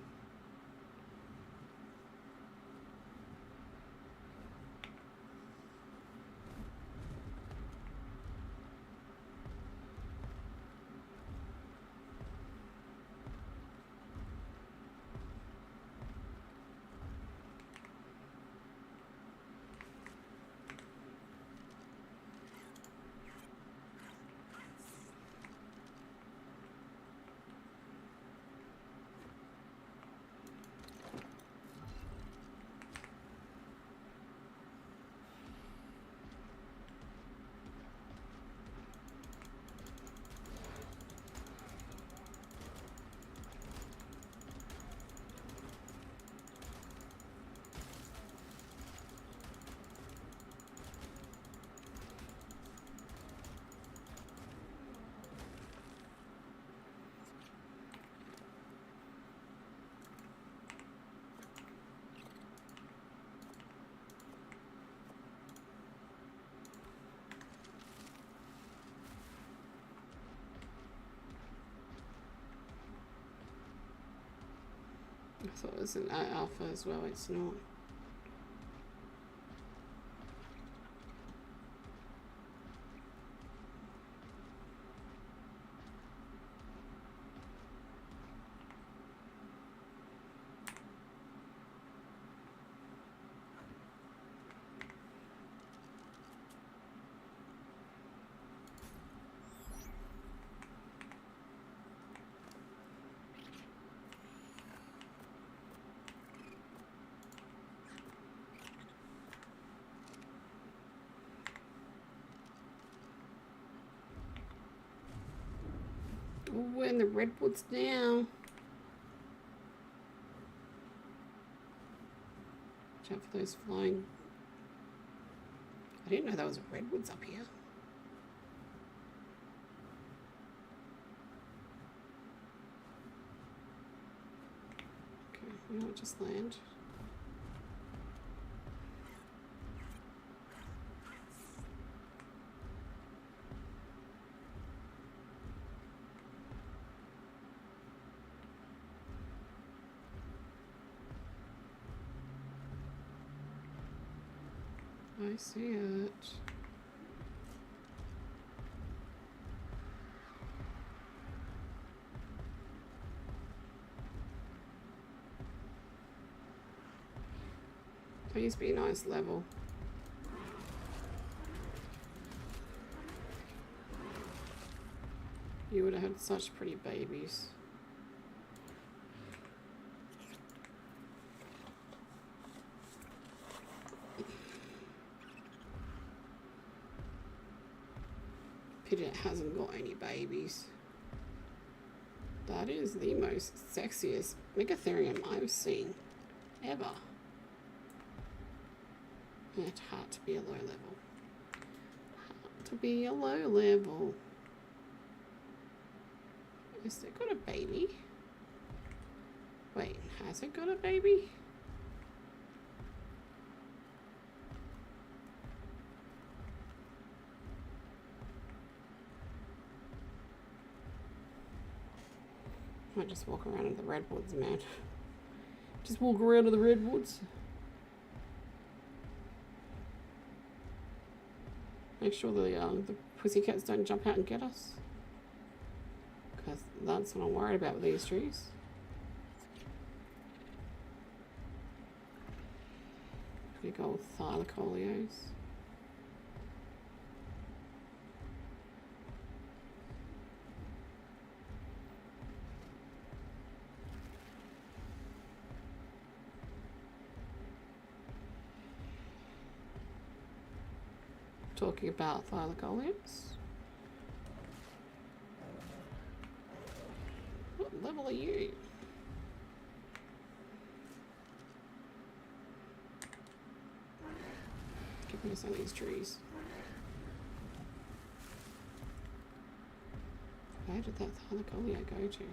I thought it was an alpha as well, it's not. Oh, we're in the redwoods now. Watch out for those flying. I didn't know there was redwoods up here. Okay, you know what, just land. I see it. Please be nice level. You would have had such pretty babies. pity it hasn't got any babies. That is the most sexiest Megatherium I've seen ever. It had to be a low level. Had to be a low level. Has it got a baby? Wait, has it got a baby? I might just walk around in the redwoods, man. Just walk around in the redwoods. Make sure the pussycats don't jump out and get us. Because that's what I'm worried about with these trees. Big old thylacoleos. Talking about thylacoleos. What level are you? Give me some of these trees. Where did that thylacoleo go to?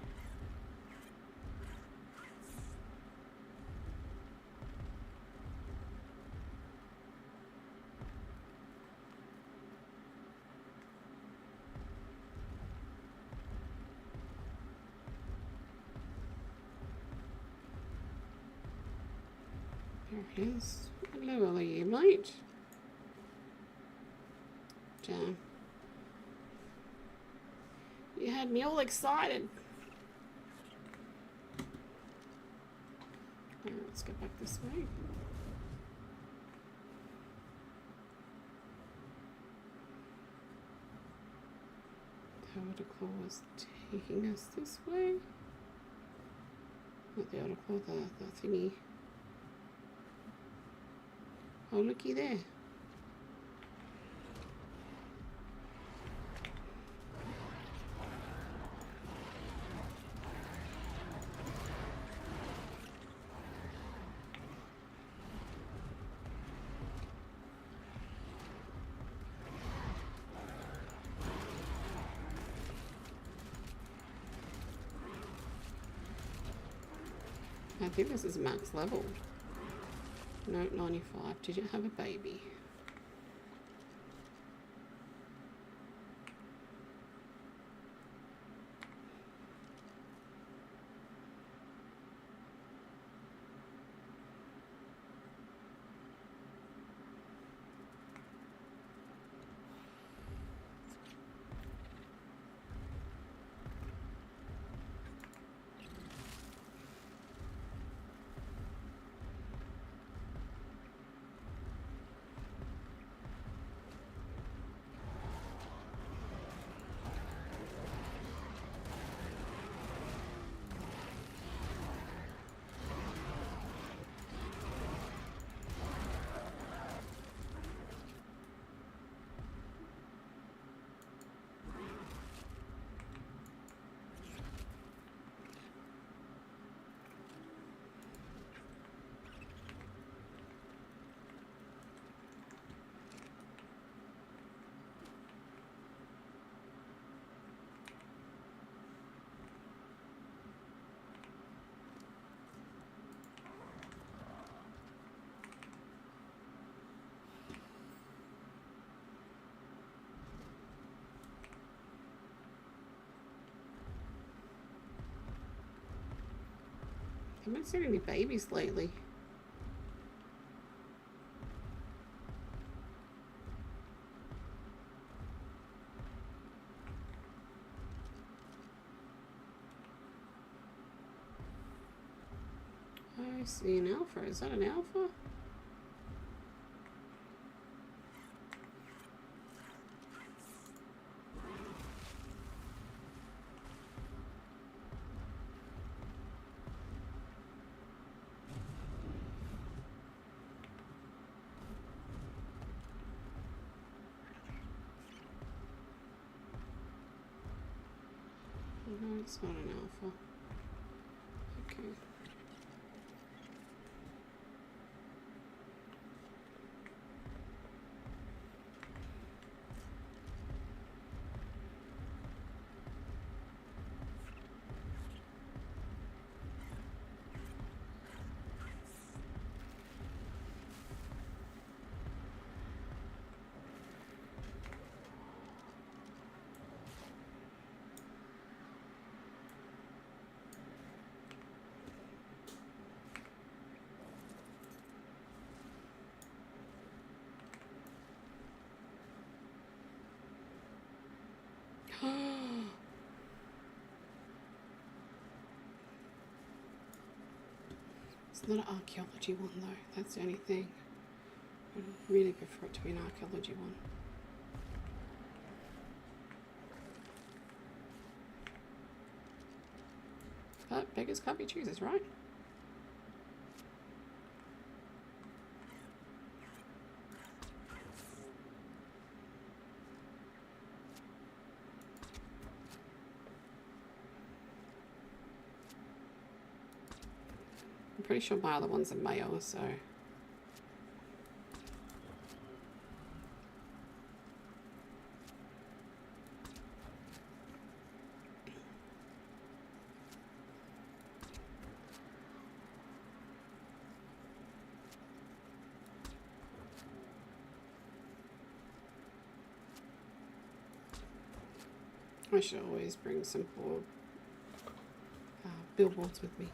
There it is. What level are you, mate? Damn. You had me all excited. Alright, let's go back this way. The Elder Claw was taking us this way. Not the Elder Claw, the thingy. Oh, looky there. I think this is max leveled. Note 95. Did you have a baby? I haven't seen any babies lately. I see an alpha. Is that an alpha? it's not an alpha. Okay. It's not an archaeology one though, that's the only thing. I'd really prefer it to be an archaeology one. But beggars can't be choosers, right? I'm pretty sure my other one's a male, so... I should always bring some poor billboards with me.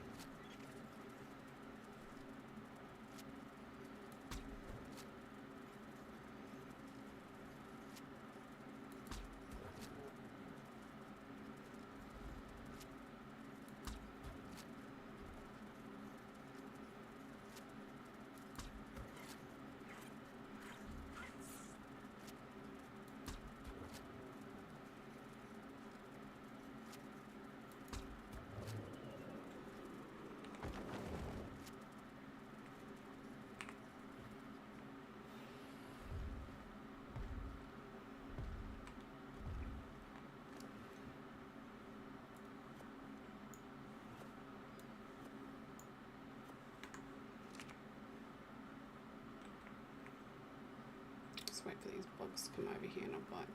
Just wait for these bugs to come over here and I'll bite them.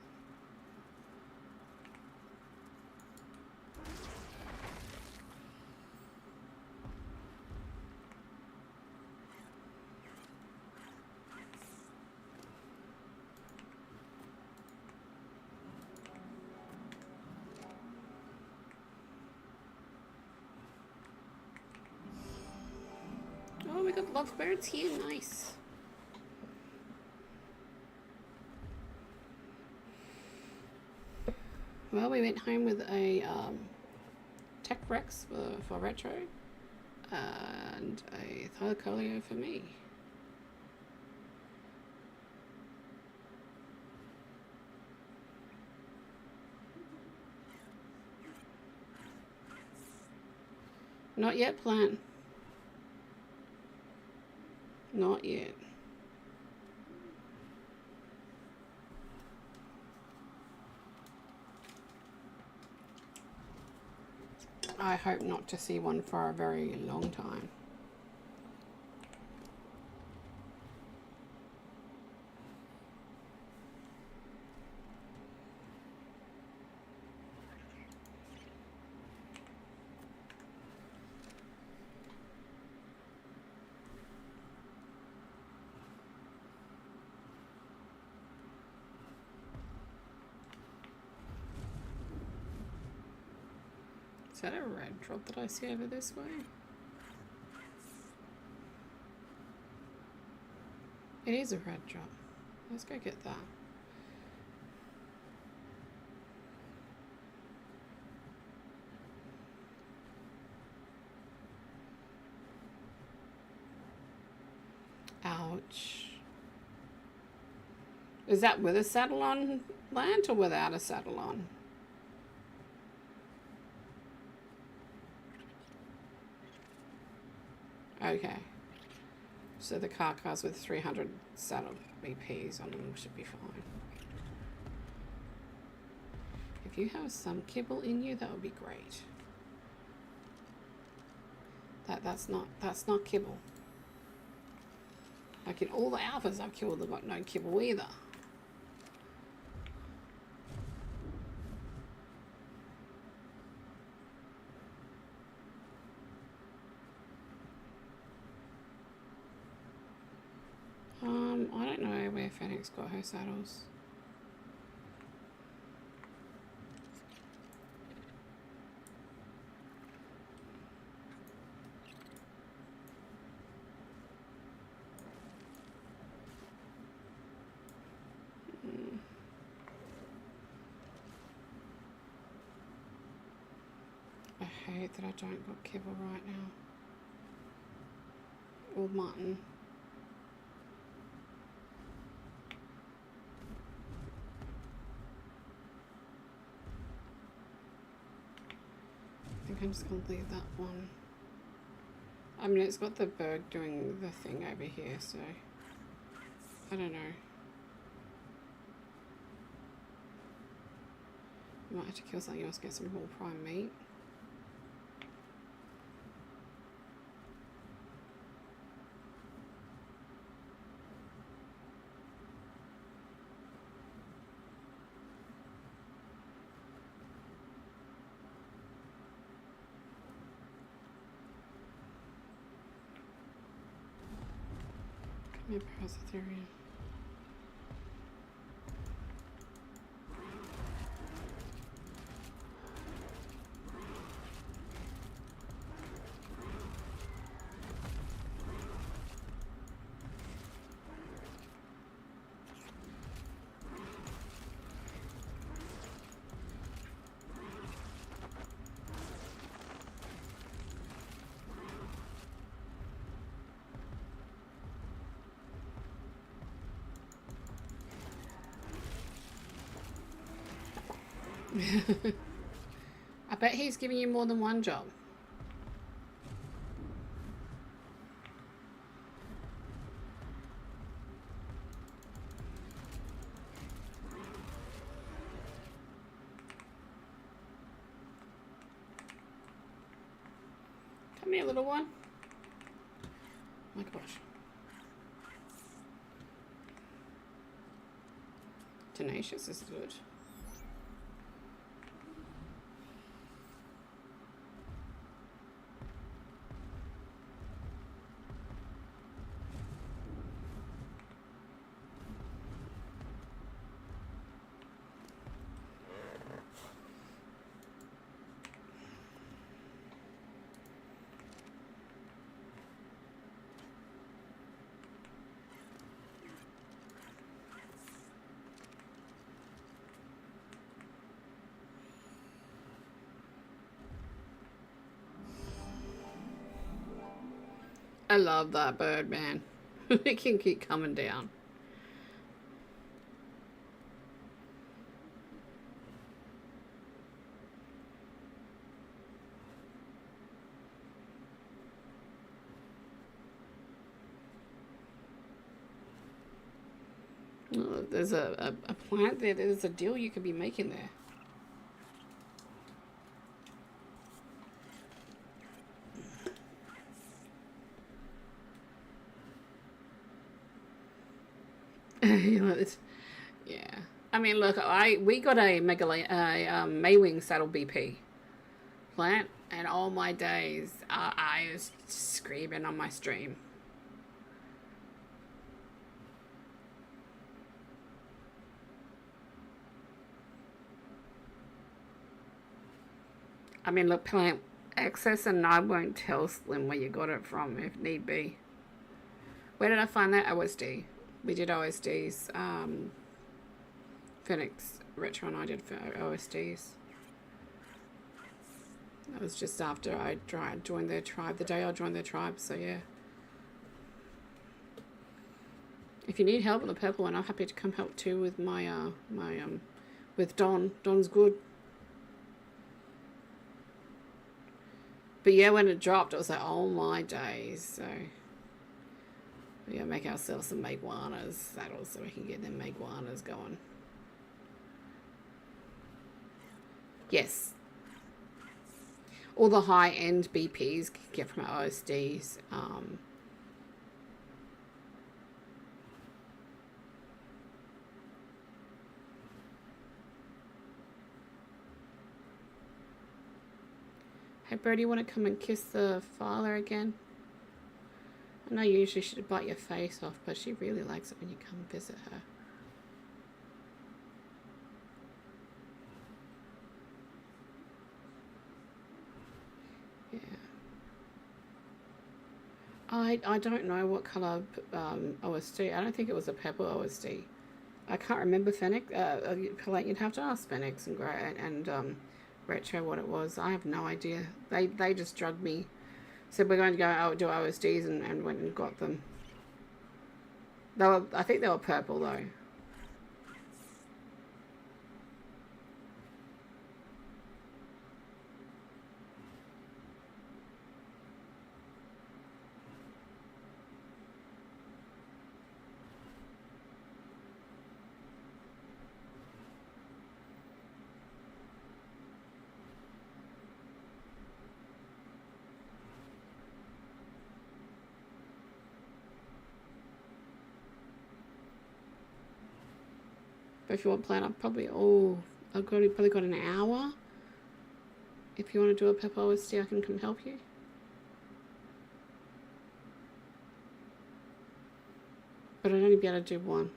Oh, we got lovebirds here, nice. Well, we went home with a Tech Rex for retro and a Thylacoleo for me. Not yet, plant. Not yet. I hope not to see one for a very long time. Is that a red drop that I see over this way? It is a red drop. Let's go get that. Ouch. Is that with a saddle on land or without a saddle on? Okay. So the cars with 300 saddle BPs on them should be fine. If you have some kibble in you, that would be great. That's not kibble. Like in all the alphas I've killed, they've got no kibble either. I don't know where Fennec's got her saddles. I hate that I don't got kibble right now. Or mutton. I think I'm just going to leave that one. I mean, it's got the bird doing the thing over here, so I don't know. I might have to kill something else, get some more prime meat. Come here, Parasitherian. I bet he's giving you more than one job. Come here, little one. Oh my gosh. Tenacious is good. I love that bird, man. It can keep coming down. Oh, there's a plant there. There's a deal you could be making there. Yeah. I mean, look, we got a Maywing Saddle BP plant, and all my days I was screaming on my stream. I mean, look, plant access, and I won't tell Slim where you got it from if need be. Where did I find that? OSD. We did OSDs. Phoenix Retro and I did for OSDs. That was just after I joined their tribe. The day I joined their tribe, so yeah. If you need help with the purple one, I'm happy to come help too with my with Don. Don's good. But yeah, when it dropped, it was like, oh my days. So we gotta make ourselves some Maguanas saddles so we can get them Maguanas going. Yes. All the high-end BPs get from OSDs. Hey, Birdie, want to come and kiss the father again? I know you usually should bite your face off, but she really likes it when you come visit her. Yeah. I don't know what colour OSD. I don't think it was a purple OSD. I can't remember Fennec. You'd have to ask Fenix and Grey and Retro what it was. I have no idea. They just drugged me. Said we're going to go do OSDs and went and got them. I think they were purple though. But if you want plan, I've probably probably got an hour. If you want to do a pep OSD, I can help you. But I'd only be able to do one.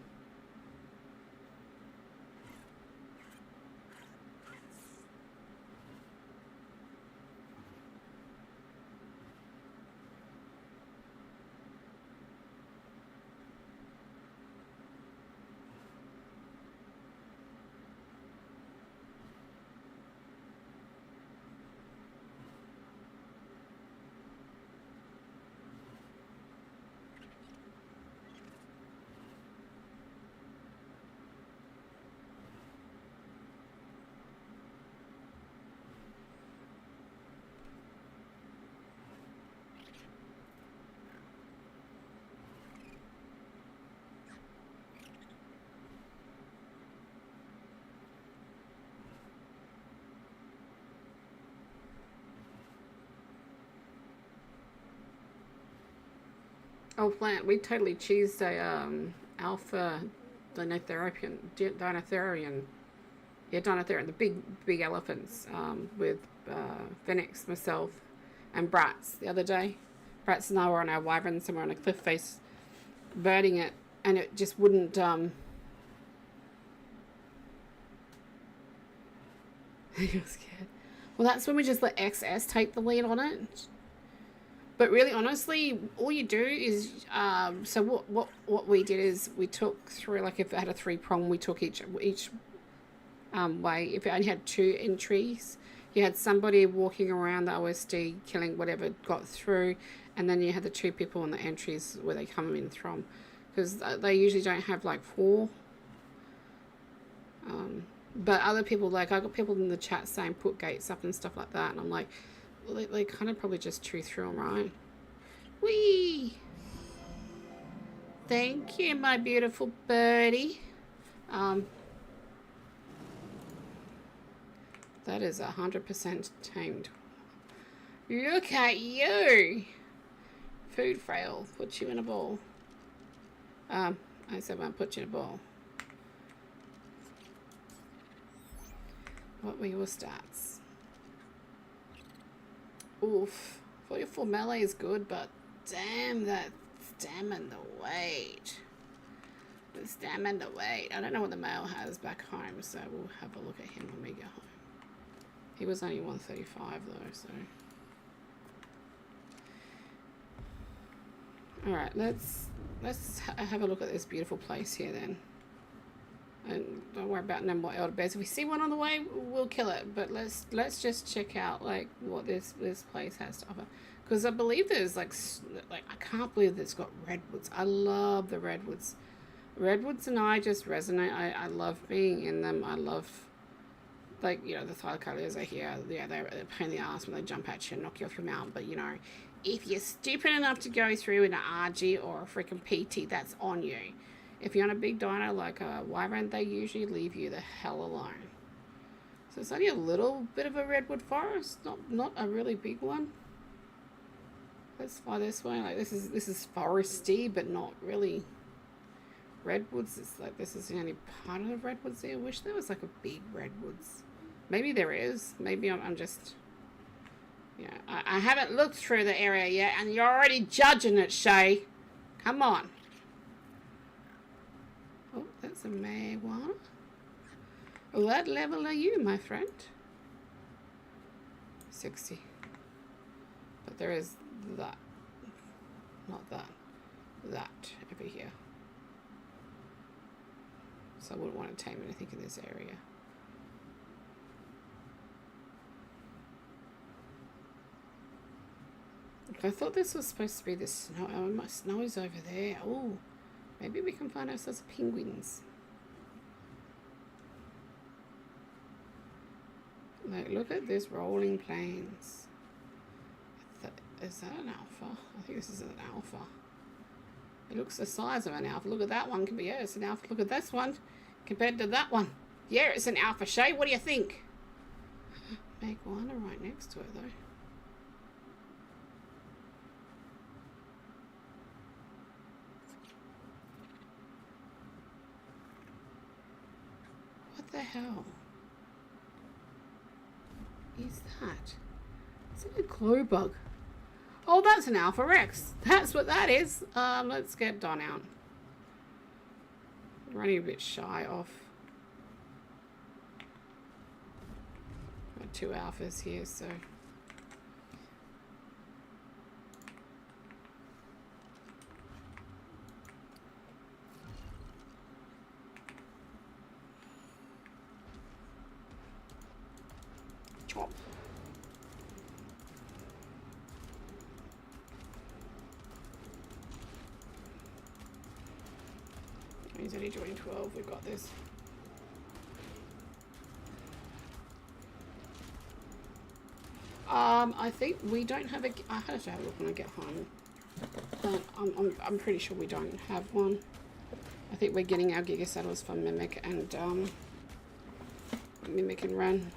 Oh, plant. We totally cheesed a alpha Dinotherian. Yeah, Dinotherian. The big elephants with Phoenix, myself, and Bratz the other day. Bratz and I were on our wyvern somewhere on a cliff face, burning it, and it just wouldn't. You're scared. Well, that's when we just let XS take the lead on it. But really, honestly, all you do is so what we did is we took through, like if it had a 3-prong, we took each way. If it only had 2 entries, you had somebody walking around the OSD killing whatever got through, and then you had the 2 people on the entries where they come in from, because they usually don't have like 4. But other people, like I got people in the chat saying put gates up and stuff like that, and I'm like, well, they kind of probably just chew through them, right? Whee! Thank you, my beautiful birdie. That is 100% tamed. Look at you! Food frail. Put you in a ball. I said I'll put you in a ball. What were your stats? Oof. 44 melee is good, but damn that stamina the weight. The stamina the weight. I don't know what the male has back home, so we'll have a look at him when we go home. He was only 135 though, so. Alright, let's have a look at this beautiful place here then. And don't worry about no more elder bears. If we see one on the way, we'll kill it. But let's just check out like what this place has to offer. Because I believe there's like I can't believe it's got redwoods. I love the redwoods. Redwoods and I just resonate. I love being in them. I love, like, you know, the thylacoleas are here. Yeah, they're a pain in the ass when they jump at you and knock you off your mount. But you know, if you're stupid enough to go through in an RG or a freaking PT, that's on you. If you're on a big dino like a wyvern, they usually leave you the hell alone. So it's only a little bit of a redwood forest, not a really big one. Let's fly this way. Like this is foresty, but not really redwoods. It's like this is the only part of the redwoods here. I wish there was like a big redwoods. Maybe there is. Maybe I'm just, yeah. I haven't looked through the area yet, and you're already judging it, Shay. Come on. Oh, that's a marijuana. What level are you, my friend? 60. But there is that. Not that. That over here. So I wouldn't want to tame anything in this area. I thought this was supposed to be the snow. Oh, my snow is over there. Oh, maybe we can find ourselves penguins. Like, look at this rolling plains. Is that an alpha? I think this is an alpha. It looks the size of an alpha. Look at that one. Yeah, it's an alpha. Look at this one compared to that one. Yeah, it's an alpha. Shay, what do you think? Iguana right next to it, though. What the hell is that? Is it a glow bug? Oh, that's an Alpha Rex. That's what that is. Let's get Don out. I'm running a bit shy off. Got 2 alphas here, so. Chop. He's only doing 12. We've got this. I think we don't have a. I have to have a look when I get home. But I'm pretty sure we don't have one. I think we're getting our Giga Saddles from Mimic and Mimic and Run.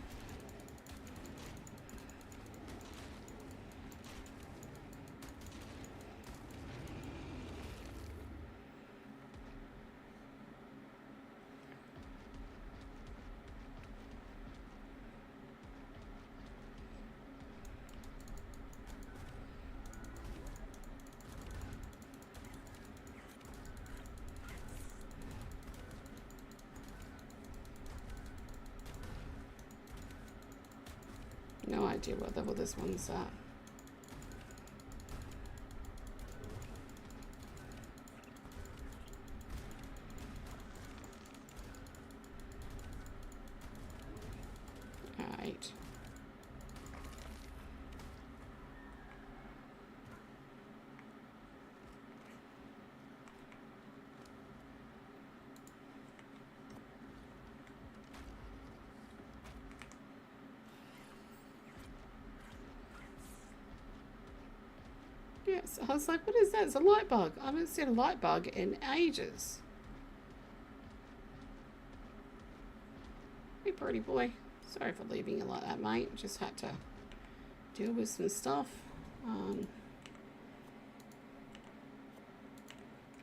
No idea what level this one's at. Right. Yes, I was like, what is that? It's a light bug. I haven't seen a light bug in ages. Hey, pretty boy. Sorry for leaving you like that, mate. Just had to deal with some stuff. I'm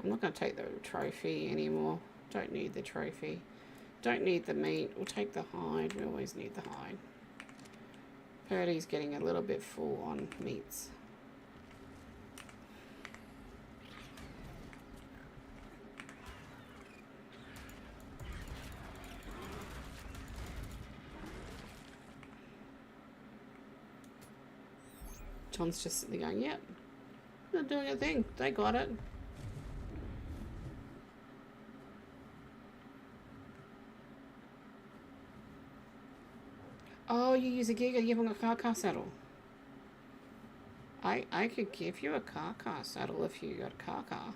not going to take the trophy anymore. Don't need the trophy. Don't need the meat. We'll take the hide. We always need the hide. Purdy's getting a little bit full on meats. John's just sitting there going, yep, they're doing a thing. They got it. Oh, you use a Giga, you haven't got a car saddle. I could give you a car saddle if you got a car.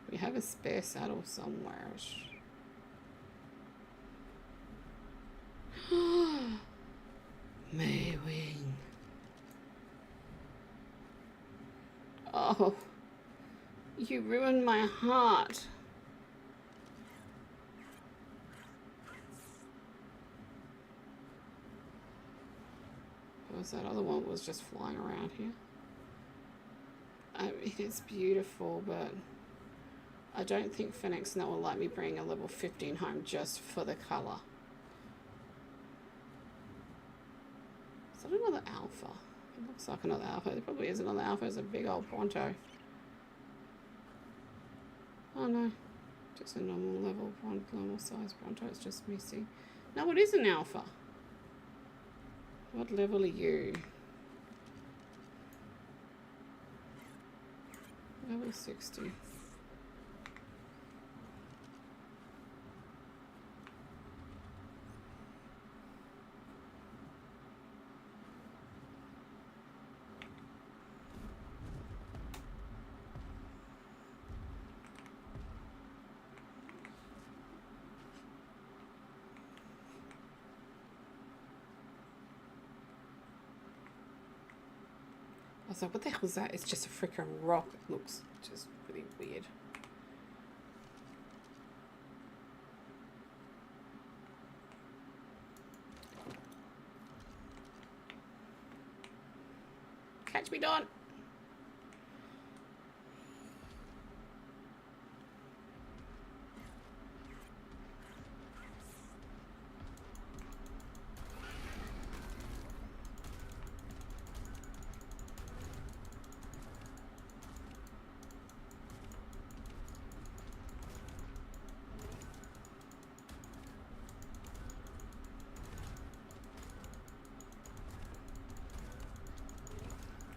We have a spare saddle somewhere. Maywing. Oh, you ruined my heart. course, that other one was just flying around here. I mean, it's beautiful, but I don't think Phoenix Net will let me bring a level 15 home just for the colour. Is that another alpha? It looks like another alpha. There probably is another alpha. It's a big old Bronto. Oh no, just a normal size Bronto. It's just missing. No, it is an alpha. What level are you? Level 60. I was like, what the hell is that? It's just a freaking rock. It looks just really weird. Catch me, Dawn.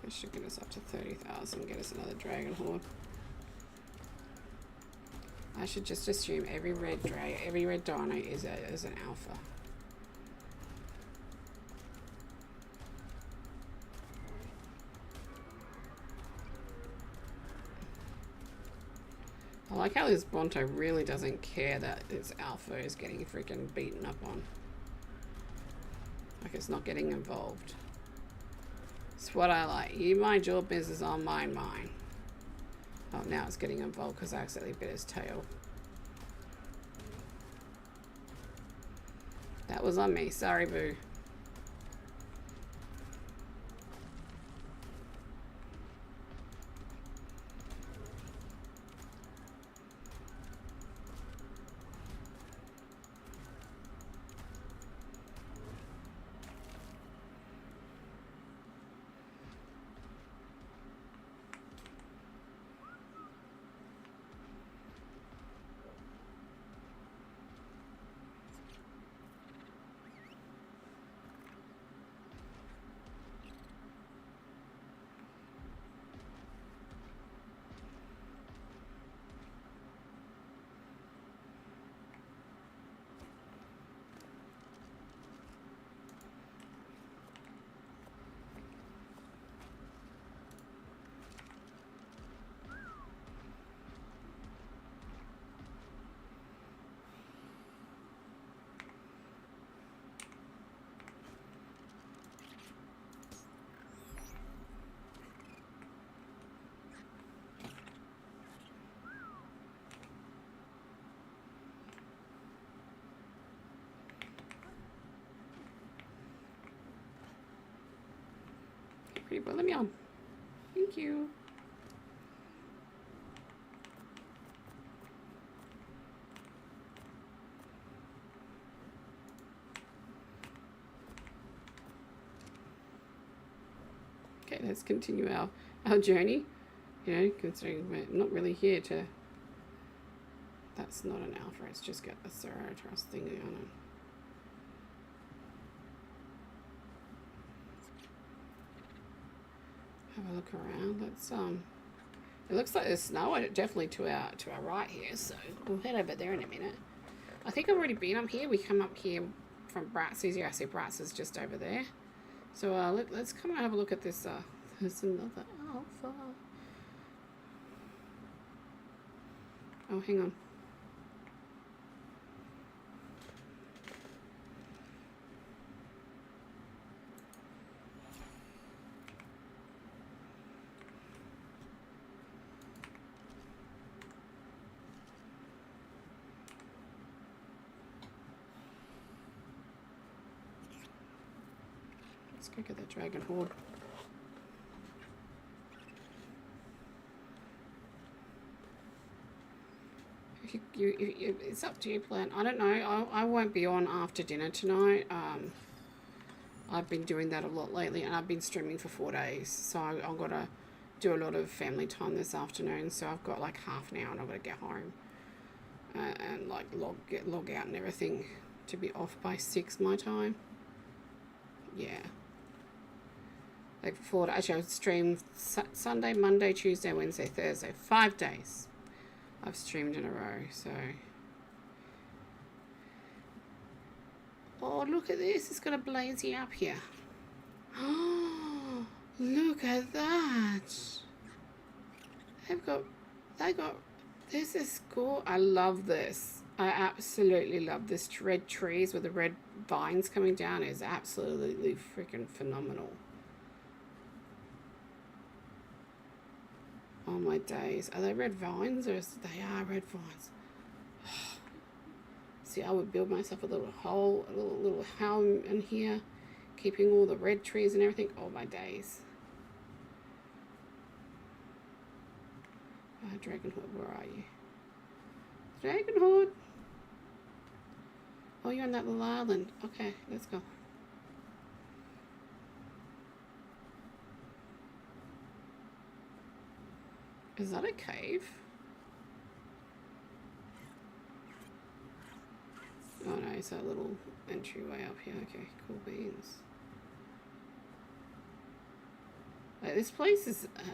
This should get us up to 30,000, get us another dragon horde. I should just assume every red dino is an alpha. I like how this Bronto really doesn't care that its alpha is getting freaking beaten up on. Like it's not getting involved. It's what I like. You mind your business, I'll mind mine. Oh, now it's getting involved because I accidentally bit his tail. That was on me. Sorry, boo. People, let me on. Thank you. Okay, let's continue our journey. You know, considering we're not really here to... That's not an alpha, it's just got the Ceratops thingy on it. Have a look around. Let's it looks like there's snow definitely to our right here, so we'll head over there in a minute. I think I've already been up here. We come up here from Bratz's. Yeah, I see Bratz is just over there. So let's come and have a look at this. There's another alpha. Oh, hang on. Let's go get that dragon horde. It's up to you, plan. I don't know. I won't be on after dinner tonight. I've been doing that a lot lately, and I've been streaming for 4 days. So I've got to do a lot of family time this afternoon. So I've got like half an hour, and I've got to get home and like log out and everything to be off by 6 my time. Yeah. Like 4 days. Actually, I stream Sunday, Monday, Tuesday, Wednesday, Thursday. 5 days. I've streamed in a row, so. Oh, look at this. It's got a blazy up here. Oh, look at that. They got, this is cool. I love this. I absolutely love this. Red trees with the red vines coming down is absolutely freaking phenomenal. Oh my days. Are they red vines or they are red vines? See, I would build myself a little hole, a little home in here, keeping all the red trees and everything. Oh my days. Dragon Horde, where are you? Dragon Horde. Oh, you're on that little island. Okay, let's go. Is that a cave? Oh no, it's that little entryway up here. Okay, cool beans. Like, this place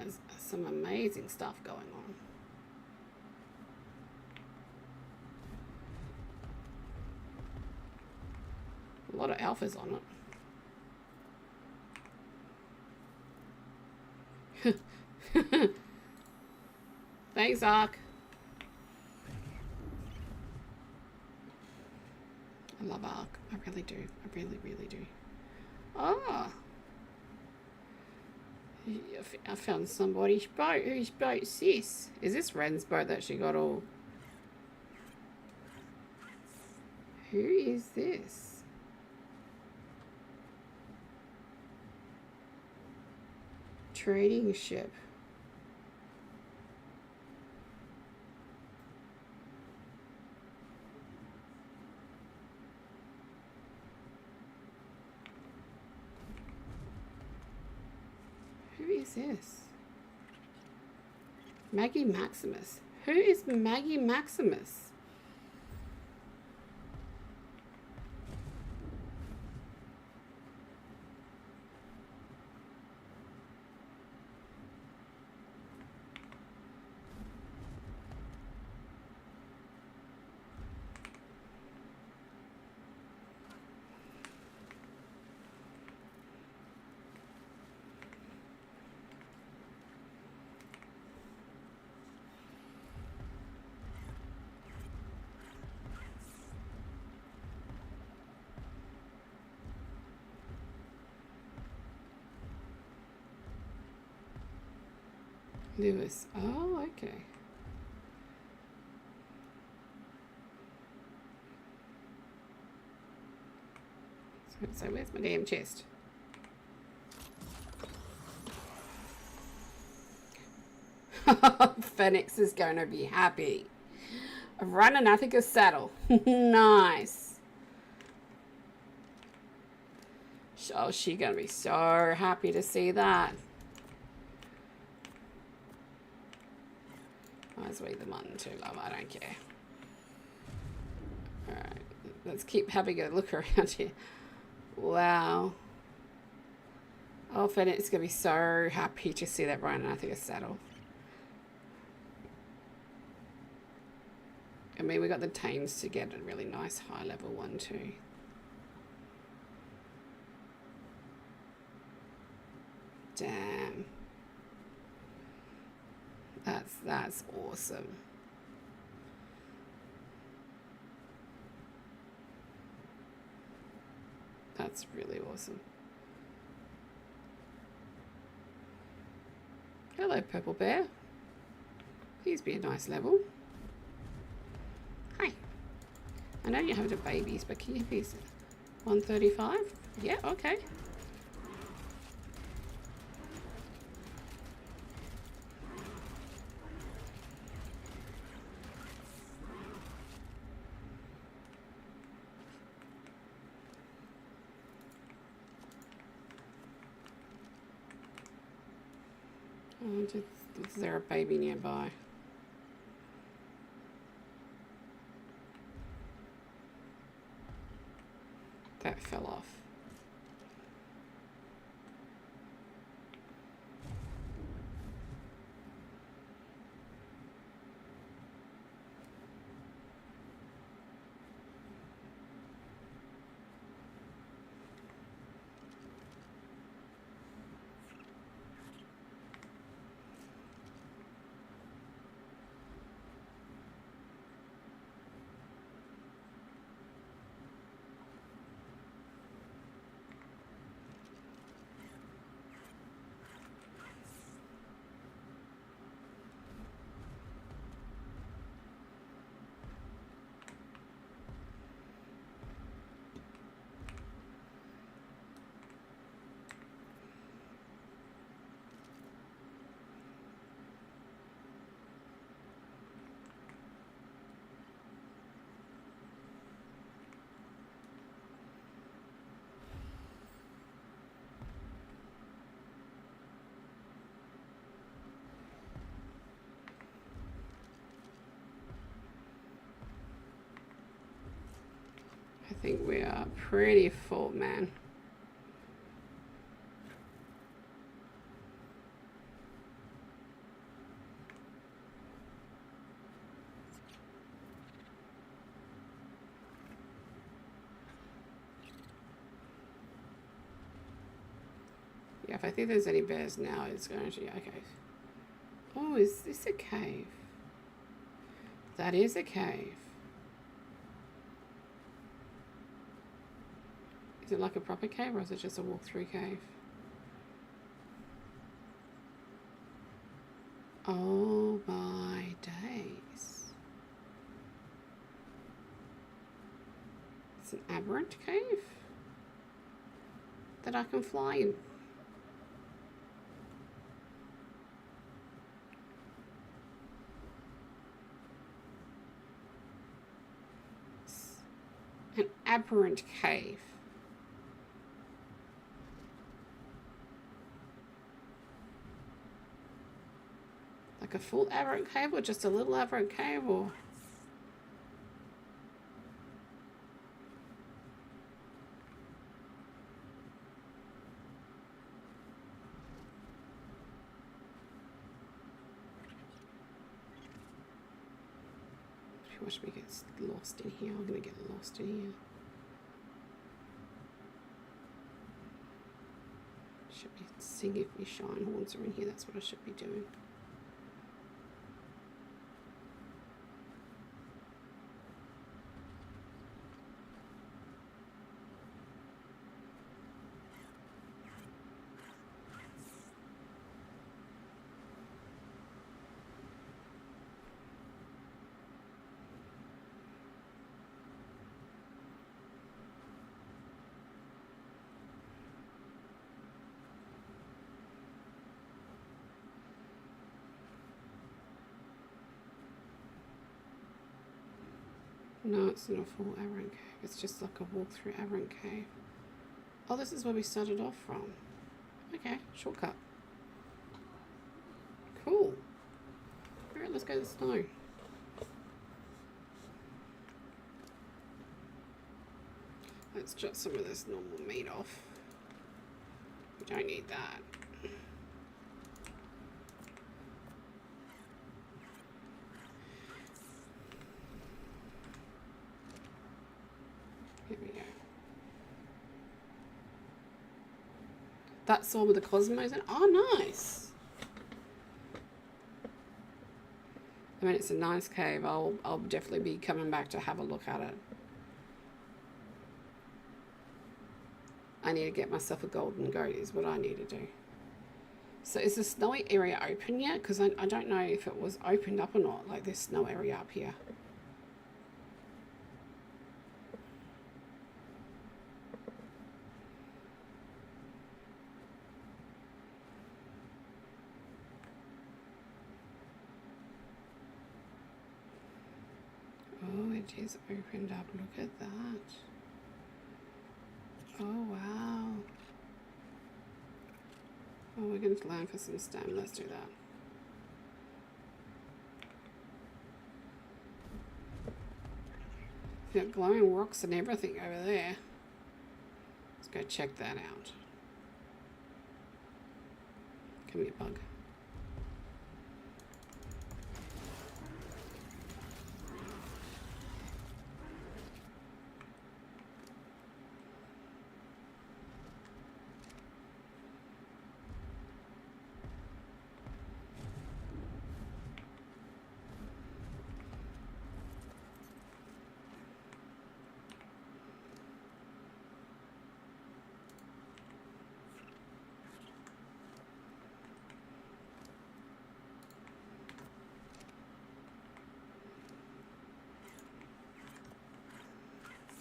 has some amazing stuff going on. A lot of alphas on it. Thanks, Ark. I love Ark. I really do. I really, really do. Oh. I found somebody's boat. Whose boat's this? Is this Ren's boat that she got all... Who is this? Trading ship. Who is this? Maggie Maximus. Who is Maggie Maximus? Lewis. Oh, okay. So where's my damn chest? Phoenix is going to be happy. I've run an Atticus saddle. Nice. Oh, she's going to be so happy to see that. Might as well eat the mutton too, love. I don't care. Alright, let's keep having a look around here. Wow. Oh, Fennet's going to be so happy to see that Ryan and I think a saddle. I mean, we got the tames to get a really nice high level one too. Damn. That's awesome. That's really awesome. Hello, Purple Bear. Please be a nice level. Hi. I know you're having babies, but can you be 135? Yeah, okay. Oh, is there a baby nearby? That fell off. I think we are pretty full, man. Yeah, if I think there's any bears now, it's going to... Okay. Oh, is this a cave? That is a cave. Is it like a proper cave or is it just a walk-through cave? Oh my days. It's an aberrant cave that I can fly in. It's an aberrant cave. Like a full aberrant cave or just a little aberrant cave or... Watch me get lost in here. I'm gonna get lost in here. Should be seeing if my shine horns are in here. That's what I should be doing. No, it's not a full aberrant cave. It's just like a walk through aberrant cave. Oh, this is where we started off from. Okay, shortcut. Cool. Alright, let's go to the snow. Let's jot some of this normal meat off. We don't need that. Here we go. That's all with the cosmos in. Oh, nice. I mean, it's a nice cave. I'll definitely be coming back to have a look at it. I need to get myself a golden goat is what I need to do. So is the snowy area open yet? Because I don't know if it was opened up or not, like this snow area up here. Oh, it is opened up. Look at that. Oh, wow. Oh, we're going to land for some stem. Let's do that. Got glowing rocks and everything over there. Let's go check that out. Come here, bug.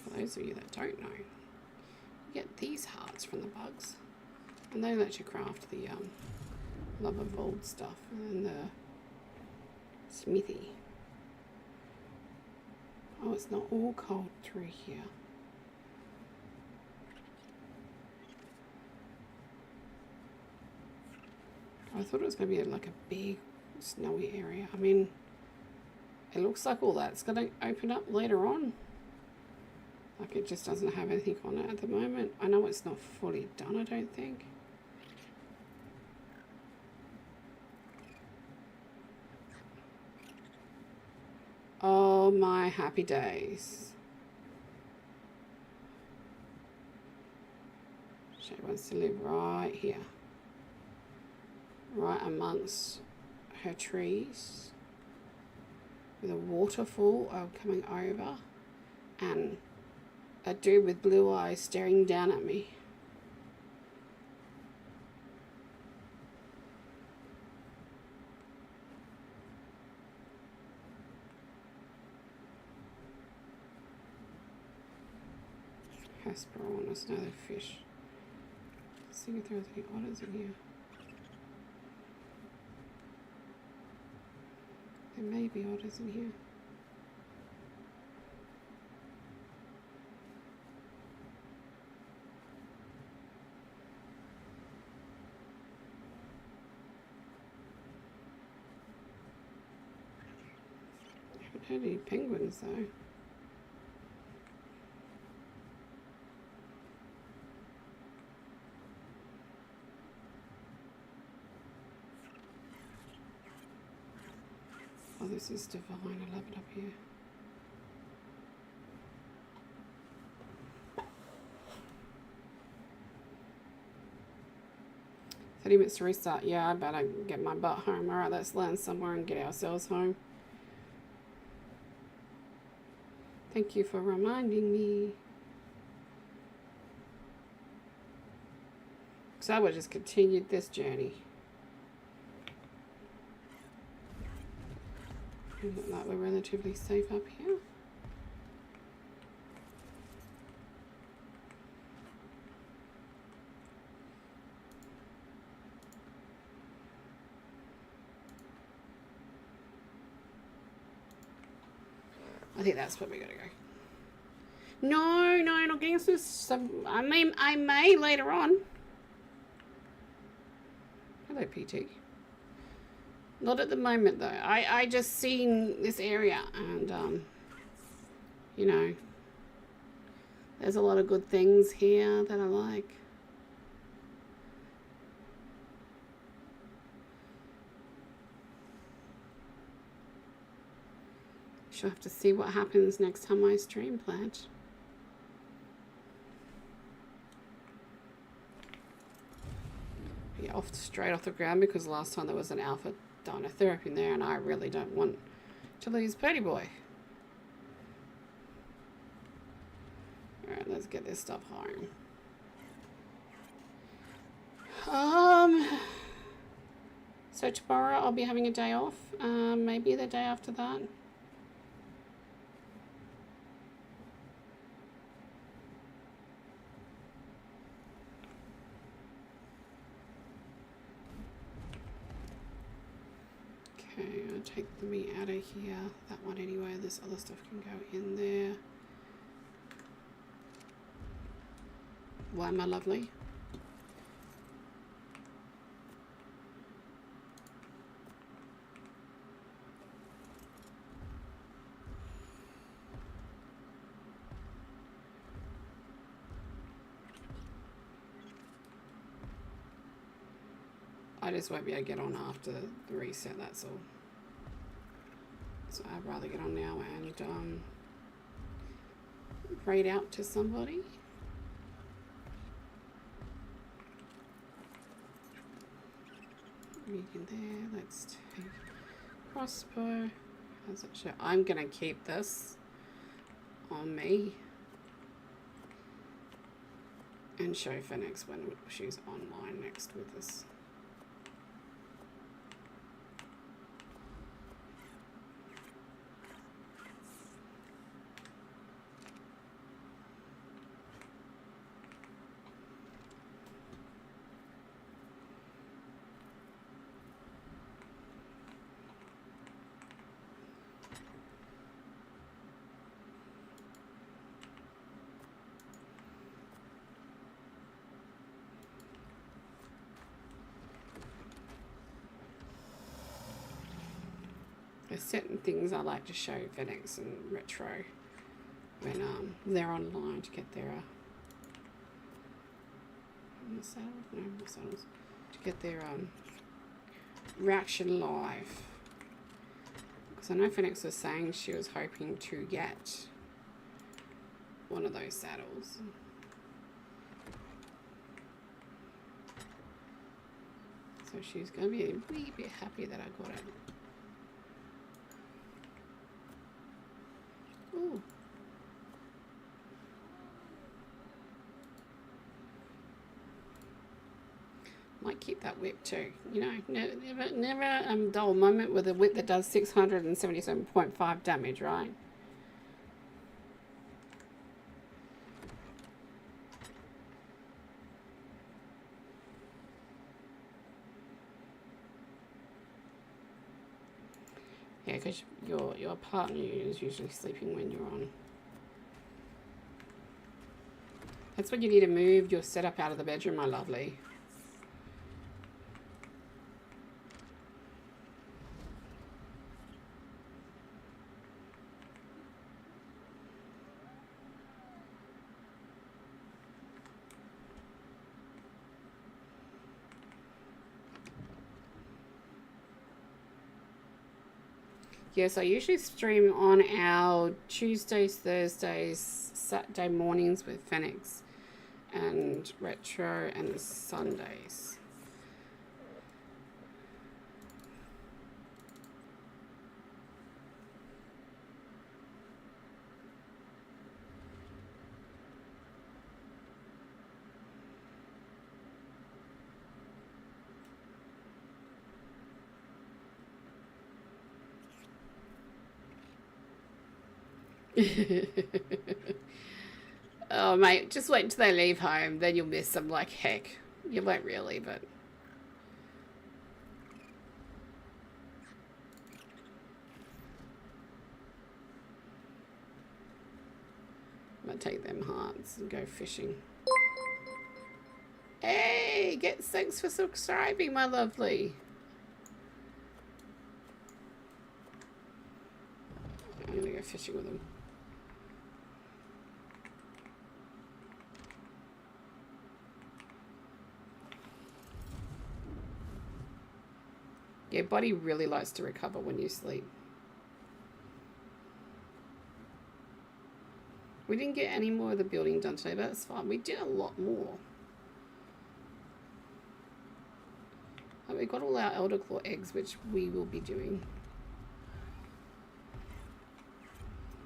For those of you that don't know, you get these hearts from the bugs, and they let you craft the love of old stuff and the smithy. Oh, it's not all cold through here. I thought it was going to be like a big snowy area. I mean, it looks like all that's going to open up later on. Like it just doesn't have anything on it at the moment. I know it's not fully done, I don't think. Oh my happy days. She wants to live right here. Right amongst her trees. With a waterfall coming over. And a dude with blue eyes staring down at me. Hesperornis, another fish. Let's see if there's any otters in here. There may be otters in here. I haven't had any penguins though. Oh, this is divine. I love it up here. "30 minutes to restart." Yeah, I better get my butt home. Alright, let's land somewhere and get ourselves home. Thank you for reminding me. So I would just continued this journey. Look like we're relatively safe up here. I think that's where we gotta go. No, not getting this. I may later on. Hello, PT. Not at the moment though. I just seen this area and you know, there's a lot of good things here that I like. She'll have to see what happens next time I stream plant. Yeah, straight off the ground because last time there was an alpha dinotherapy in there and I really don't want to lose Purdy Boy. Alright, let's get this stuff home. So tomorrow I'll be having a day off. Maybe the day after that. Okay, I'll take the meat out of here. That one anyway. This other stuff can go in there. Why, my lovely? I just won't be able to get on after the reset, that's all. So I'd rather get on now and raid out to somebody. Medium there, let's take crossbow. How's it show? I'm gonna keep this on me and show Phoenix when she's online next with us. There's certain things I like to show Phoenix and Retro when they're online to get their to get their reaction live. Because I know Phoenix was saying she was hoping to get one of those saddles. So she's going to be a wee bit happy that I got it. Ooh. Might keep that whip too. You know, never dull moment with a whip that does 677.5 damage, right? Yeah, because your partner is usually sleeping when you're on. That's when you need to move your setup out of the bedroom, my lovely. Yes, I usually stream on our Tuesdays, Thursdays, Saturday mornings with Phoenix and Retro, and Sundays. Oh, mate, just wait until they leave home. Then you'll miss them like heck. You won't really, but... I'm going to take them hearts and go fishing. Hey, thanks for subscribing, my lovely. I'm going to go fishing with them. Yeah, body really likes to recover when you sleep. We didn't get any more of the building done today, but that's fine. We did a lot more. And we got all our elder claw eggs, which we will be doing.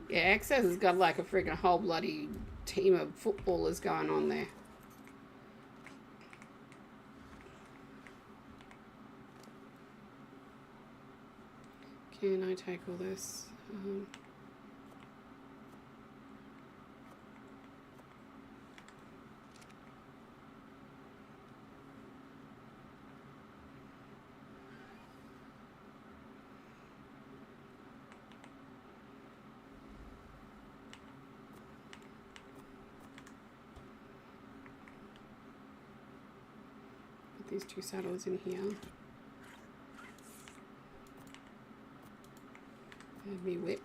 Yeah, Access has got like a freaking whole bloody team of footballers going on there. Can I take all this? Put these two saddles in here. And me whip.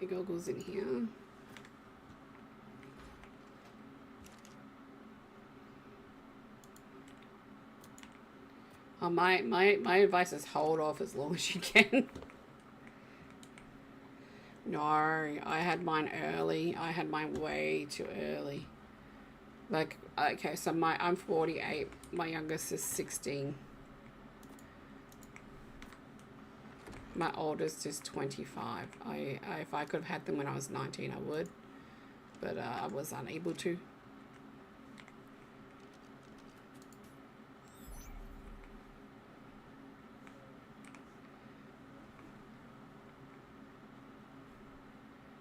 The goggles in here. My advice is hold off as long as you can. No, I had mine early. I had mine way too early. Like, okay, so I'm 48. My youngest is 16. My oldest is 25. If I could have had them when I was 19, I would. But I was unable to.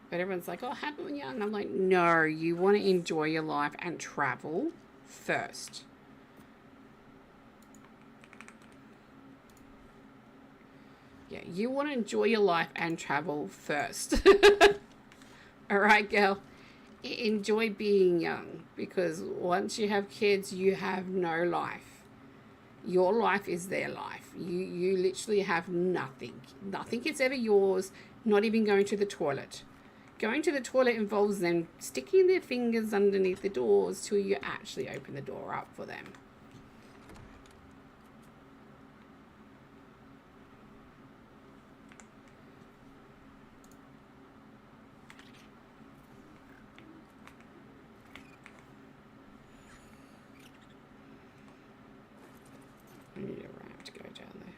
But everyone's like, oh, have it when you're young. I'm like, no, you want to enjoy your life and travel first. Yeah, you want to enjoy your life and travel first. All right, girl. Enjoy being young, because once you have kids, you have no life. Your life is their life. You literally have nothing. Nothing is ever yours, not even going to the toilet. Going to the toilet involves them sticking their fingers underneath the doors till you actually open the door up for them. I need a ramp to go down there.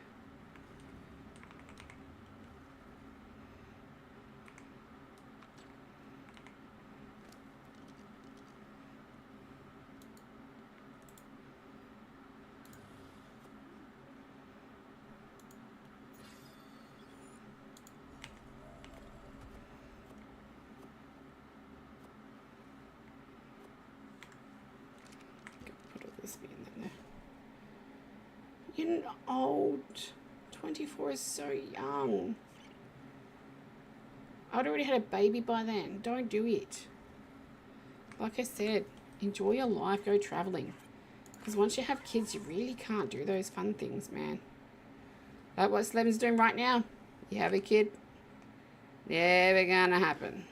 Put all this in there. You're old. 24 is so young. I'd already had a baby by then. Don't do it. Like I said, enjoy your life. Go traveling. Because once you have kids, you really can't do those fun things, man. Like what Slim's doing right now. You have a kid. Never gonna happen.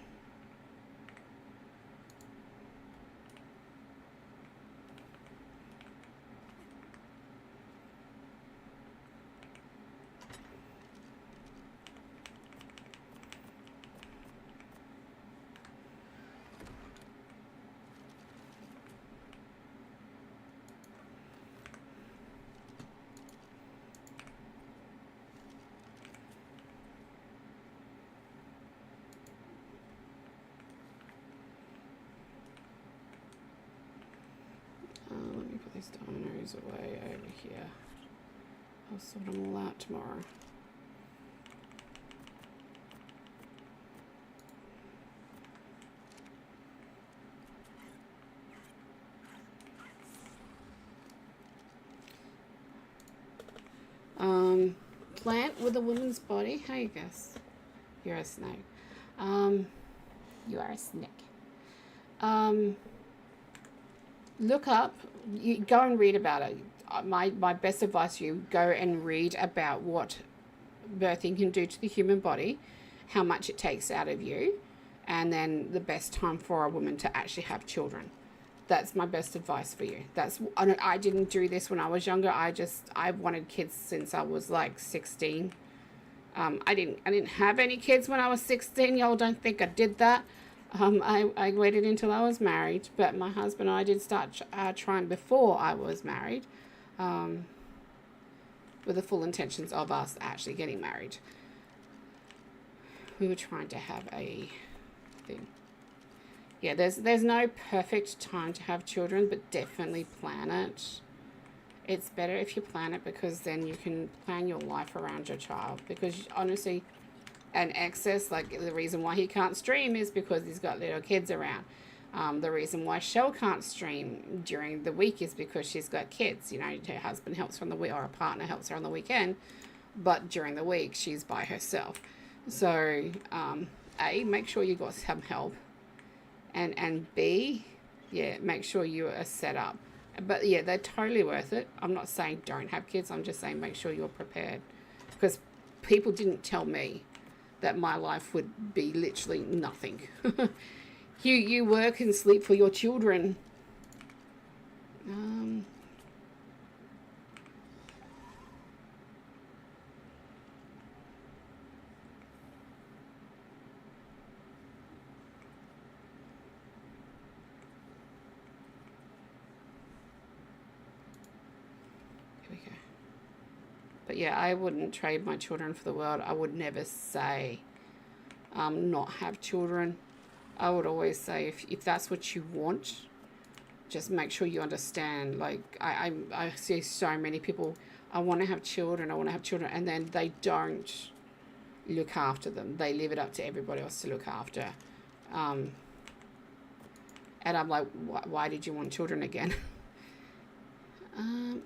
Let me put these dinos away over here. I'll sort them all out tomorrow. Plant with a woman's body. How you guess? You're a snake. You are a snake. Look up. You go and read about it. My best advice to you: go and read about what birthing can do to the human body, how much it takes out of you, and then the best time for a woman to actually have children. That's my best advice for you. I didn't do this when I was younger. I wanted kids since I was like 16. I didn't have any kids when I was 16. Y'all don't think I did that. I waited until I was married, but my husband and I did start trying before I was married, with the full intentions of us actually getting married. We were trying to have a thing. Yeah, there's no perfect time to have children, but definitely plan it. It's better if you plan it, because then you can plan your life around your child. Because honestly, an excess, like the reason why he can't stream is because he's got little kids around. The reason why Shell can't stream during the week is because she's got kids. You know, her husband helps her on the week, or a partner helps her on the weekend, but during the week she's by herself. So, A, make sure you got some help. And B, yeah, make sure you are set up. But yeah, they're totally worth it. I'm not saying don't have kids. I'm just saying make sure you're prepared. Because people didn't tell me that my life would be literally nothing. You work and sleep for your children. But yeah, I wouldn't trade my children for the world. I would never say not have children. I would always say if that's what you want, just make sure you understand. Like I see so many people, I want to have children, and then they don't look after them. They leave it up to everybody else to look after. And I'm like, why did you want children again?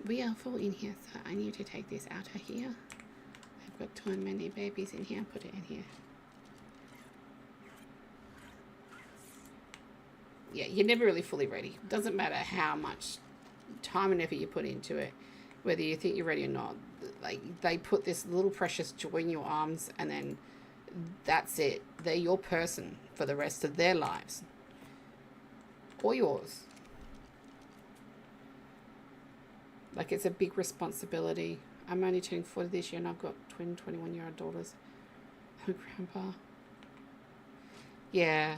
We are full in here, so I need to take this out of here. I've got too many babies in here. Put it in here. Yeah, you're never really fully ready. Doesn't matter how much time and effort you put into it, whether you think you're ready or not. Like, they put this little precious joy in your arms, and then that's it. They're your person for the rest of their lives. Or yours. Like, it's a big responsibility. I'm only turning 40 this year, and I've got 21-year-old daughters. Oh, Grandpa. Yeah.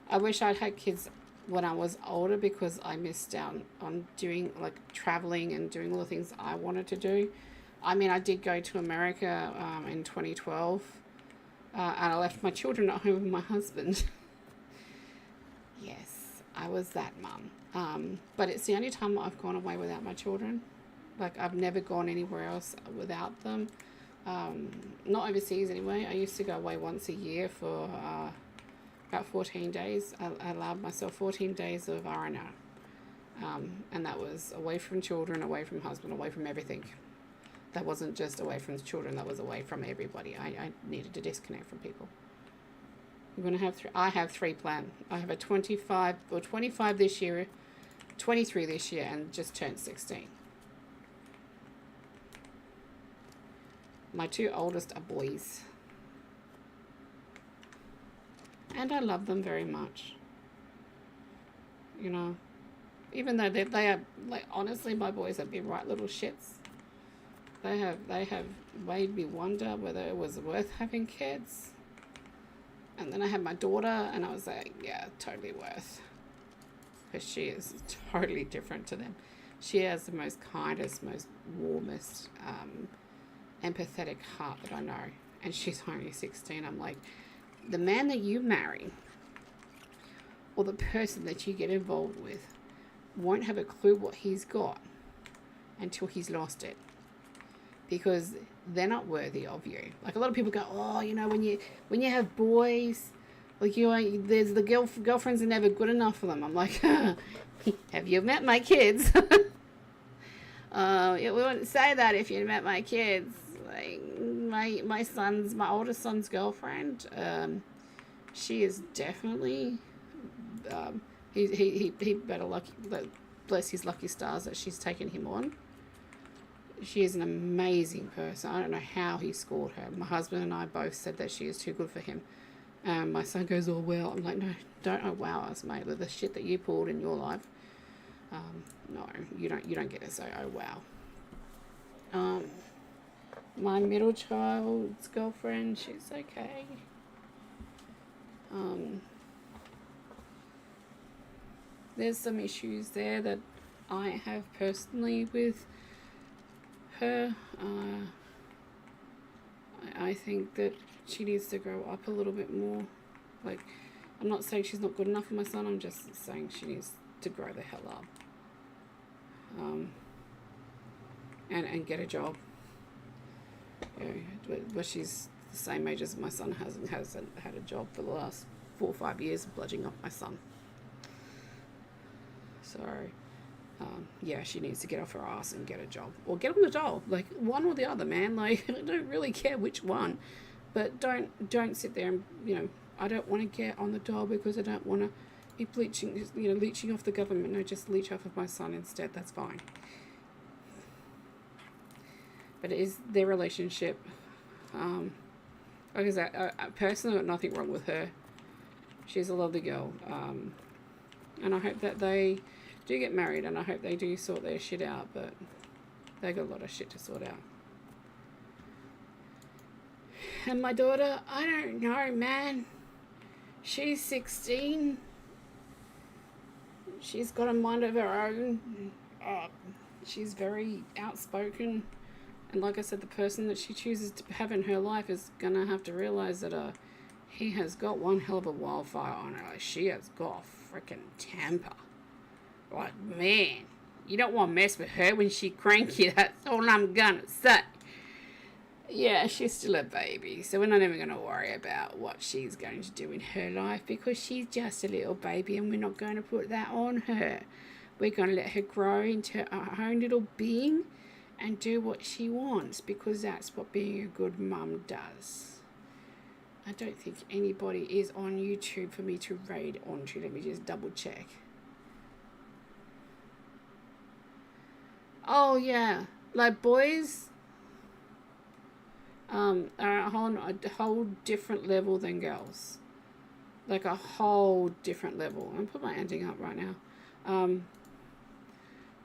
I wish I'd had kids when I was older, because I missed out on doing, like, traveling and doing all the things I wanted to do. I mean, I did go to America in 2012, and I left my children at home with my husband. Yes, I was that mum. But it's the only time I've gone away without my children. Like, I've never gone anywhere else without them. Not overseas anyway. I used to go away once a year for about 14 days. I allowed myself 14 days of R&R. And that was away from children, away from husband, away from everything. That wasn't just away from the children, that was away from everybody. I needed to disconnect from people. I'm going to have I have 3 planned. I have a 25 this year, 23 this year, and just turned 16. My 2 oldest are boys. And I love them very much. You know, even though they are, like, honestly, my boys have been right little shits. They have made me wonder whether it was worth having kids. And then I had my daughter, and I was like, yeah, totally worth. Because she is totally different to them. She has the most kindest, most warmest, empathetic heart that I know. And she's only 16. I'm like, the man that you marry, or the person that you get involved with, won't have a clue what he's got until he's lost it. Because they're not worthy of you. Like, a lot of people go, oh, you know, when you have boys, like, there's the girlfriends are never good enough for them. I'm like, have you met my kids? We wouldn't say that if you met my kids. Like, my oldest son's girlfriend, she is definitely, he better lucky, bless his lucky stars that she's taken him on. She is an amazing person. I don't know how he scored her. My husband and I both said that she is too good for him. My son goes, oh, well. I'm like, no, don't oh, wow us, mate. With the shit that you pulled in your life. No, you don't get to say, oh, wow. My middle child's girlfriend, she's okay. There's some issues there that I have personally with her. I think that she needs to grow up a little bit more. Like, I'm not saying she's not good enough for my son, I'm just saying she needs to grow the hell up. And get a job. Yeah, but she's the same age as my son, hasn't had a job for the last 4 or 5 years, bludgeoning up my son. So yeah, she needs to get off her ass and get a job, or get on the dole, like, one or the other, man. Like, I don't really care which one, but don't sit there and, you know, I don't want to get on the dole because I don't want to be leeching off the government. No, just leech off of my son instead. That's fine. But it is their relationship. Like I said, personally, I've got nothing wrong with her. She's a lovely girl, and I hope that they do get married, and I hope they do sort their shit out, but they got a lot of shit to sort out. And my daughter, I don't know, man. She's 16. She's got a mind of her own. She's very outspoken. And like I said, the person that she chooses to have in her life is going to have to realize that he has got one hell of a wildfire on her. Like, she has got a freaking temper. Like, man, you don't want to mess with her when she's cranky. That's all I'm going to say. Yeah, she's still a baby, so we're not even going to worry about what she's going to do in her life, because she's just a little baby and we're not going to put that on her. We're going to let her grow into her own little being and do what she wants, because that's what being a good mum does. I don't think anybody is on YouTube for me to raid onto. Let me just double check. Oh yeah, like boys are a whole different level than girls. Like a whole different level. I'm going to put my ending up right now.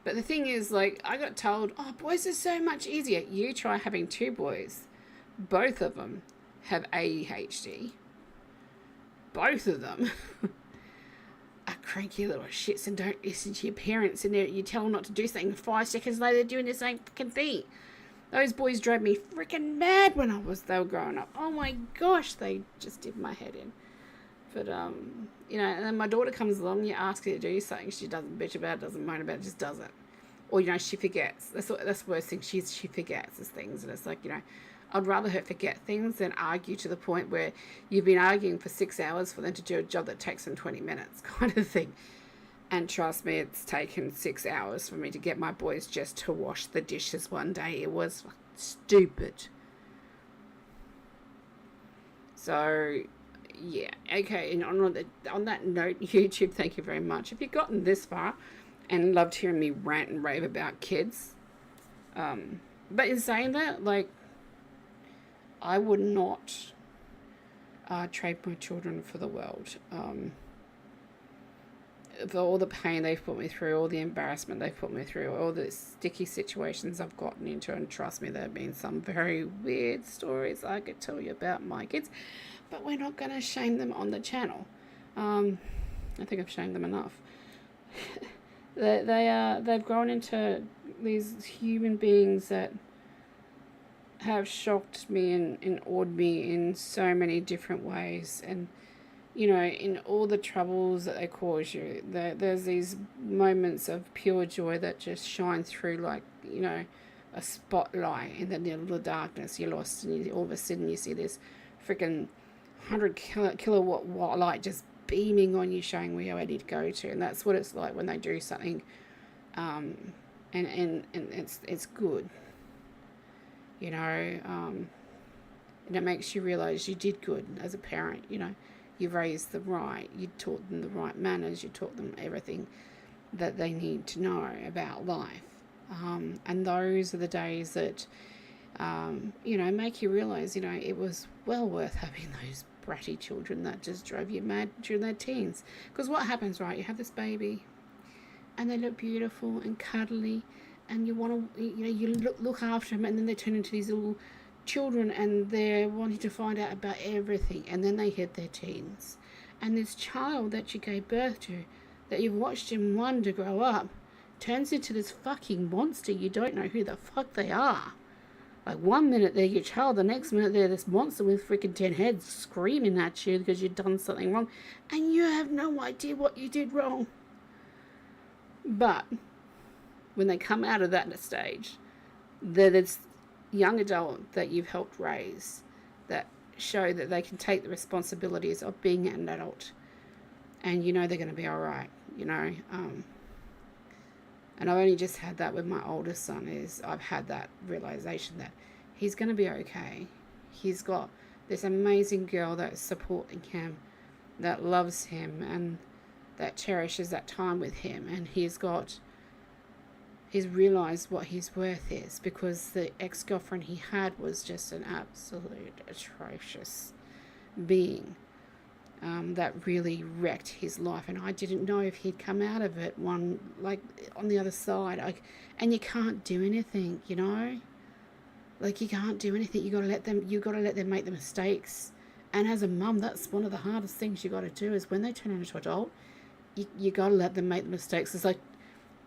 But the thing is, like, I got told, oh, boys are so much easier. You try having 2 boys. Both of them have ADHD. Both of them are cranky little shits and don't listen to your parents, and you tell them not to do something. 5 seconds later, they're doing the same fucking thing. Those boys drove me freaking mad when they were growing up. Oh my gosh, they just did my head in. But, you know, and then my daughter comes along, you ask her to do something, she doesn't bitch about it, doesn't moan about it, just does it. Or, you know, she forgets. That's the worst thing, she forgets things. And it's like, you know, I'd rather her forget things than argue to the point where you've been arguing for 6 hours for them to do a job that takes them 20 minutes, kind of thing. And trust me, it's taken 6 hours for me to get my boys just to wash the dishes one day. It was stupid. So, yeah, okay, and on that note, YouTube, thank you very much. If you've gotten this far and loved hearing me rant and rave about kids, but in saying that, like, I would not trade my children for the world. For all the pain they've put me through, all the embarrassment they've put me through, all the sticky situations I've gotten into, and trust me, there have been some very weird stories I could tell you about my kids, but we're not going to shame them on the channel. I think I've shamed them enough. They've grown into these human beings that have shocked me and awed me in so many different ways. And, you know, in all the troubles that they cause you, there's these moments of pure joy that just shine through like, you know, a spotlight in the little darkness. You're lost, and all of a sudden you see this freaking 100 kilowatt light just beaming on you, showing where you need to go to. And that's what it's like when they do something, and it's good, you know, and it makes you realize you did good as a parent. You know, you raised them right, you taught them the right manners, you taught them everything that they need to know about life. And those are the days that, you know, make you realize, you know, it was well worth having those bratty children that just drove you mad during their teens. Because what happens, right? You have this baby, and they look beautiful and cuddly, and you want to, you know, you look after them, and then they turn into these little children, and they're wanting to find out about everything, and then they hit their teens, and this child that you gave birth to, that you've watched him wonder grow up, turns into this fucking monster. You don't know who the fuck they are. Like, 1 minute they're your child, the next minute they're this monster with freaking 10 heads screaming at you because you've done something wrong, and you have no idea what you did wrong. But when they come out of that stage, they're this young adult that you've helped raise, that show that they can take the responsibilities of being an adult, and you know they're going to be all right, you know. And I've only just had that with my oldest son. I've had that realization that he's going to be okay. He's got this amazing girl that's supporting him, that loves him, and that cherishes that time with him. And he's realized what his worth is, because the ex-girlfriend he had was just an absolute atrocious being. That really wrecked his life, and I didn't know if he'd come out of it on the other side. And you can't do anything, you know, like, you can't do anything. You got to let them make the mistakes. And as a mum, that's one of the hardest things you got to do, is when they turn into adult, you got to let them make the mistakes. It's like,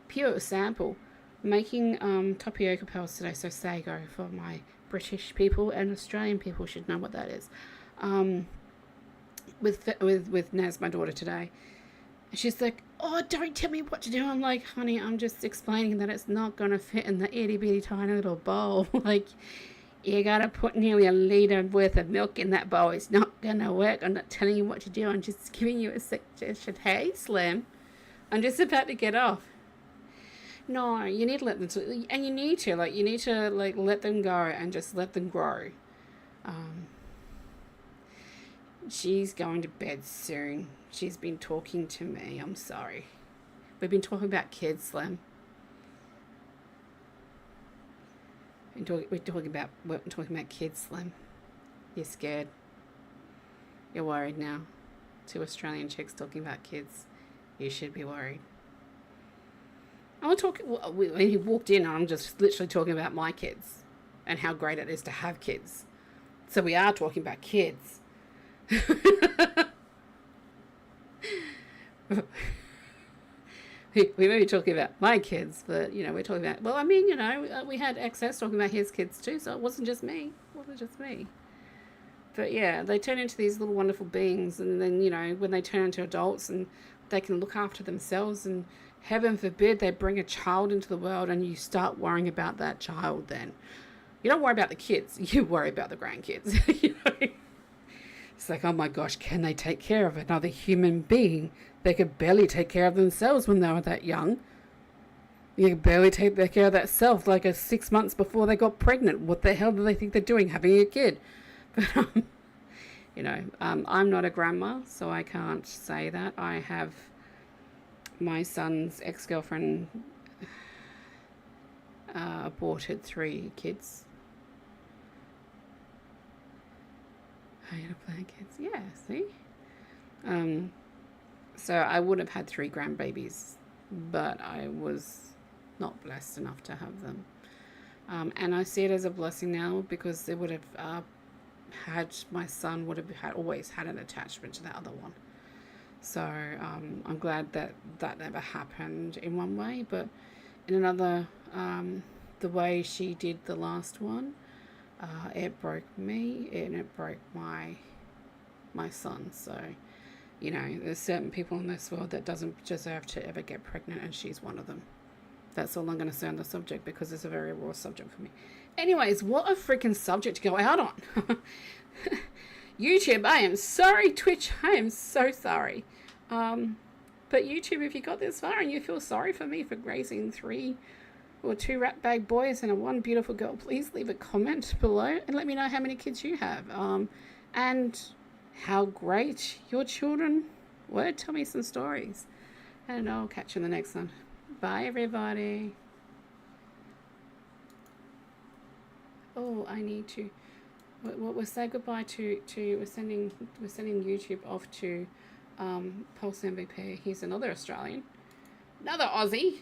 pure sample. Making tapioca pearls today, so sago for my British people, and Australian people should know what that is. With Naz, my daughter, today. She's like, oh, don't tell me what to do. I'm like, honey, I'm just explaining that it's not going to fit in the itty bitty tiny little bowl. Like, you got to put nearly a litre worth of milk in that bowl. It's not going to work. I'm not telling you what to do. I'm just giving you a suggestion. Hey, Slim, I'm just about to get off. No, you need to let them, and you need to let them go and just let them grow. She's going to bed soon. She's been talking to me. I'm sorry. We've been talking about kids, Slim. We're talking about kids, Slim. You're scared. You're worried now. 2 Australian chicks talking about kids. You should be worried. When he walked in, I'm just literally talking about my kids and how great it is to have kids. So we are talking about kids. We may be talking about my kids, but we're talking about, well, I mean, we had XS talking about his kids too, so it wasn't just me. But yeah, they turn into these little wonderful beings, and then when they turn into adults and they can look after themselves, and heaven forbid they bring a child into the world, and you start worrying about that child. Then you don't worry about the kids, you worry about the grandkids. It's like, oh my gosh, can they take care of another human being? They could barely take care of themselves when they were that young. You could barely take care of that self like 6 months before they got pregnant. What the hell do they think they're doing, having a kid? But, I'm not a grandma, so I can't say that. I have my son's ex-girlfriend aborted 3 kids. How you plan kids? Yeah, see? So I would have had 3 grandbabies, but I was not blessed enough to have them. And I see it as a blessing now, because it would have my son would have always had an attachment to that other one. So I'm glad that never happened in one way, but in another, the way she did the last one, it broke me and it broke my son. So there's certain people in this world that doesn't deserve to ever get pregnant, and she's one of them. That's all I'm going to say on the subject, because it's a very raw subject for me. Anyways, what a freaking subject to go out on. YouTube, I am sorry. Twitch, I am so sorry. But YouTube, if you got this far and you feel sorry for me for raising 3 or 2 rat bag boys and 1 beautiful girl, please leave a comment below and let me know how many kids you have. And how great your children were. Tell me some stories. And I'll catch you in the next one. Bye, everybody. Oh, I need to. We'll say goodbye to. We're sending YouTube off to Pulse MVP. He's another Australian, another Aussie.